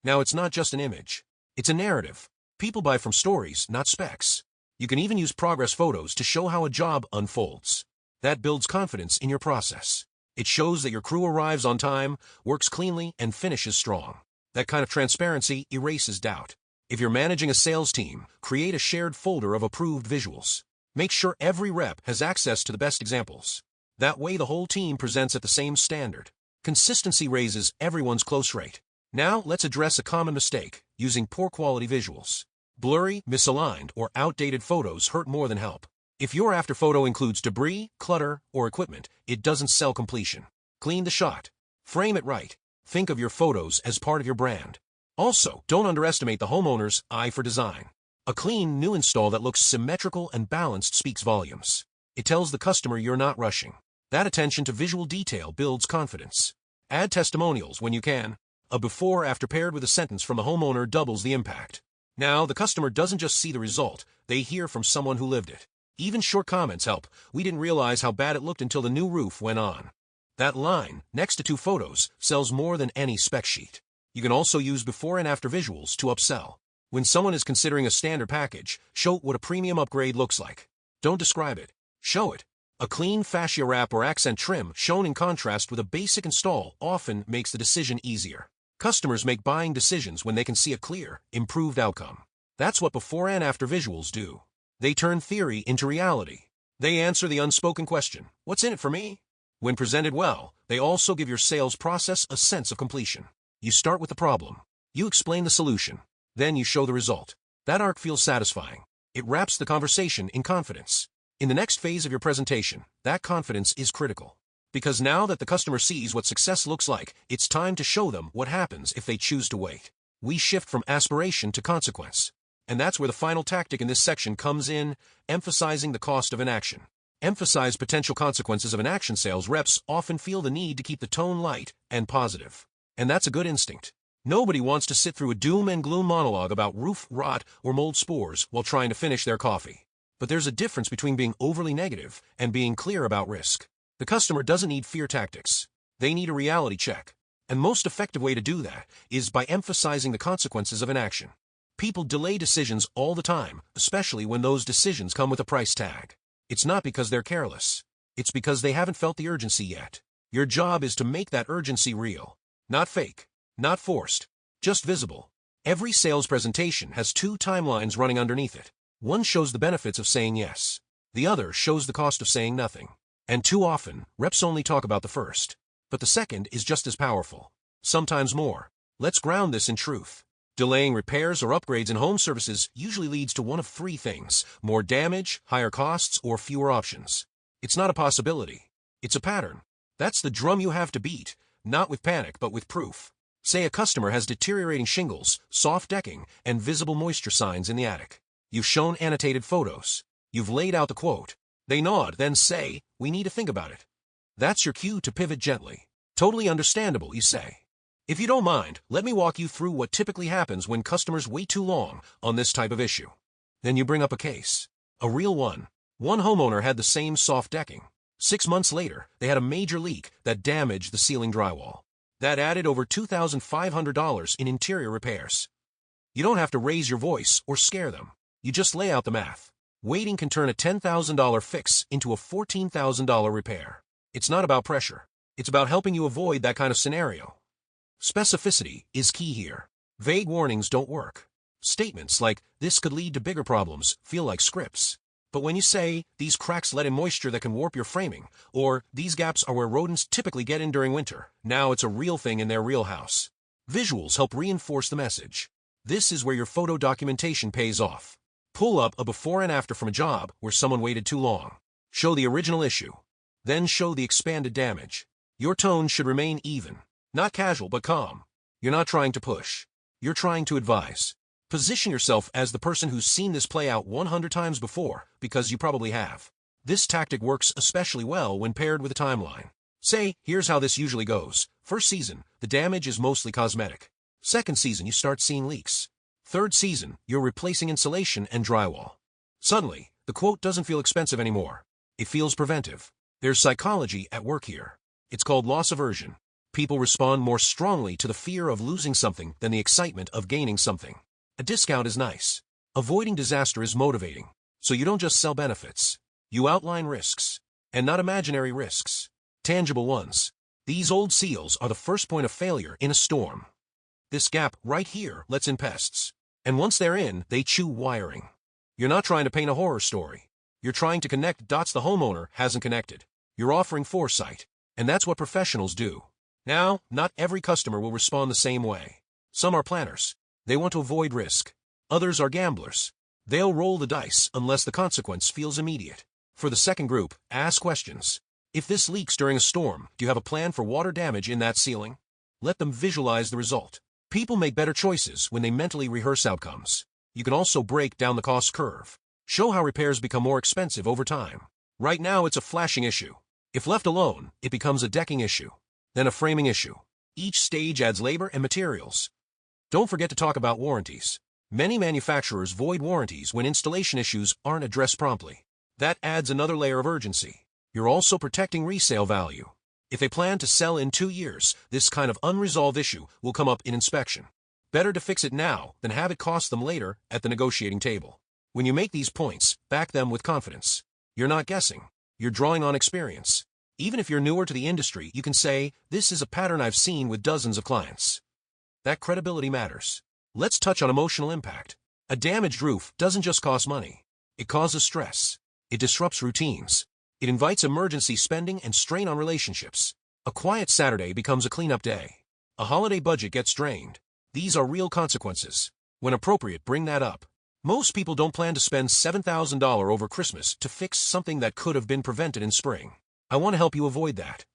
Now it's not just an image. It's a narrative. People buy from stories, not specs. You can even use progress photos to show how a job unfolds. That builds confidence in your process. It shows that your crew arrives on time, works cleanly, and finishes strong. That kind of transparency erases doubt. If you're managing a sales team, create a shared folder of approved visuals. Make sure every rep has access to the best examples. That way the whole team presents at the same standard. Consistency raises everyone's close rate. Now let's address a common mistake, using poor quality visuals. Blurry, misaligned, or outdated photos hurt more than help. If your after photo includes debris, clutter, or equipment, it doesn't sell completion. Clean the shot. Frame it right. Think of your photos as part of your brand. Also, don't underestimate the homeowner's eye for design. A clean, new install that looks symmetrical and balanced speaks volumes. It tells the customer you're not rushing. That attention to visual detail builds confidence. Add testimonials when you can. A before-after paired with a sentence from the homeowner doubles the impact. Now, the customer doesn't just see the result, they hear from someone who lived it. Even short comments help. "We didn't realize how bad it looked until the new roof went on." That line, next to two photos, sells more than any spec sheet. You can also use before and after visuals to upsell. When someone is considering a standard package, show what a premium upgrade looks like. Don't describe it. Show it. A clean fascia wrap or accent trim shown in contrast with a basic install often makes the decision easier. Customers make buying decisions when they can see a clear, improved outcome. That's what before and after visuals do. They turn theory into reality. They answer the unspoken question, "What's in it for me?" When presented well, they also give your sales process a sense of completion. You start with the problem. You explain the solution. Then you show the result. That arc feels satisfying. It wraps the conversation in confidence. In the next phase of your presentation, that confidence is critical. Because now that the customer sees what success looks like, it's time to show them what happens if they choose to wait. We shift from aspiration to consequence. And that's where the final tactic in this section comes in, emphasizing the cost of inaction. Emphasize potential consequences of inaction. Sales reps often feel the need to keep the tone light and positive. And that's a good instinct. Nobody wants to sit through a doom and gloom monologue about roof rot or mold spores while trying to finish their coffee. But there's a difference between being overly negative and being clear about risk. The customer doesn't need fear tactics. They need a reality check. And most effective way to do that is by emphasizing the consequences of inaction. People delay decisions all the time, especially when those decisions come with a price tag. It's not because they're careless. It's because they haven't felt the urgency yet. Your job is to make that urgency real. Not fake. Not forced. Just visible. Every sales presentation has two timelines running underneath it. One shows the benefits of saying yes. The other shows the cost of saying nothing. And too often, reps only talk about the first. But the second is just as powerful. Sometimes more. Let's ground this in truth. Delaying repairs or upgrades in home services usually leads to one of three things: more damage, higher costs, or fewer options. It's not a possibility. It's a pattern. That's the drum you have to beat, not with panic but with proof. Say a customer has deteriorating shingles, soft decking, and visible moisture signs in the attic. You've shown annotated photos. You've laid out the quote. They nod, then say, "We need to think about it." That's your cue to pivot gently. Totally understandable, you say. If you don't mind, let me walk you through what typically happens when customers wait too long on this type of issue. Then you bring up a case. A real one. One homeowner had the same soft decking. 6 months later, they had a major leak that damaged the ceiling drywall. That added over $2,500 in interior repairs. You don't have to raise your voice or scare them. You just lay out the math. Waiting can turn a $10,000 fix into a $14,000 repair. It's not about pressure. It's about helping you avoid that kind of scenario. Specificity is key here. Vague warnings don't work. Statements like, "This could lead to bigger problems," feel like scripts. But when you say, "These cracks let in moisture that can warp your framing," or "These gaps are where rodents typically get in during winter," now it's a real thing in their real house. Visuals help reinforce the message. This is where your photo documentation pays off. Pull up a before and after from a job where someone waited too long. Show the original issue. Then show the expanded damage. Your tone should remain even. Not casual, but calm. You're not trying to push. You're trying to advise. Position yourself as the person who's seen this play out 100 times before, because you probably have. This tactic works especially well when paired with a timeline. Say, "Here's how this usually goes. First season, the damage is mostly cosmetic. Second season, you start seeing leaks. Third season, you're replacing insulation and drywall." Suddenly, the quote doesn't feel expensive anymore. It feels preventive. There's psychology at work here. It's called loss aversion. People respond more strongly to the fear of losing something than the excitement of gaining something. A discount is nice. Avoiding disaster is motivating. So you don't just sell benefits. You outline risks. And not imaginary risks. Tangible ones. These old seals are the first point of failure in a storm. This gap right here lets in pests. And once they're in, they chew wiring. You're not trying to paint a horror story. You're trying to connect dots the homeowner hasn't connected. You're offering foresight. And that's what professionals do. Now, not every customer will respond the same way. Some are planners. They want to avoid risk. Others are gamblers. They'll roll the dice unless the consequence feels immediate. For the second group, ask questions. If this leaks during a storm, do you have a plan for water damage in that ceiling? Let them visualize the result. People make better choices when they mentally rehearse outcomes. You can also break down the cost curve. Show how repairs become more expensive over time. Right now, it's a flashing issue. If left alone, it becomes a decking issue, then a framing issue. Each stage adds labor and materials. Don't forget to talk about warranties. Many manufacturers void warranties when installation issues aren't addressed promptly. That adds another layer of urgency. You're also protecting resale value. If they plan to sell in 2 years, this kind of unresolved issue will come up in inspection. Better to fix it now than have it cost them later at the negotiating table. When you make these points, back them with confidence. You're not guessing. You're drawing on experience. Even if you're newer to the industry, you can say, "This is a pattern I've seen with dozens of clients." That credibility matters. Let's touch on emotional impact. A damaged roof doesn't just cost money. It causes stress. It disrupts routines. It invites emergency spending and strain on relationships. A quiet Saturday becomes a cleanup day. A holiday budget gets drained. These are real consequences. When appropriate, bring that up. Most people don't plan to spend $7,000 over Christmas to fix something that could have been prevented in spring. I want to help you avoid that.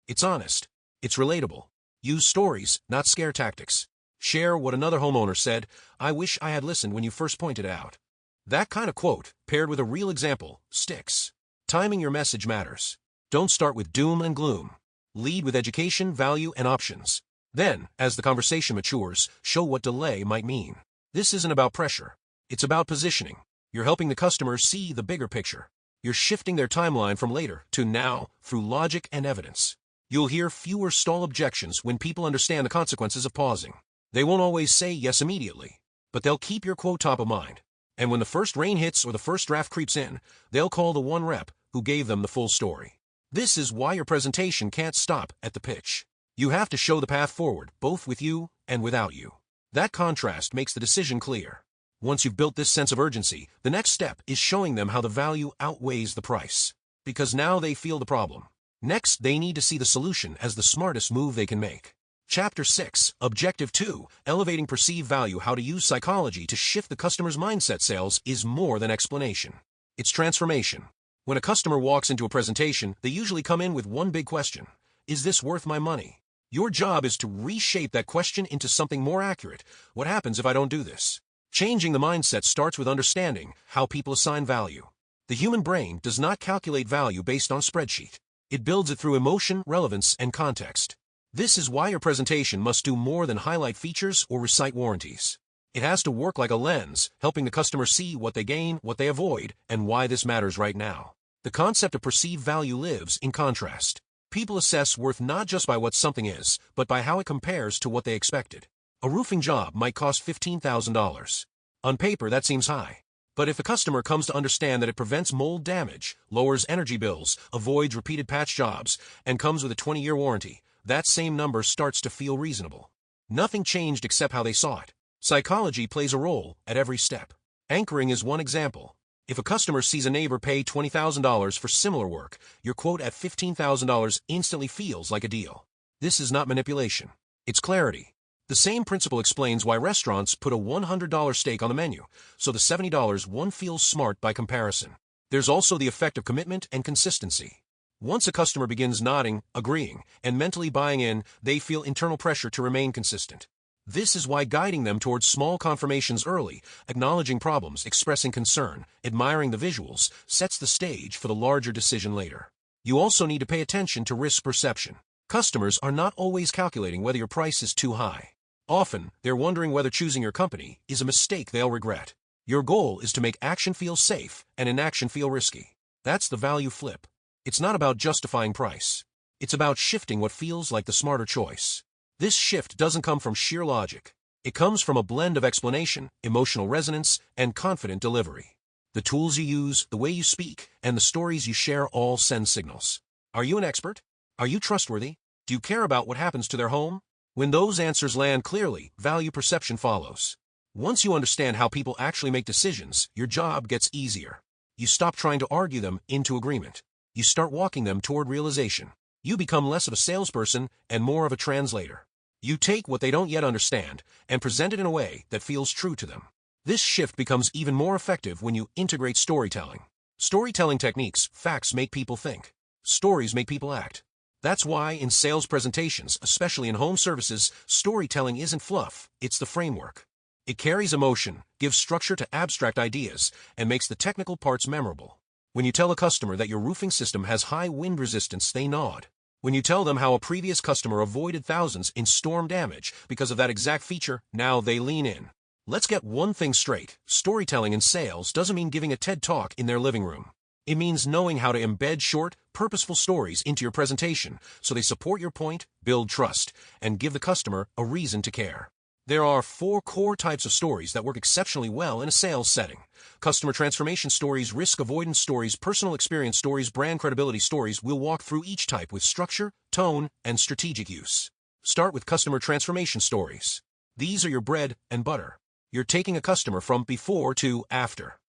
It's honest. It's relatable. Use stories, not scare tactics. Share what another homeowner said, "I wish I had listened when you first pointed it out." That kind of quote, paired with a real example, sticks. Timing your message matters. Don't start with doom and gloom. Lead with education, value, and options. Then, as the conversation matures, show what delay might mean. This isn't about pressure. It's about positioning. You're helping the customer see the bigger picture. You're shifting their timeline from later to now through logic and evidence. You'll hear fewer stall objections when people understand the consequences of pausing. They won't always say yes immediately, but they'll keep your quote top of mind. And when the first rain hits or the first draft creeps in, they'll call the one rep who gave them the full story. This is why your presentation can't stop at the pitch. You have to show the path forward, both with you and without you. That contrast makes the decision clear. Once you've built this sense of urgency, the next step is showing them how the value outweighs the price. Because now they feel the problem. Next, they need to see the solution as the smartest move they can make. Chapter 6, Objective 2, Elevating Perceived Value, How to Use Psychology to Shift the Customer's Mindset. Sales is more than explanation. It's transformation. When a customer walks into a presentation, they usually come in with one big question. Is this worth my money? Your job is to reshape that question into something more accurate. What happens if I don't do this? Changing the mindset starts with understanding how people assign value. The human brain does not calculate value based on spreadsheet. It builds it through emotion, relevance, and context. This is why your presentation must do more than highlight features or recite warranties. It has to work like a lens, helping the customer see what they gain, what they avoid, and why this matters right now. The concept of perceived value lives in contrast. People assess worth not just by what something is, but by how it compares to what they expected. A roofing job might cost $15,000. On paper, that seems high. But if a customer comes to understand that it prevents mold damage, lowers energy bills, avoids repeated patch jobs, and comes with a 20-year warranty, that same number starts to feel reasonable. Nothing changed except how they saw it. Psychology plays a role at every step. Anchoring is one example. If a customer sees a neighbor pay $20,000 for similar work, your quote at $15,000 instantly feels like a deal. This is not manipulation. It's clarity. The same principle explains why restaurants put a $100 steak on the menu, so the $70 one feels smart by comparison. There's also the effect of commitment and consistency. Once a customer begins nodding, agreeing, and mentally buying in, they feel internal pressure to remain consistent. This is why guiding them towards small confirmations early, acknowledging problems, expressing concern, admiring the visuals, sets the stage for the larger decision later. You also need to pay attention to risk perception. Customers are not always calculating whether your price is too high. Often, they're wondering whether choosing your company is a mistake they'll regret. Your goal is to make action feel safe and inaction feel risky. That's the value flip. It's not about justifying price. It's about shifting what feels like the smarter choice. This shift doesn't come from sheer logic. It comes from a blend of explanation, emotional resonance, and confident delivery. The tools you use, the way you speak, and the stories you share all send signals. Are you an expert? Are you trustworthy? Do you care about what happens to their home? When those answers land clearly, value perception follows. Once you understand how people actually make decisions, your job gets easier. You stop trying to argue them into agreement. You start walking them toward realization. You become less of a salesperson and more of a translator. You take what they don't yet understand and present it in a way that feels true to them. This shift becomes even more effective when you integrate storytelling. Storytelling techniques, facts make people think. Stories make people act. That's why in sales presentations, especially in home services, storytelling isn't fluff, it's the framework. It carries emotion, gives structure to abstract ideas, and makes the technical parts memorable. When you tell a customer that your roofing system has high wind resistance, they nod. When you tell them how a previous customer avoided thousands in storm damage because of that exact feature, now they lean in. Let's get one thing straight. Storytelling in sales doesn't mean giving a TED Talk in their living room. It means knowing how to embed short, purposeful stories into your presentation so they support your point, build trust, and give the customer a reason to care. There are 4 core types of stories that work exceptionally well in a sales setting. Customer transformation stories, risk avoidance stories, personal experience stories, brand credibility stories. We'll walk through each type with structure, tone, and strategic use. Start with customer transformation stories. These are your bread and butter. You're taking a customer from before to after.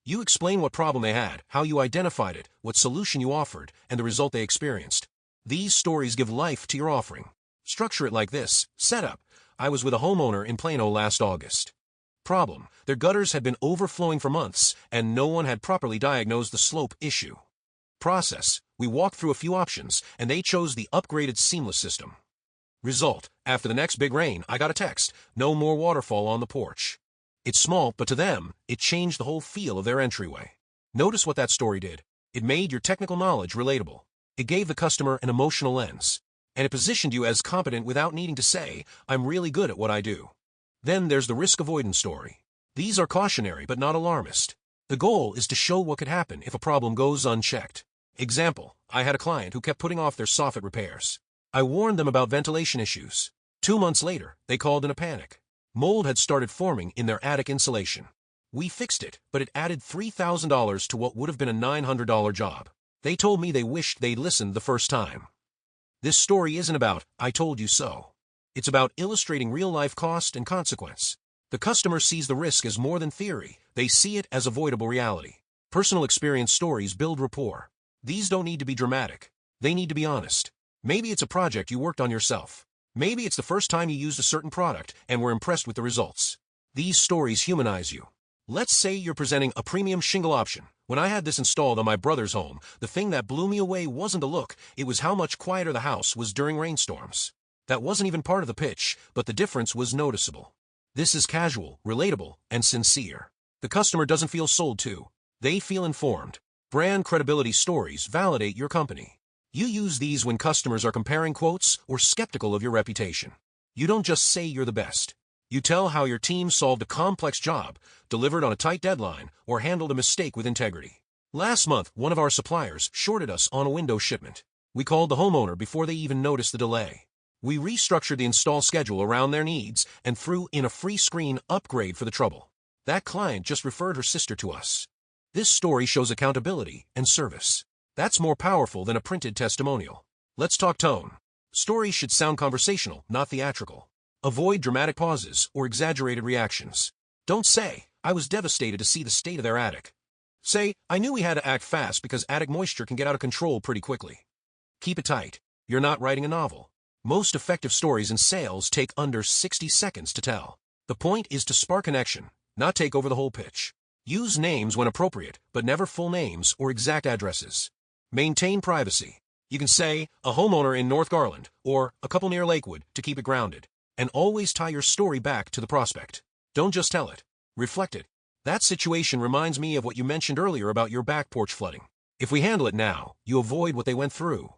You explain what problem they had, how you identified it, what solution you offered, and the result they experienced. These stories give life to your offering. Structure it like this. Setup. I was with a homeowner in Plano last August. Problem. Their gutters had been overflowing for months, and no one had properly diagnosed the slope issue. Process. We walked through a few options, and they chose the upgraded seamless system. Result. After the next big rain, I got a text. No more waterfall on the porch. It's small, but to them, it changed the whole feel of their entryway. Notice what that story did. It made your technical knowledge relatable. It gave the customer an emotional lens. And it positioned you as competent without needing to say, I'm really good at what I do. Then there's the risk avoidance story. These are cautionary but not alarmist. The goal is to show what could happen if a problem goes unchecked. Example, I had a client who kept putting off their soffit repairs. I warned them about ventilation issues. 2 months later, they called in a panic. Mold had started forming in their attic insulation. We fixed it, but it added $3,000 to what would have been a $900 job. They told me they wished they'd listened the first time. This story isn't about, I told you so. It's about illustrating real-life cost and consequence. The customer sees the risk as more than theory. They see it as avoidable reality. Personal experience stories build rapport. These don't need to be dramatic. They need to be honest. Maybe it's a project you worked on yourself. Maybe it's the first time you used a certain product and were impressed with the results. These stories humanize you. Let's say you're presenting a premium shingle option. When I had this installed on my brother's home, the thing that blew me away wasn't the look, it was how much quieter the house was during rainstorms. That wasn't even part of the pitch, but the difference was noticeable. This is casual, relatable, and sincere. The customer doesn't feel sold to. They feel informed. Brand credibility stories validate your company. You use these when customers are comparing quotes or skeptical of your reputation. You don't just say you're the best. You tell how your team solved a complex job, delivered on a tight deadline, or handled a mistake with integrity. Last month, one of our suppliers shorted us on a window shipment. We called the homeowner before they even noticed the delay. We restructured the install schedule around their needs and threw in a free screen upgrade for the trouble. That client just referred her sister to us. This story shows accountability and service. That's more powerful than a printed testimonial. Let's talk tone. Stories should sound conversational, not theatrical. Avoid dramatic pauses or exaggerated reactions. Don't say, "I was devastated to see the state of their attic." Say, "I knew we had to act fast because attic moisture can get out of control pretty quickly." Keep it tight. You're not writing a novel. Most effective stories in sales take under 60 seconds to tell. The point is to spark connection, not take over the whole pitch. Use names when appropriate, but never full names or exact addresses. Maintain privacy. You can say, "a homeowner in North Garland," or "a couple near Lakewood," to keep it grounded. And always tie your story back to the prospect. Don't just tell it. Reflect it. That situation reminds me of what you mentioned earlier about your back porch flooding. If we handle it now, you avoid what they went through.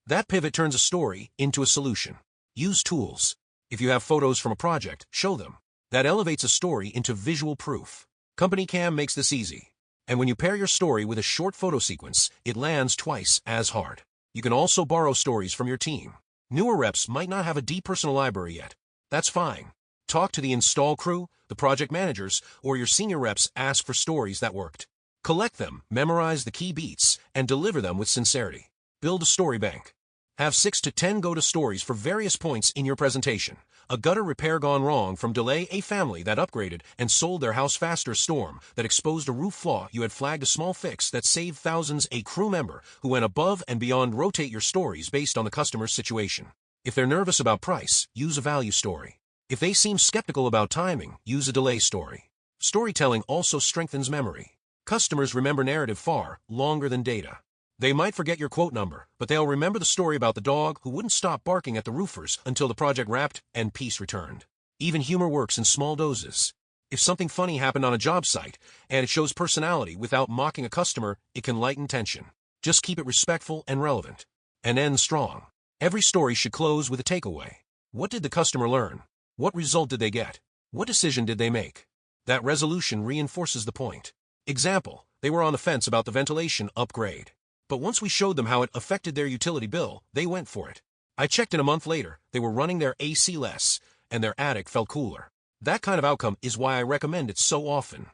That pivot turns a story into a solution. Use tools. If you have photos from a project, show them. That elevates a story into visual proof. Company Cam makes this easy. And when you pair your story with a short photo sequence, it lands twice as hard. You can also borrow stories from your team. Newer reps might not have a deep personal library yet. That's fine. Talk to the install crew, the project managers, or your senior reps. Ask for stories that worked. Collect them, memorize the key beats, and deliver them with sincerity. Build a story bank. Have 6 to 10 go-to stories for various points in your presentation. A gutter repair gone wrong from delay, a family that upgraded and sold their house faster, a storm that exposed a roof flaw you had flagged, a small fix that saved thousands, a crew member who went above and beyond. Rotate your stories based on the customer's situation. If they're nervous about price, use a value story. If they seem skeptical about timing, use a delay story. Storytelling also strengthens memory. Customers remember narrative far longer than data. They might forget your quote number, but they'll remember the story about the dog who wouldn't stop barking at the roofers until the project wrapped and peace returned. Even humor works in small doses. If something funny happened on a job site, and it shows personality without mocking a customer, it can lighten tension. Just keep it respectful and relevant. And end strong. Every story should close with a takeaway. What did the customer learn? What result did they get? What decision did they make? That resolution reinforces the point. Example, they were on the fence about the ventilation upgrade. But once we showed them how it affected their utility bill, they went for it. I checked in a month later, they were running their AC less, and their attic felt cooler. That kind of outcome is why I recommend it so often.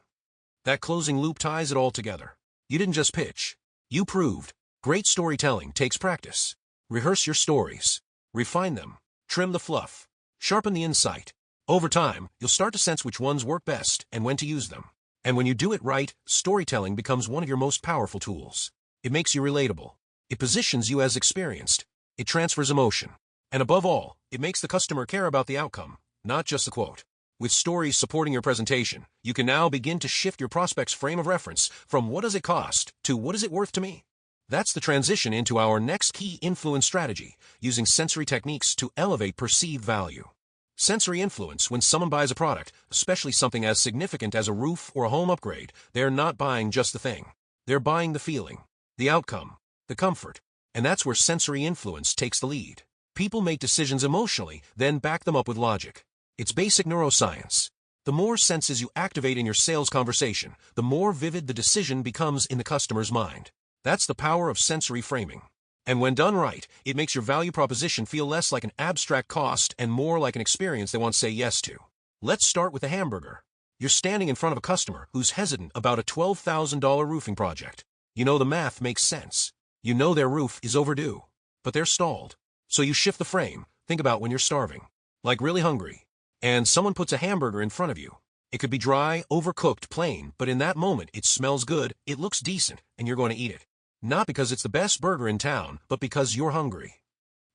That closing loop ties it all together. You didn't just pitch. You proved. Great storytelling takes practice. Rehearse your stories. Refine them. Trim the fluff. Sharpen the insight. Over time, you'll start to sense which ones work best and when to use them. And when you do it right, storytelling becomes one of your most powerful tools. It makes you relatable. It positions you as experienced. It transfers emotion. And above all, it makes the customer care about the outcome, not just the quote. With stories supporting your presentation, you can now begin to shift your prospect's frame of reference from "what does it cost" to "what is it worth to me?" That's the transition into our next key influence strategy, using sensory techniques to elevate perceived value. Sensory influence: when someone buys a product, especially something as significant as a roof or a home upgrade, they're not buying just the thing. They're buying the feeling, the outcome, the comfort. And that's where sensory influence takes the lead. People make decisions emotionally, then back them up with logic. It's basic neuroscience. The more senses you activate in your sales conversation, the more vivid the decision becomes in the customer's mind. That's the power of sensory framing. And when done right, it makes your value proposition feel less like an abstract cost and more like an experience they want to say yes to. Let's start with the hamburger. You're standing in front of a customer who's hesitant about a $12,000 roofing project. You know the math makes sense. You know their roof is overdue. But they're stalled. So you shift the frame. Think about when you're starving. Like really hungry. And someone puts a hamburger in front of you. It could be dry, overcooked, plain, but in that moment it smells good, it looks decent, and you're going to eat it. Not because it's the best burger in town, but because you're hungry.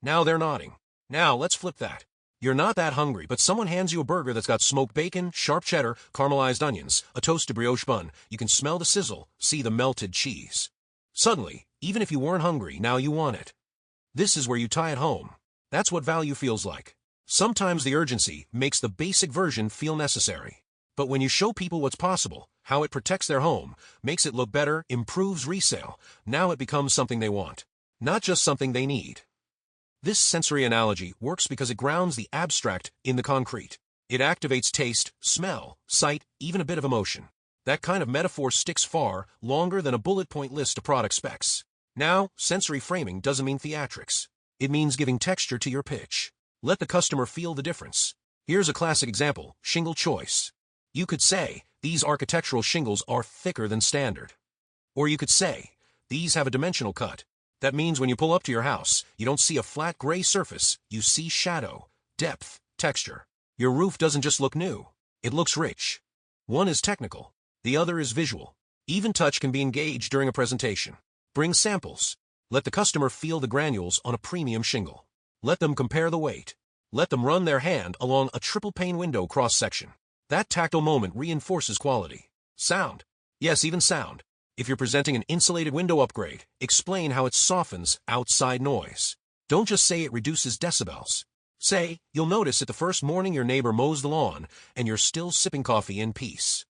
Now they're nodding. Now let's flip that. You're not that hungry, but someone hands you a burger that's got smoked bacon, sharp cheddar, caramelized onions, a toasted brioche bun. You can smell the sizzle, see the melted cheese. Suddenly, even if you weren't hungry, now you want it. This is where you tie it home. That's what value feels like. Sometimes the urgency makes the basic version feel necessary. But when you show people what's possible, how it protects their home, makes it look better, improves resale, now it becomes something they want, not just something they need. This sensory analogy works because it grounds the abstract in the concrete. It activates taste, smell, sight, even a bit of emotion. That kind of metaphor sticks far longer than a bullet point list of product specs. Now, sensory framing doesn't mean theatrics. It means giving texture to your pitch. Let the customer feel the difference. Here's a classic example: shingle choice. You could say, "These architectural shingles are thicker than standard." Or you could say, "These have a dimensional cut." That means when you pull up to your house, you don't see a flat gray surface, you see shadow, depth, texture. Your roof doesn't just look new, it looks rich. One is technical, the other is visual. Even touch can be engaged during a presentation. Bring samples. Let the customer feel the granules on a premium shingle. Let them compare the weight. Let them run their hand along a triple-pane window cross-section. That tactile moment reinforces quality. Sound. Yes, even sound. If you're presenting an insulated window upgrade, explain how it softens outside noise. Don't just say it reduces decibels. Say, you'll notice it the first morning your neighbor mows the lawn and you're still sipping coffee in peace.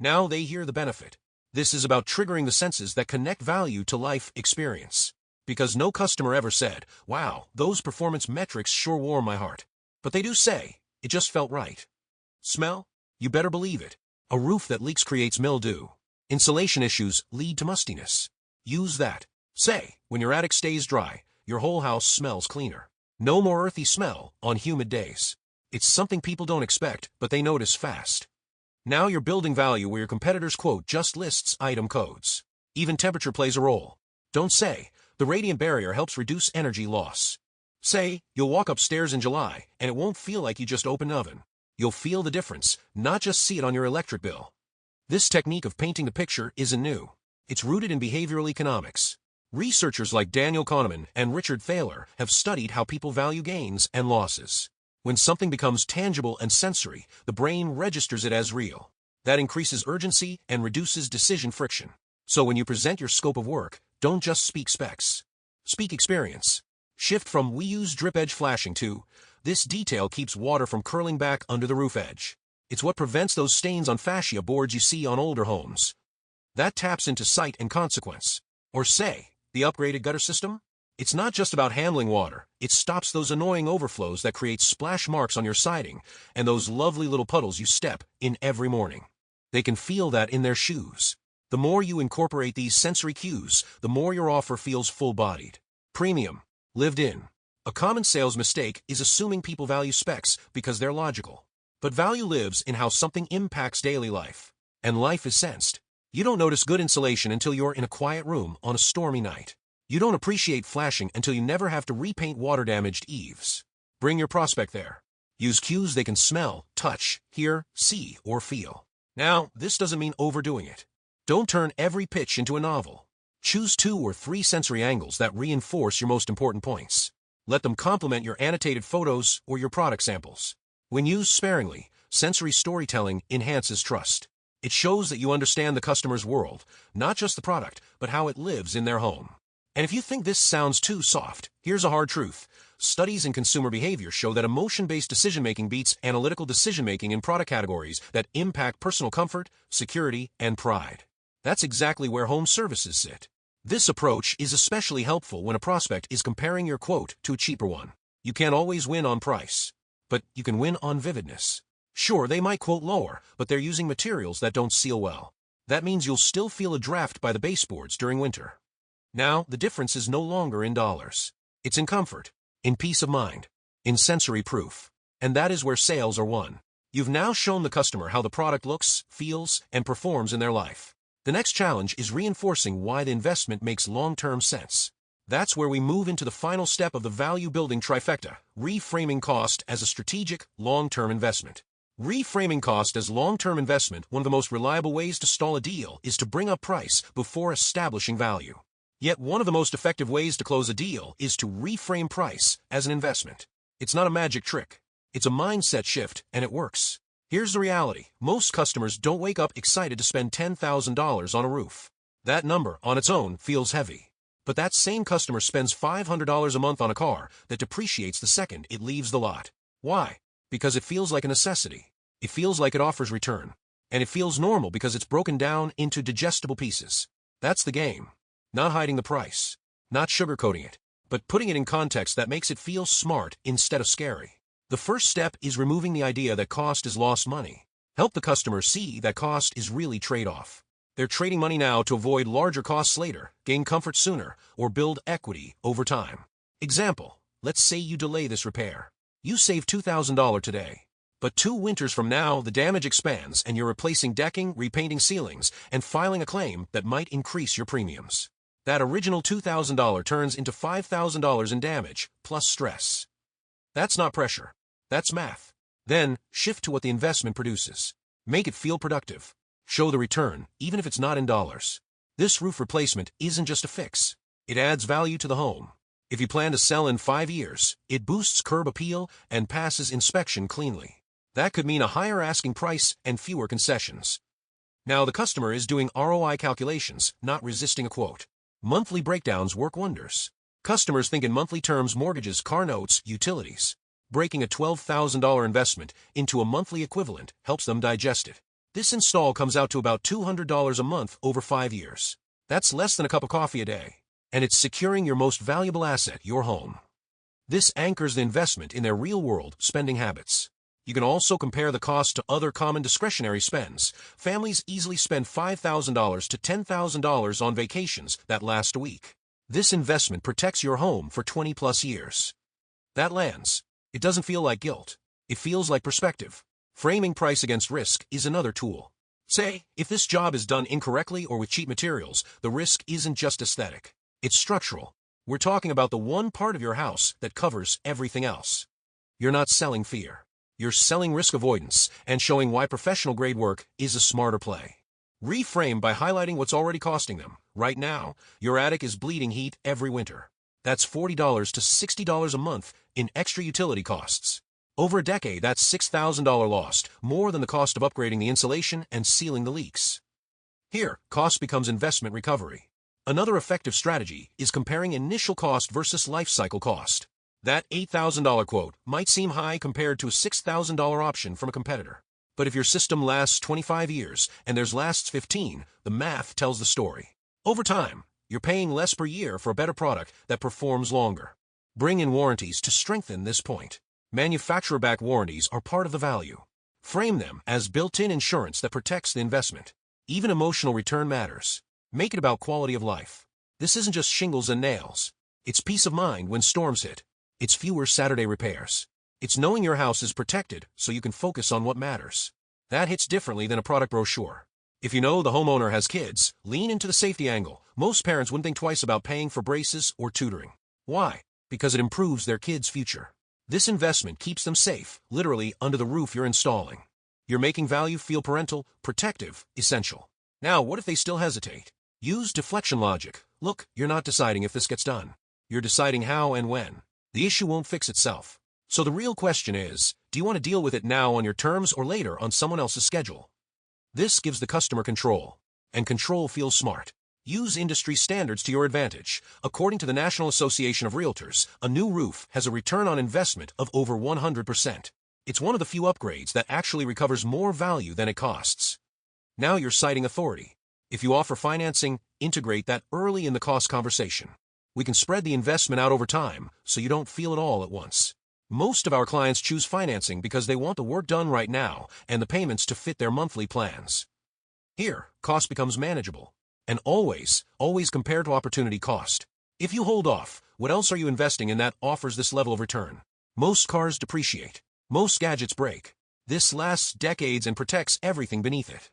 Now they hear the benefit. This is about triggering the senses that connect value to life experience. Because no customer ever said, wow, those performance metrics sure warm my heart. But they do say, it just felt right. Smell? You better believe it. A roof that leaks creates mildew. Insulation issues lead to mustiness. Use that. Say, when your attic stays dry, your whole house smells cleaner. No more earthy smell on humid days. It's something people don't expect, but they notice fast. Now you're building value where your competitors' quote just lists item codes. Even temperature plays a role. Don't say, the radiant barrier helps reduce energy loss. Say, you'll walk upstairs in July, and it won't feel like you just opened an oven. You'll feel the difference, not just see it on your electric bill. This technique of painting the picture isn't new. It's rooted in behavioral economics. Researchers like Daniel Kahneman and Richard Thaler have studied how people value gains and losses. When something becomes tangible and sensory, the brain registers it as real. That increases urgency and reduces decision friction. So when you present your scope of work, don't just speak specs. Speak experience. Shift from we use drip edge flashing to this detail keeps water from curling back under the roof edge. It's what prevents those stains on fascia boards you see on older homes. That taps into sight and consequence. Or say, the upgraded gutter system? It's not just about handling water. It stops those annoying overflows that create splash marks on your siding and those lovely little puddles you step in every morning. They can feel that in their shoes. The more you incorporate these sensory cues, the more your offer feels full-bodied. Premium. Lived in. A common sales mistake is assuming people value specs because they're logical. But value lives in how something impacts daily life. And life is sensed. You don't notice good insulation until you're in a quiet room on a stormy night. You don't appreciate flashing until you never have to repaint water-damaged eaves. Bring your prospect there. Use cues they can smell, touch, hear, see, or feel. Now, this doesn't mean overdoing it. Don't turn every pitch into a novel. Choose 2 or 3 sensory angles that reinforce your most important points. Let them complement your annotated photos or your product samples. When used sparingly, sensory storytelling enhances trust. It shows that you understand the customer's world, not just the product, but how it lives in their home. And if you think this sounds too soft, here's a hard truth. Studies in consumer behavior show that emotion-based decision-making beats analytical decision-making in product categories that impact personal comfort, security, and pride. That's exactly where home services sit. This approach is especially helpful when a prospect is comparing your quote to a cheaper one. You can't always win on price, but you can win on vividness. Sure, they might quote lower, but they're using materials that don't seal well. That means you'll still feel a draft by the baseboards during winter. Now, the difference is no longer in dollars. It's in comfort, in peace of mind, in sensory proof. And that is where sales are won. You've now shown the customer how the product looks, feels, and performs in their life. The next challenge is reinforcing why the investment makes long-term sense. That's where we move into the final step of the value-building trifecta, reframing cost as a strategic, long-term investment. Reframing cost as long-term investment, one of the most reliable ways to stall a deal is to bring up price before establishing value. Yet one of the most effective ways to close a deal is to reframe price as an investment. It's not a magic trick. It's a mindset shift, and it works. Here's the reality. Most customers don't wake up excited to spend $10,000 on a roof. That number, on its own, feels heavy. But that same customer spends $500 a month on a car that depreciates the second it leaves the lot. Why? Because it feels like a necessity. It feels like it offers return. And it feels normal because it's broken down into digestible pieces. That's the game. Not hiding the price. Not sugarcoating it. But putting it in context that makes it feel smart instead of scary. The first step is removing the idea that cost is lost money. Help the customer see that cost is really trade-off. They're trading money now to avoid larger costs later, gain comfort sooner, or build equity over time. Example, let's say you delay this repair. You save $2,000 today. But 2 winters from now, the damage expands and you're replacing decking, repainting ceilings, and filing a claim that might increase your premiums. That original $2,000 turns into $5,000 in damage, plus stress. That's not pressure. That's math. Then, shift to what the investment produces. Make it feel productive. Show the return, even if it's not in dollars. This roof replacement isn't just a fix. It adds value to the home. If you plan to sell in 5 years, it boosts curb appeal and passes inspection cleanly. That could mean a higher asking price and fewer concessions. Now the customer is doing ROI calculations, not resisting a quote. Monthly breakdowns work wonders. Customers think in monthly terms: mortgages, car notes, utilities. Breaking a $12,000 investment into a monthly equivalent helps them digest it. This install comes out to about $200 a month over 5 years. That's less than a cup of coffee a day. And it's securing your most valuable asset, your home. This anchors the investment in their real-world spending habits. You can also compare the cost to other common discretionary spends. Families easily spend $5,000 to $10,000 on vacations that last a week. This investment protects your home for 20-plus years. That lands. It doesn't feel like guilt. It feels like perspective. Framing price against risk is another tool. Say, if this job is done incorrectly or with cheap materials, the risk isn't just aesthetic. It's structural. We're talking about the one part of your house that covers everything else. You're not selling fear. You're selling risk avoidance and showing why professional-grade work is a smarter play. Reframe by highlighting what's already costing them. Right now, your attic is bleeding heat every winter. That's $40 to $60 a month in extra utility costs. Over a decade, that's $6,000 lost, more than the cost of upgrading the insulation and sealing the leaks. Here, cost becomes investment recovery. Another effective strategy is comparing initial cost versus life cycle cost. That $8,000 quote might seem high compared to a $6,000 option from a competitor. But if your system lasts 25 years and theirs lasts 15, the math tells the story. Over time, you're paying less per year for a better product that performs longer. Bring in warranties to strengthen this point. Manufacturer-backed warranties are part of the value. Frame them as built-in insurance that protects the investment. Even emotional return matters. Make it about quality of life. This isn't just shingles and nails. It's peace of mind when storms hit. It's fewer Saturday repairs. It's knowing your house is protected so you can focus on what matters. That hits differently than a product brochure. If you know the homeowner has kids, lean into the safety angle. Most parents wouldn't think twice about paying for braces or tutoring. Why? Because it improves their kids' future. This investment keeps them safe, literally under the roof you're installing. You're making value feel parental, protective, essential. Now, what if they still hesitate? Use deflection logic. Look, you're not deciding if this gets done. You're deciding how and when. The issue won't fix itself. So the real question is, do you want to deal with it now on your terms or later on someone else's schedule? This gives the customer control. And control feels smart. Use industry standards to your advantage. According to the National Association of Realtors, a new roof has a return on investment of over 100%. It's one of the few upgrades that actually recovers more value than it costs. Now you're citing authority. If you offer financing, integrate that early in the cost conversation. We can spread the investment out over time so you don't feel it all at once. Most of our clients choose financing because they want the work done right now and the payments to fit their monthly plans. Here, cost becomes manageable. And always compare to opportunity cost. If you hold off, what else are you investing in that offers this level of return? Most cars depreciate. Most gadgets break. This lasts decades and protects everything beneath it.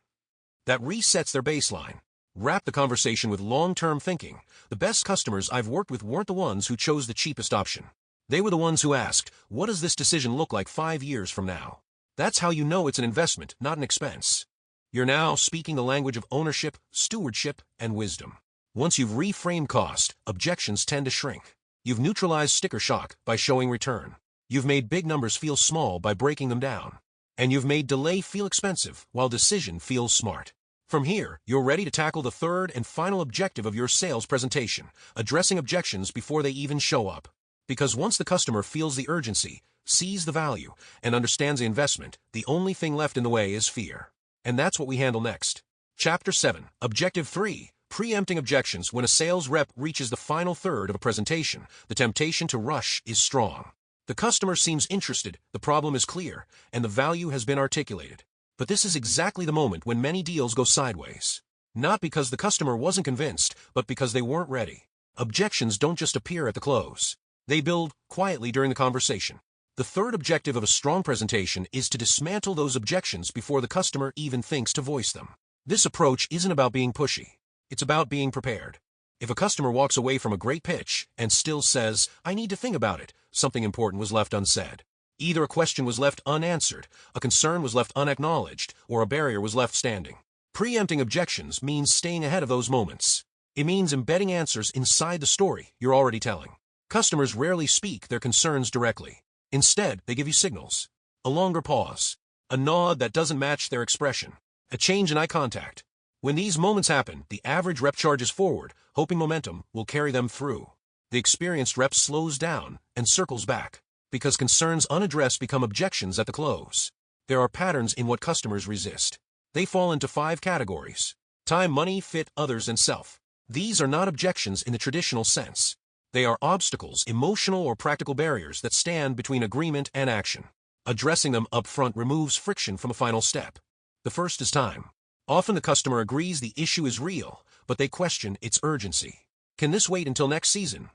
That resets their baseline. Wrap the conversation with long-term thinking. The best customers I've worked with weren't the ones who chose the cheapest option. They were the ones who asked, what does this decision look like 5 years from now? That's how you know it's an investment, not an expense. You're now speaking the language of ownership, stewardship, and wisdom. Once you've reframed cost, objections tend to shrink. You've neutralized sticker shock by showing return. You've made big numbers feel small by breaking them down. And you've made delay feel expensive while decision feels smart. From here, you're ready to tackle the third and final objective of your sales presentation, addressing objections before they even show up. Because once the customer feels the urgency, sees the value, and understands the investment, the only thing left in the way is fear. And that's what we handle next. Chapter 7, Objective 3, Preempting Objections. When a sales rep reaches the final third of a presentation, the temptation to rush is strong. The customer seems interested, the problem is clear, and the value has been articulated. But this is exactly the moment when many deals go sideways. Not because the customer wasn't convinced, but because they weren't ready. Objections don't just appear at the close. They build quietly during the conversation. The third objective of a strong presentation is to dismantle those objections before the customer even thinks to voice them. This approach isn't about being pushy. It's about being prepared. If a customer walks away from a great pitch and still says, I need to think about it, something important was left unsaid. Either a question was left unanswered, a concern was left unacknowledged, or a barrier was left standing. Preempting objections means staying ahead of those moments. It means embedding answers inside the story you're already telling. Customers rarely speak their concerns directly. Instead, they give you signals. A longer pause. A nod that doesn't match their expression. A change in eye contact. When these moments happen, the average rep charges forward, hoping momentum will carry them through. The experienced rep slows down and circles back, because concerns unaddressed become objections at the close. There are patterns in what customers resist. They fall into 5 categories: time, money, fit, others, and self. These are not objections in the traditional sense. They are obstacles, emotional or practical barriers that stand between agreement and action. Addressing them up front removes friction from a final step. The first is time. Often the customer agrees the issue is real, but they question its urgency. Can this wait until next season?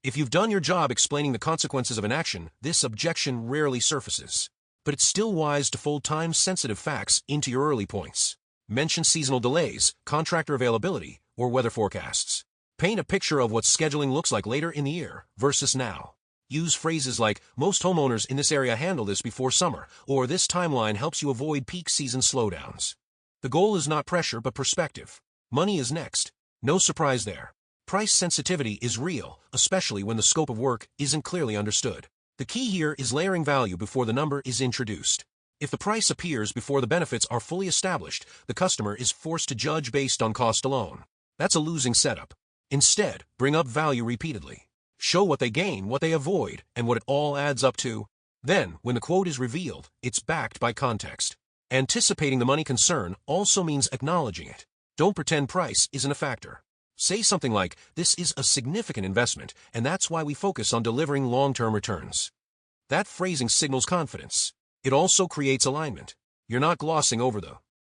If you've done your job explaining the consequences of an action, this objection rarely surfaces. But it's still wise to fold time-sensitive facts into your early points. Mention seasonal delays, contractor availability, or weather forecasts. Paint a picture of what scheduling looks like later in the year versus now. Use phrases like, "Most homeowners in this area handle this before summer," or "This timeline helps you avoid peak season slowdowns." The goal is not pressure but perspective. Money is next. No surprise there. Price sensitivity is real, especially when the scope of work isn't clearly understood. The key here is layering value before the number is introduced. If the price appears before the benefits are fully established, the customer is forced to judge based on cost alone. That's a losing setup. Instead, bring up value repeatedly. Show what they gain, what they avoid, and what it all adds up to. Then, when the quote is revealed, it's backed by context. Anticipating the money concern also means acknowledging it. Don't pretend price isn't a factor. Say something like, "This is a significant investment, and that's why we focus on delivering long-term returns." That phrasing signals confidence. It also creates alignment. You're not glossing over the